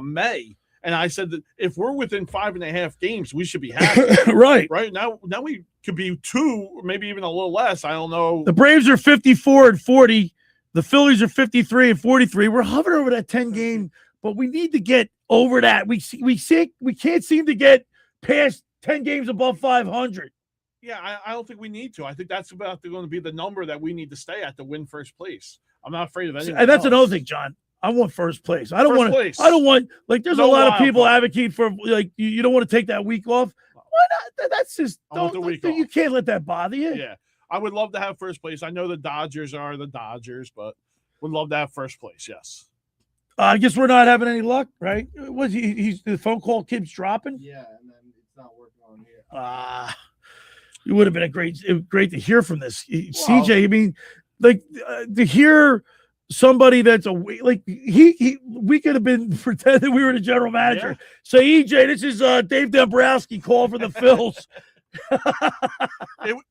May. And I said that if we're within 5.5 games, we should be happy. Right. Right. Now we could be 2, maybe even a little less. I don't know. The Braves are 54-40. The Phillies are 53-43. We're hovering over that 10 game, but we need to get over that. We can't seem to get past 10 games above 500. Yeah, I don't think we need to. I think that's about going to be the number that we need to stay at to win first place. I'm not afraid of anything. And that's another thing, John. I want first place. I don't want like there's a lot of people advocate for like you don't want to take that week off. Why not? That's just you can't let that bother you. Yeah. I would love to have first place. I know the Dodgers are the Dodgers, but would love to have first place, yes. I guess we're not having any luck, right? Was he's the phone call keeps dropping? Yeah, and then it's not working on here. It would have been great to hear from this CJ. I mean, like to hear somebody that's we could have been pretending we were the general manager. Yeah. Say, EJ, this is Dave Dombrowski call for the Phils.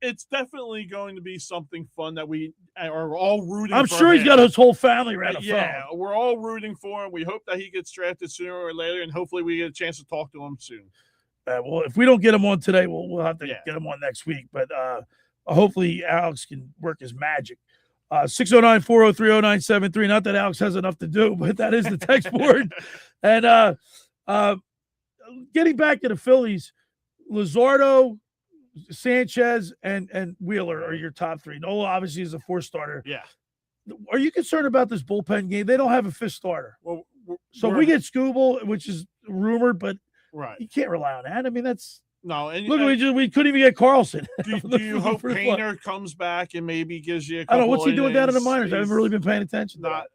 It's definitely going to be something fun that we are all rooting for. I'm sure he's got his whole family around the Yeah, phone. we're all rooting for him. We hope that he gets drafted sooner or later, and hopefully we get a chance to talk to him soon. Well, if we don't get him on today, we'll have to get him on next week. But hopefully Alex can work his magic. 609-403-0973. Not that Alex has enough to do, but that is the text board. And getting back to the Phillies, Luzardo, Sanchez, and Wheeler are your top three. Nola obviously is a 4-starter. Yeah. Are you concerned about this bullpen game? They don't have a 5th starter. Well, so we get Skubal, which is rumored, but right, you can't rely on that. I mean, that's no. And look, we couldn't even get Carlson. Do you hope Painter comes back and maybe gives you a I couple don't know what's he doing down in the innings? minors. I haven't really been paying attention. Not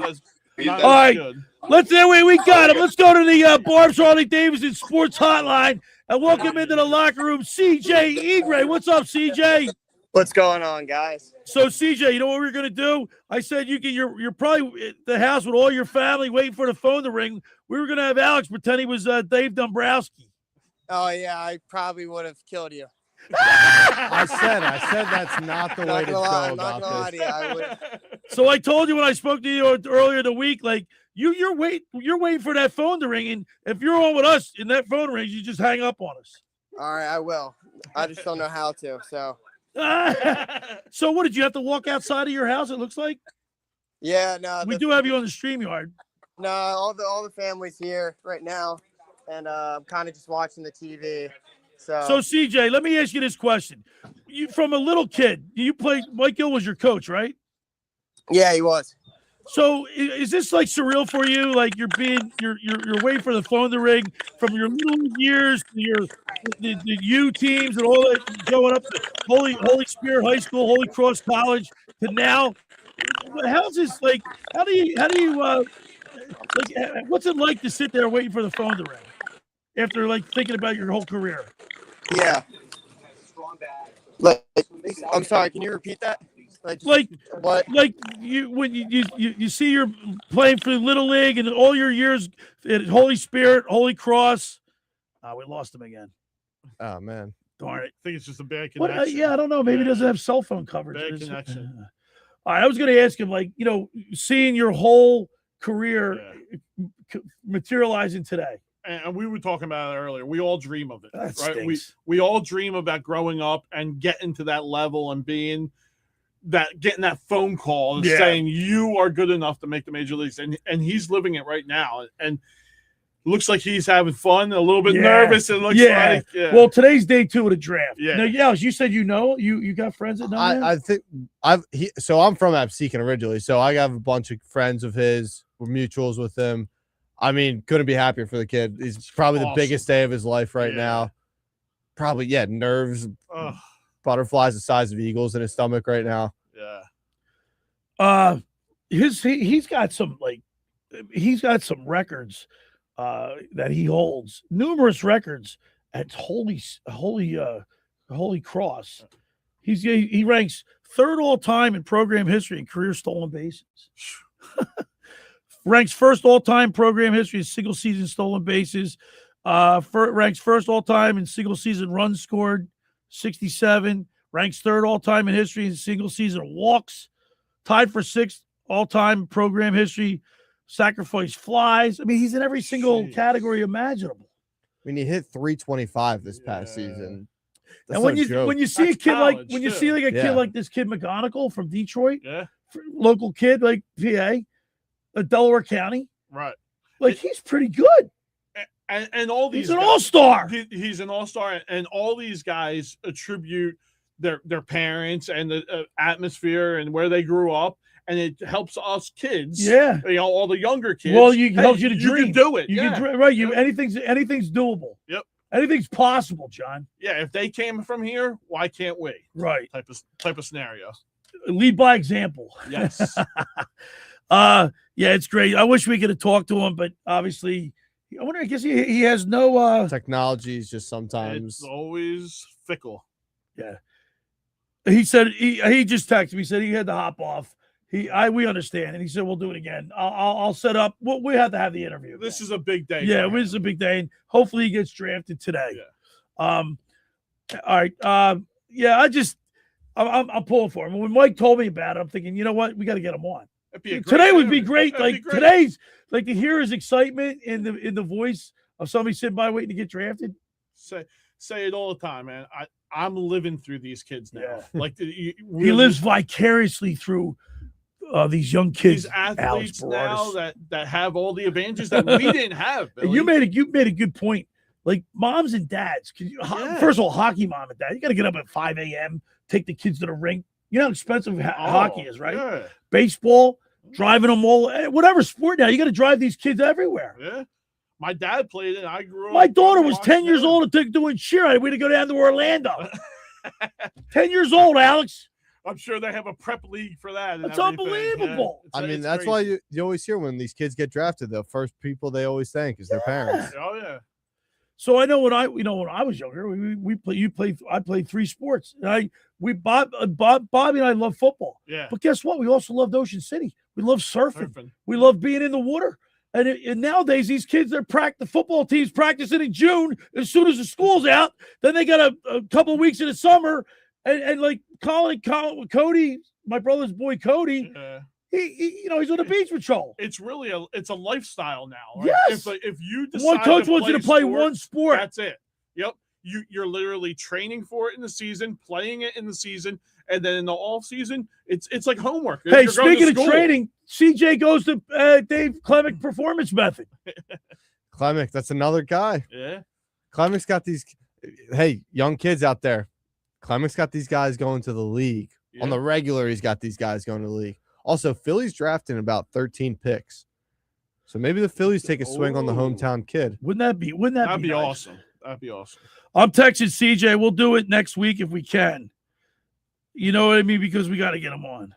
as all right, good. Let's we got him. Let's go to the Barb's Harley Davidson Sports Hotline and welcome into the locker room, CJ Egrie. What's up, CJ? What's going on, guys? So, CJ, you know what we're going to do? I said you're probably at the house with all your family waiting for the phone to ring. We were going to have Alex pretend he was Dave Dombrowski. Oh, yeah, I probably would have killed you. I said that's not the way to go about this. So I told you when I spoke to you earlier in the week, like you're waiting for that phone to ring, and if you're on with us and that phone rings, you just hang up on us. All right, I will. I just don't know how to. So. So what did you have to walk outside of your house? It looks like. Yeah, no. We do have you on the StreamYard. No, all the family's here right now, and I'm kind of just watching the TV. So CJ, let me ask you this question: you from a little kid, you played. Mike Gill was your coach, right? Yeah, he was. So is this like surreal for you? Like you're waiting for the phone to ring from your little years to the U teams and all that, going up to Holy Spirit High School, Holy Cross College to now. How's this like? How do you what's it like to sit there waiting for the phone to ring after like thinking about your whole career? Yeah. I'm sorry. Can you repeat that? Like what? Like you when you see you're playing for Little League and all your years at Holy Spirit, Holy Cross. We lost him again. Oh man, darn it! I think it's just a bad connection. I don't know. Maybe it doesn't have cell phone coverage. Bad connection. All right, I was going to ask him, like, seeing your whole career materializing today. And we were talking about it earlier. We all dream of it, That right? stinks. We all dream about growing up and getting to that level and getting that phone call and saying you are good enough to make the major leagues. And he's living it right now. And looks like he's having fun, a little bit nervous. It looks like. Yeah. Well, today's day 2 of the draft. Yeah. Now, you said you got friends that know him? I think so I'm from Absecon originally, so I have a bunch of friends of his. We're mutuals with him. I mean, couldn't be happier for the kid. It's probably the biggest day of his life right now. Probably, nerves, butterflies the size of eagles in his stomach right now. Yeah. He's got some records that he holds, numerous records at Holy Cross. He ranks 3rd all time in program history in career stolen bases. Ranks 1st all time program history in single season stolen bases. Ranks 1st all time in single season runs scored, 67. Ranks 3rd all time in history in single season walks. Tied for 6th all time program history. Sacrifice flies. I mean, he's in every single category imaginable. I mean, he hit 325 this past season. That's And when no you joke. see a kid like Yeah. kid like this kid McGonigal from Detroit, Yeah. Local kid like PA, Delaware County, Right. like he's pretty good. And all these He's an all-star. He's an all-star, and all these guys attribute their parents and the atmosphere and where they grew up, and it helps us kids. Yeah. All the younger kids. Well, helps you to dream. You can do it. You can right. Anything's doable. Yep. Anything's possible, John. Yeah. If they came from here, why can't we? Right. Type of scenario. Lead by example. Yes. Yeah, it's great. I wish we could have talked to him, but obviously, I guess he has no technology is just sometimes It's always fickle. Yeah. He said he just texted me. He said he had to hop off. We understand, and he said we'll do it again. I'll set up. We have to have the interview. This is a big day. Yeah, this is a big day, and hopefully he gets drafted today. Yeah. All right. I'm pulling for him. When Mike told me about it, I'm thinking, you know what, we got to get him on. Today would be great. Today's like to hear his excitement in the voice of somebody sitting by waiting to get drafted. Say it all the time, man. I'm living through these kids now. Yeah. Like He lives vicariously through these young kids, these athletes Alex now that have all the advantages that we didn't have. Billy. You made a good point. Like moms and dads, first of all, hockey mom and dad, you got to get up at 5 a.m., take the kids to the rink. You know how expensive hockey is, right? Yeah. Baseball, driving them all, whatever sport now, you got to drive these kids everywhere. Yeah. My dad played it. I grew up. My daughter was 10 years old and doing cheer. I had to go down to Orlando. 10 years old, Alex. I'm sure they have a prep league for that. That's unbelievable. I mean, that's why you always hear when these kids get drafted, the first people they always thank is their parents. Oh yeah. So I know when I was younger, I played 3 sports. And Bobby and I love football. Yeah. But guess what? We also loved Ocean City. We love surfing. We love being in the water. And nowadays, these kids, the football teams practicing in June. As soon as the school's out, then they got a couple of weeks in the summer. And like Cody, my brother's boy Cody, he's on the beach patrol. It's really a lifestyle now. Right? Yes. If you decide One coach wants you to play one sport. That's it. Yep. You're literally training for it in the season, playing it in the season, and then in the off season, it's like homework. Hey, speaking of training, CJ goes to Dave Klemick Performance Method. Klemick, that's another guy. Yeah. Klemick's got these. Hey, young kids out there. Klemick's got these guys going to the league. On the regular, he's got these guys going to the league. Also, Phillies drafting about 13 picks. So maybe the Phillies take a swing on the hometown kid. Wouldn't that be That'd be nice? awesome. That'd be awesome. I'm texting CJ. We'll do it next week if we can. You know what I mean? Because we got to get him on.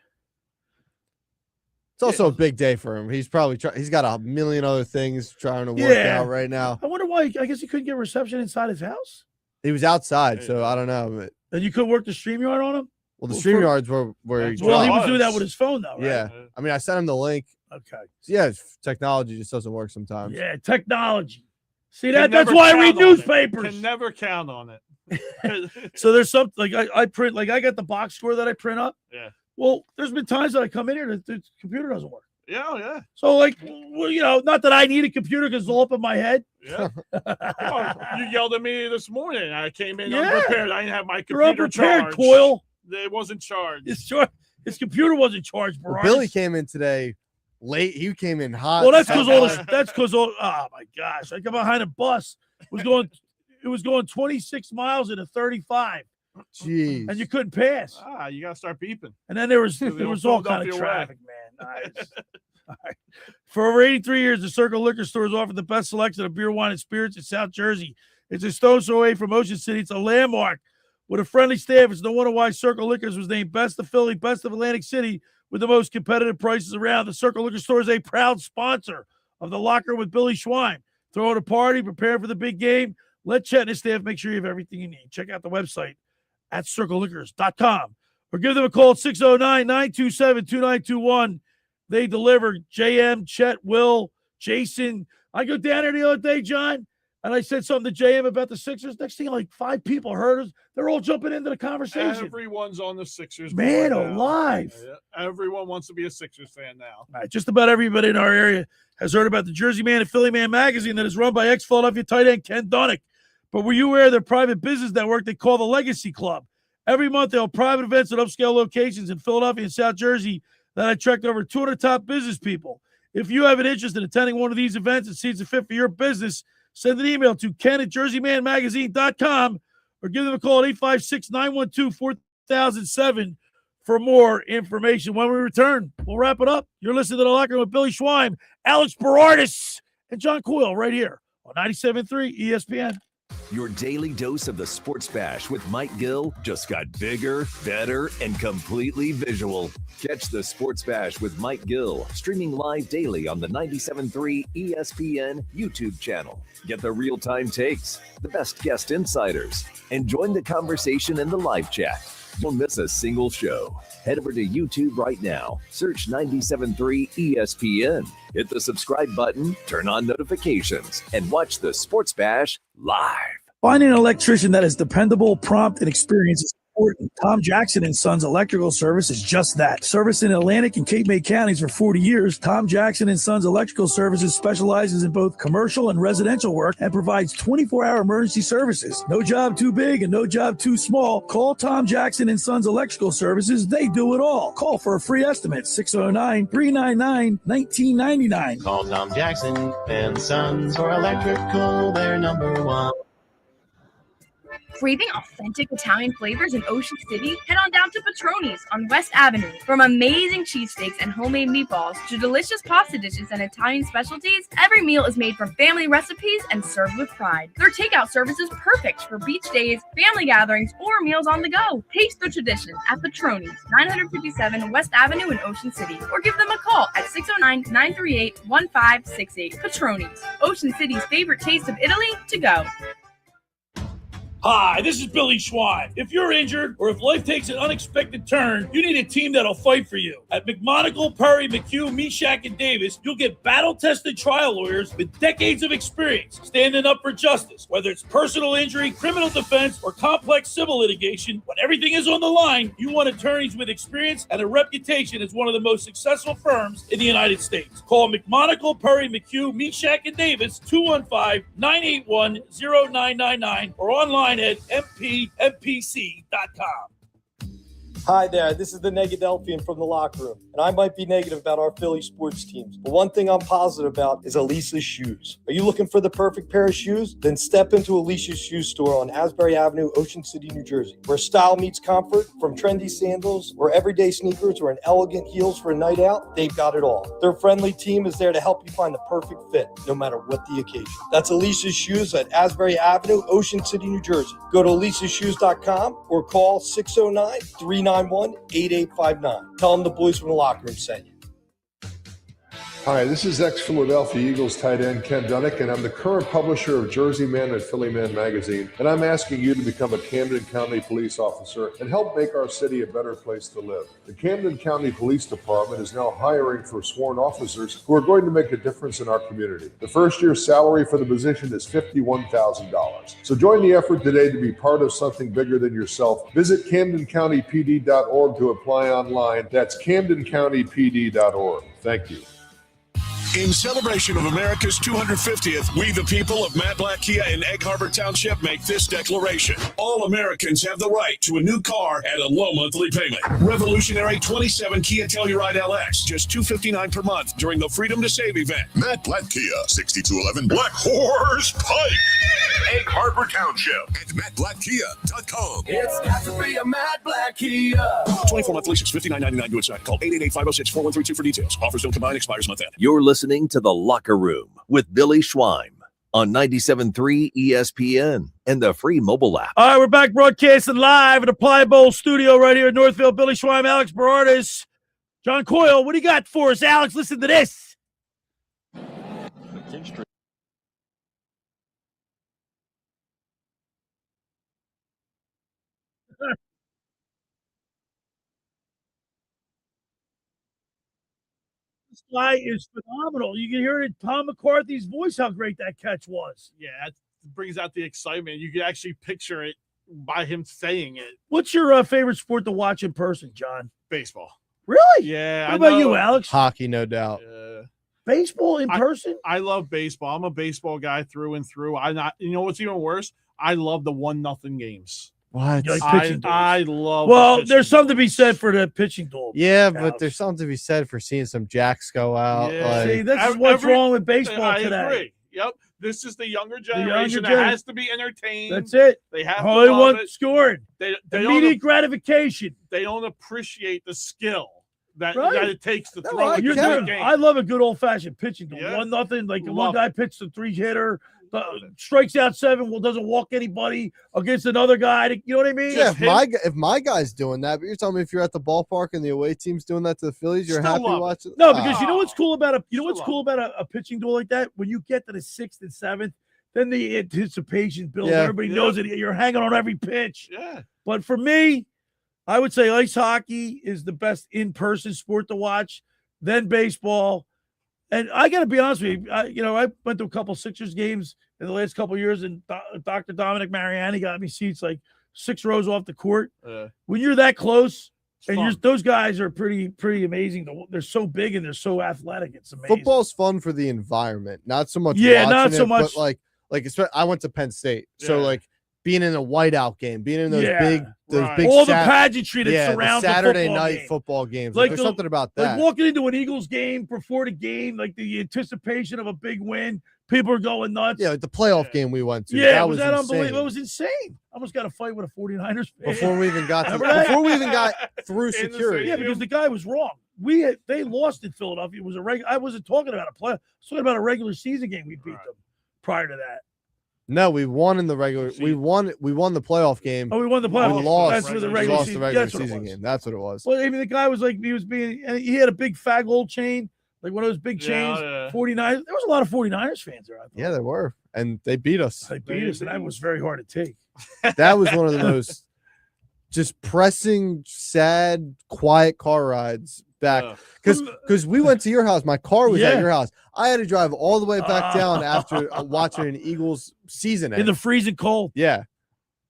It's also a big day for him. He's probably he's got a million other things trying to work out right now. I wonder why. I guess he couldn't get reception inside his house. He was outside, so I don't know. But And you couldn't work the StreamYard on him? Well, the StreamYards were where he he was doing that with his phone, though, right? Yeah. I mean, I sent him the link. Okay. Yeah, technology just doesn't work sometimes. Yeah, technology. See that's why I read newspapers. Can never count on it. So there's something like I print, like I got the box score that I print up. Yeah. Well, there's been times that I come in here that the computer doesn't work. Yeah. So like, well, not that I need a computer because it's all up in my head. Yeah. You yelled at me this morning. I came in unprepared. I didn't have my You're computer unprepared, charged. Coyle. It wasn't charged. His computer wasn't charged. Well, Billy came in today late. He came in hot. Well, that's because oh my gosh, I got behind a bus. It was going 26 miles in a 35. Jeez. And you couldn't pass. You gotta start beeping. And then there was all kind of traffic, man. Nice. All right. For over 83 years, the Circle Liquor Store has offered the best selection of beer, wine, and spirits in South Jersey. It's a stone's throw away from Ocean City. It's a landmark with a friendly staff. It's no wonder why Circle Liquors was named Best of Philly, Best of Atlantic City, with the most competitive prices around. The Circle Liquor Store is a proud sponsor of the Locker with Billy Schweim. Throwing a party, prepare for the big game. Let Chet and his staff make sure you have everything you need. Check out the website at circleliquors.com or give them a call at 609-927-2921. They deliver. JM, Chet, Will, Jason. I go down there the other day, John, and I said something to JM about the Sixers. Next thing, like 5 people heard us. They're all jumping into the conversation. Everyone's on the Sixers. Man board now. alive. Everyone wants to be a Sixers fan now. All right, just about everybody in our area has heard about the Jersey Man and Philly Man magazine that is run by ex-Philadelphia tight end Ken Dunnick. But were you aware of their private business network they call the Legacy Club? Every month, they'll have private events at upscale locations in Philadelphia and South Jersey that attract over 200 top business people. If you have an interest in attending one of these events and sees a fit for your business, send an email to ken@jerseymanmagazine.com or give them a call at 856-912-4007 for more information. When we return, we'll wrap it up. You're listening to The Locker Room with Billy Schweim, Alex Berardis, and John Coyle right here on 97.3 ESPN. Your daily dose of the Sports Bash with Mike Gill just got bigger, better, and completely visual. Catch the Sports Bash with Mike Gill streaming live daily on the 97.3 ESPN YouTube channel. Get the real-time takes, the best guest insiders, and join the conversation in the live chat. Don't miss a single show. Head over to YouTube right now. Search 97.3 ESPN. Hit the subscribe button, turn on notifications, and watch the Sports Bash live. Finding an electrician that is dependable, prompt, and experienced is important. Tom Jackson & Sons Electrical Service is just that. Service in Atlantic and Cape May counties for 40 years, Tom Jackson & Sons Electrical Services specializes in both commercial and residential work and provides 24-hour emergency services. No job too big and no job too small. Call Tom Jackson & Sons Electrical Services. They do it all. Call for a free estimate, 609-399-1999. Call Tom Jackson & Sons for electrical, they're number one. Craving authentic Italian flavors in Ocean City? Head on down to Petroni's on West Avenue. From amazing cheesesteaks and homemade meatballs to delicious pasta dishes and Italian specialties, every meal is made from family recipes and served with pride. Their takeout service is perfect for beach days, family gatherings, or meals on the go. Taste the tradition at Petroni's, 957 West Avenue in Ocean City, or give them a call at 609-938-1568. Petroni's, Ocean City's favorite taste of Italy to go. Hi, this is Billy Schweim. If you're injured or if life takes an unexpected turn, you need a team that'll fight for you. At McMonagle, Perry, McHugh, Meshack, and Davis, you'll get battle-tested trial lawyers with decades of experience standing up for justice. Whether it's personal injury, criminal defense, or complex civil litigation, when everything is on the line, you want attorneys with experience and a reputation as one of the most successful firms in the United States. Call McMonagle, Perry, McHugh, Meshack, and Davis, 215-981-0999, or online at mpmpc.com. Hi there, this is the Negadelphian from the locker room, and I might be negative about our Philly sports teams, but one thing I'm positive about is Elisa's shoes. Are you looking for the perfect pair of shoes? Then step into Elisa's shoe store on Asbury Avenue, Ocean City, New Jersey, where style meets comfort. From trendy sandals or everyday sneakers or an elegant heels for a night out, they've got it all. Their friendly team is there to help you find the perfect fit, no matter what the occasion. That's Elisa's Shoes at Asbury Avenue, Ocean City, New Jersey. Go to elisashoes.com or call 609-391-8859. Tell them the boys from the locker room sent you. Hi, this is ex-Philadelphia Eagles tight end Ken Dunnick, and I'm the current publisher of Jersey Man and Philly Man magazine, and I'm asking you to become a Camden County police officer and help make our city a better place to live. The Camden County Police Department is now hiring for sworn officers who are going to make a difference in our community. The first year's salary for the position is $51,000. So join the effort today to be part of something bigger than yourself. Visit CamdenCountyPD.org to apply online. That's CamdenCountyPD.org. Thank you. In celebration of America's 250th, we the people of Matt Black Kia in Egg Harbor Township make this declaration. All Americans have the right to a new car at a low monthly payment. Revolutionary 27 Kia Telluride LX, just $259 per month during the Freedom to Save event. Matt Black Kia, 6211 Black Horse Pike, Egg Harbor Township, at mattblackkia.com. It's got to be a Matt Black Kia. 24-month leases, $59.99 due at sign. Call 888-506-4132 for details. Offers don't combine, expires month end. You're listening to The Locker Room with Billy Schweim on 97.3 ESPN and the free mobile app. All right, we're back broadcasting live at the Ply Bowl studio right here in Northfield. Billy Schweim, Alex Berardis, John Coyle. What do you got for us, Alex? Listen to this. This guy is phenomenal. You can hear it in Tom McCarthy's voice how great that catch was. Yeah, it brings out the excitement. You can actually picture it by him saying it. What's your favorite sport to watch in person, John? Baseball. Really? Yeah. What about you, Alex? Hockey, no doubt. Baseball in person? I love baseball. I'm a baseball guy through and through. You know what's even worse? I love the 1-0 games. What? I love. Well, there's something to be said for the pitching duel. Yeah, but there's something to be said for seeing some jacks go out. Yeah. Like, See, that's what's wrong with baseball I today. agree. Yep. This is the younger generation that has to be entertained. That's it. They have all to they love want it. scored. They immediate gratification. They don't appreciate the skill that Right. it takes to throw a You're good good. game. I love a good old fashioned pitching duel. Yeah. 1-0. Like Love one guy pitched a 3-hitter, strikes out 7, doesn't walk anybody against another guy. You know what I mean? Yeah, if my guy's doing that, but you're telling me if you're at the ballpark and the away team's doing that to the Phillies, you're happy watching? No, because you know what's cool about a pitching duel like that? When you get to the 6th and 7th, then the anticipation builds. Yeah. Everybody knows that you're hanging on every pitch. Yeah. But for me, I would say ice hockey is the best in-person sport to watch, then baseball. And I got to be honest with you, I went to a couple Sixers games in the last couple of years, and Dr. Dominic Mariani got me seats like 6 rows off the court. When you're that close, and those guys are pretty amazing. They're so big and they're so athletic. It's amazing. Football's fun for the environment, not so much. Yeah, not watching so it, much. But like I went to Penn State, so like being in a whiteout game, being in those big all the pageantry that surrounds the Saturday the night game. football games. Like, there's something about that. Like walking into an Eagles game before the game, like the anticipation of a big win. People are going nuts. Yeah, like the playoff game we went to. Yeah, that was unbelievable? It was insane. I almost got a fight with a 49ers fan. Before we even got through security. Yeah, because the guy was wrong. They lost in Philadelphia. It was I wasn't talking about a play. I was talking about a regular season game. We beat them prior to that. No, we won in the regular. We won the playoff game. Oh, we won the playoff. We lost. That's for the We regular lost season. the regular That's what it season was. game. That's what it was. Well, I mean, the guy was like, he had a big fag gold chain, like one of those big chains. 49ers. There was a lot of 49ers fans there. Yeah, there were, and they beat us. They beat us, and that was very hard to take. That was one of the most just pressing, sad, quiet car rides back. Because we went to your house. My car was at your house. I had to drive all the way back down after watching an Eagles season in the freezing cold. Yeah.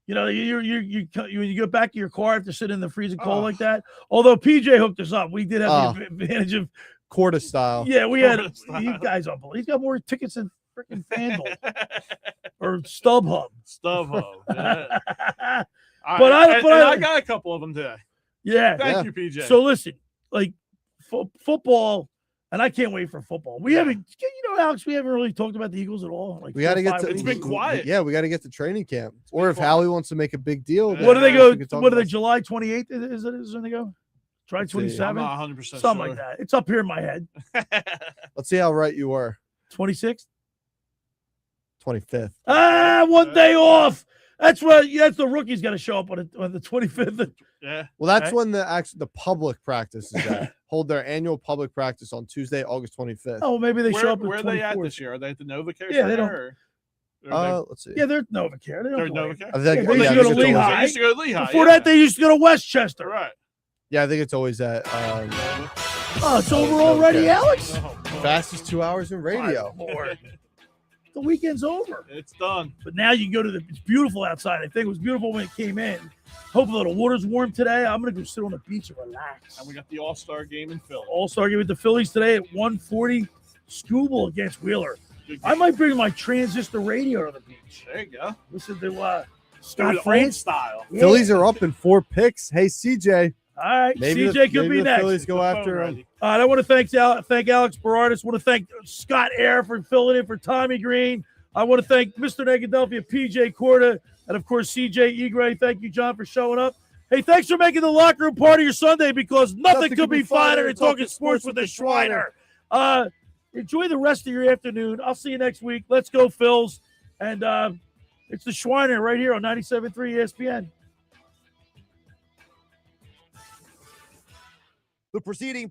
You know, when you get back to your car after sitting in the freezing cold like that. Although PJ hooked us up, we did have the advantage of Corda style. Yeah, we had you guys unbelievable. He's got more tickets than freaking FanDuel or StubHub. Yeah. But I got a couple of them today. Yeah. Thank you, PJ. So listen, like football, and I can't wait for football. We haven't, Alex, we haven't really talked about the Eagles at all. Like we got to get to. It's been quiet. Yeah, we got to get to training camp. Or if Howie wants to make a big deal, what do they go? What are they? July 28th? Is when they go? July 27th. I'm not 100% something like that. It's up here in my head. Let's see how right you were. 26th. 25th. 1 day off. That's the rookies got to show up on the 25th. Yeah. Well, that's when the public practice is at. Hold their annual public practice on Tuesday, August 25th. Oh, maybe they show up. Where are they at this year? Are they at the NovaCare? Yeah, they don't. Let's see. Yeah, they're NovaCare. They're NovaCare. They used to go to Lehigh. They used to go to Lehigh. Before that, they used to go to Westchester. Right. Yeah, I think it's always at. It's over already, Alex. Fastest 2 hours in radio. The weekend's over. It's done. But now you can go to it's beautiful outside. I think it was beautiful when it came in. Hopefully the water's warm today. I'm going to go sit on the beach and relax. And we got the All-Star game in Philly. All-Star game with the Phillies today at 1:40. Skubal against Wheeler. I might bring my transistor radio to the beach. There you go. Listen to Scott France style. Yeah. Phillies are up in 4 picks. Hey, CJ. All right, maybe CJ could be the next. Phillies go after him. All right, I want to thank Alex Berardis. I want to thank Scott Eyre for filling in for Tommy Greene. I want to thank Mr. Negadelphia P.J. Corda, and of course CJ Egrie. Thank you, John, for showing up. Hey, thanks for making the locker room part of your Sunday, because nothing could be finer than talking sports with the Schweiner. Enjoy the rest of your afternoon. I'll see you next week. Let's go, Phils. And it's the Schweiner right here on 97.3 ESPN. The preceding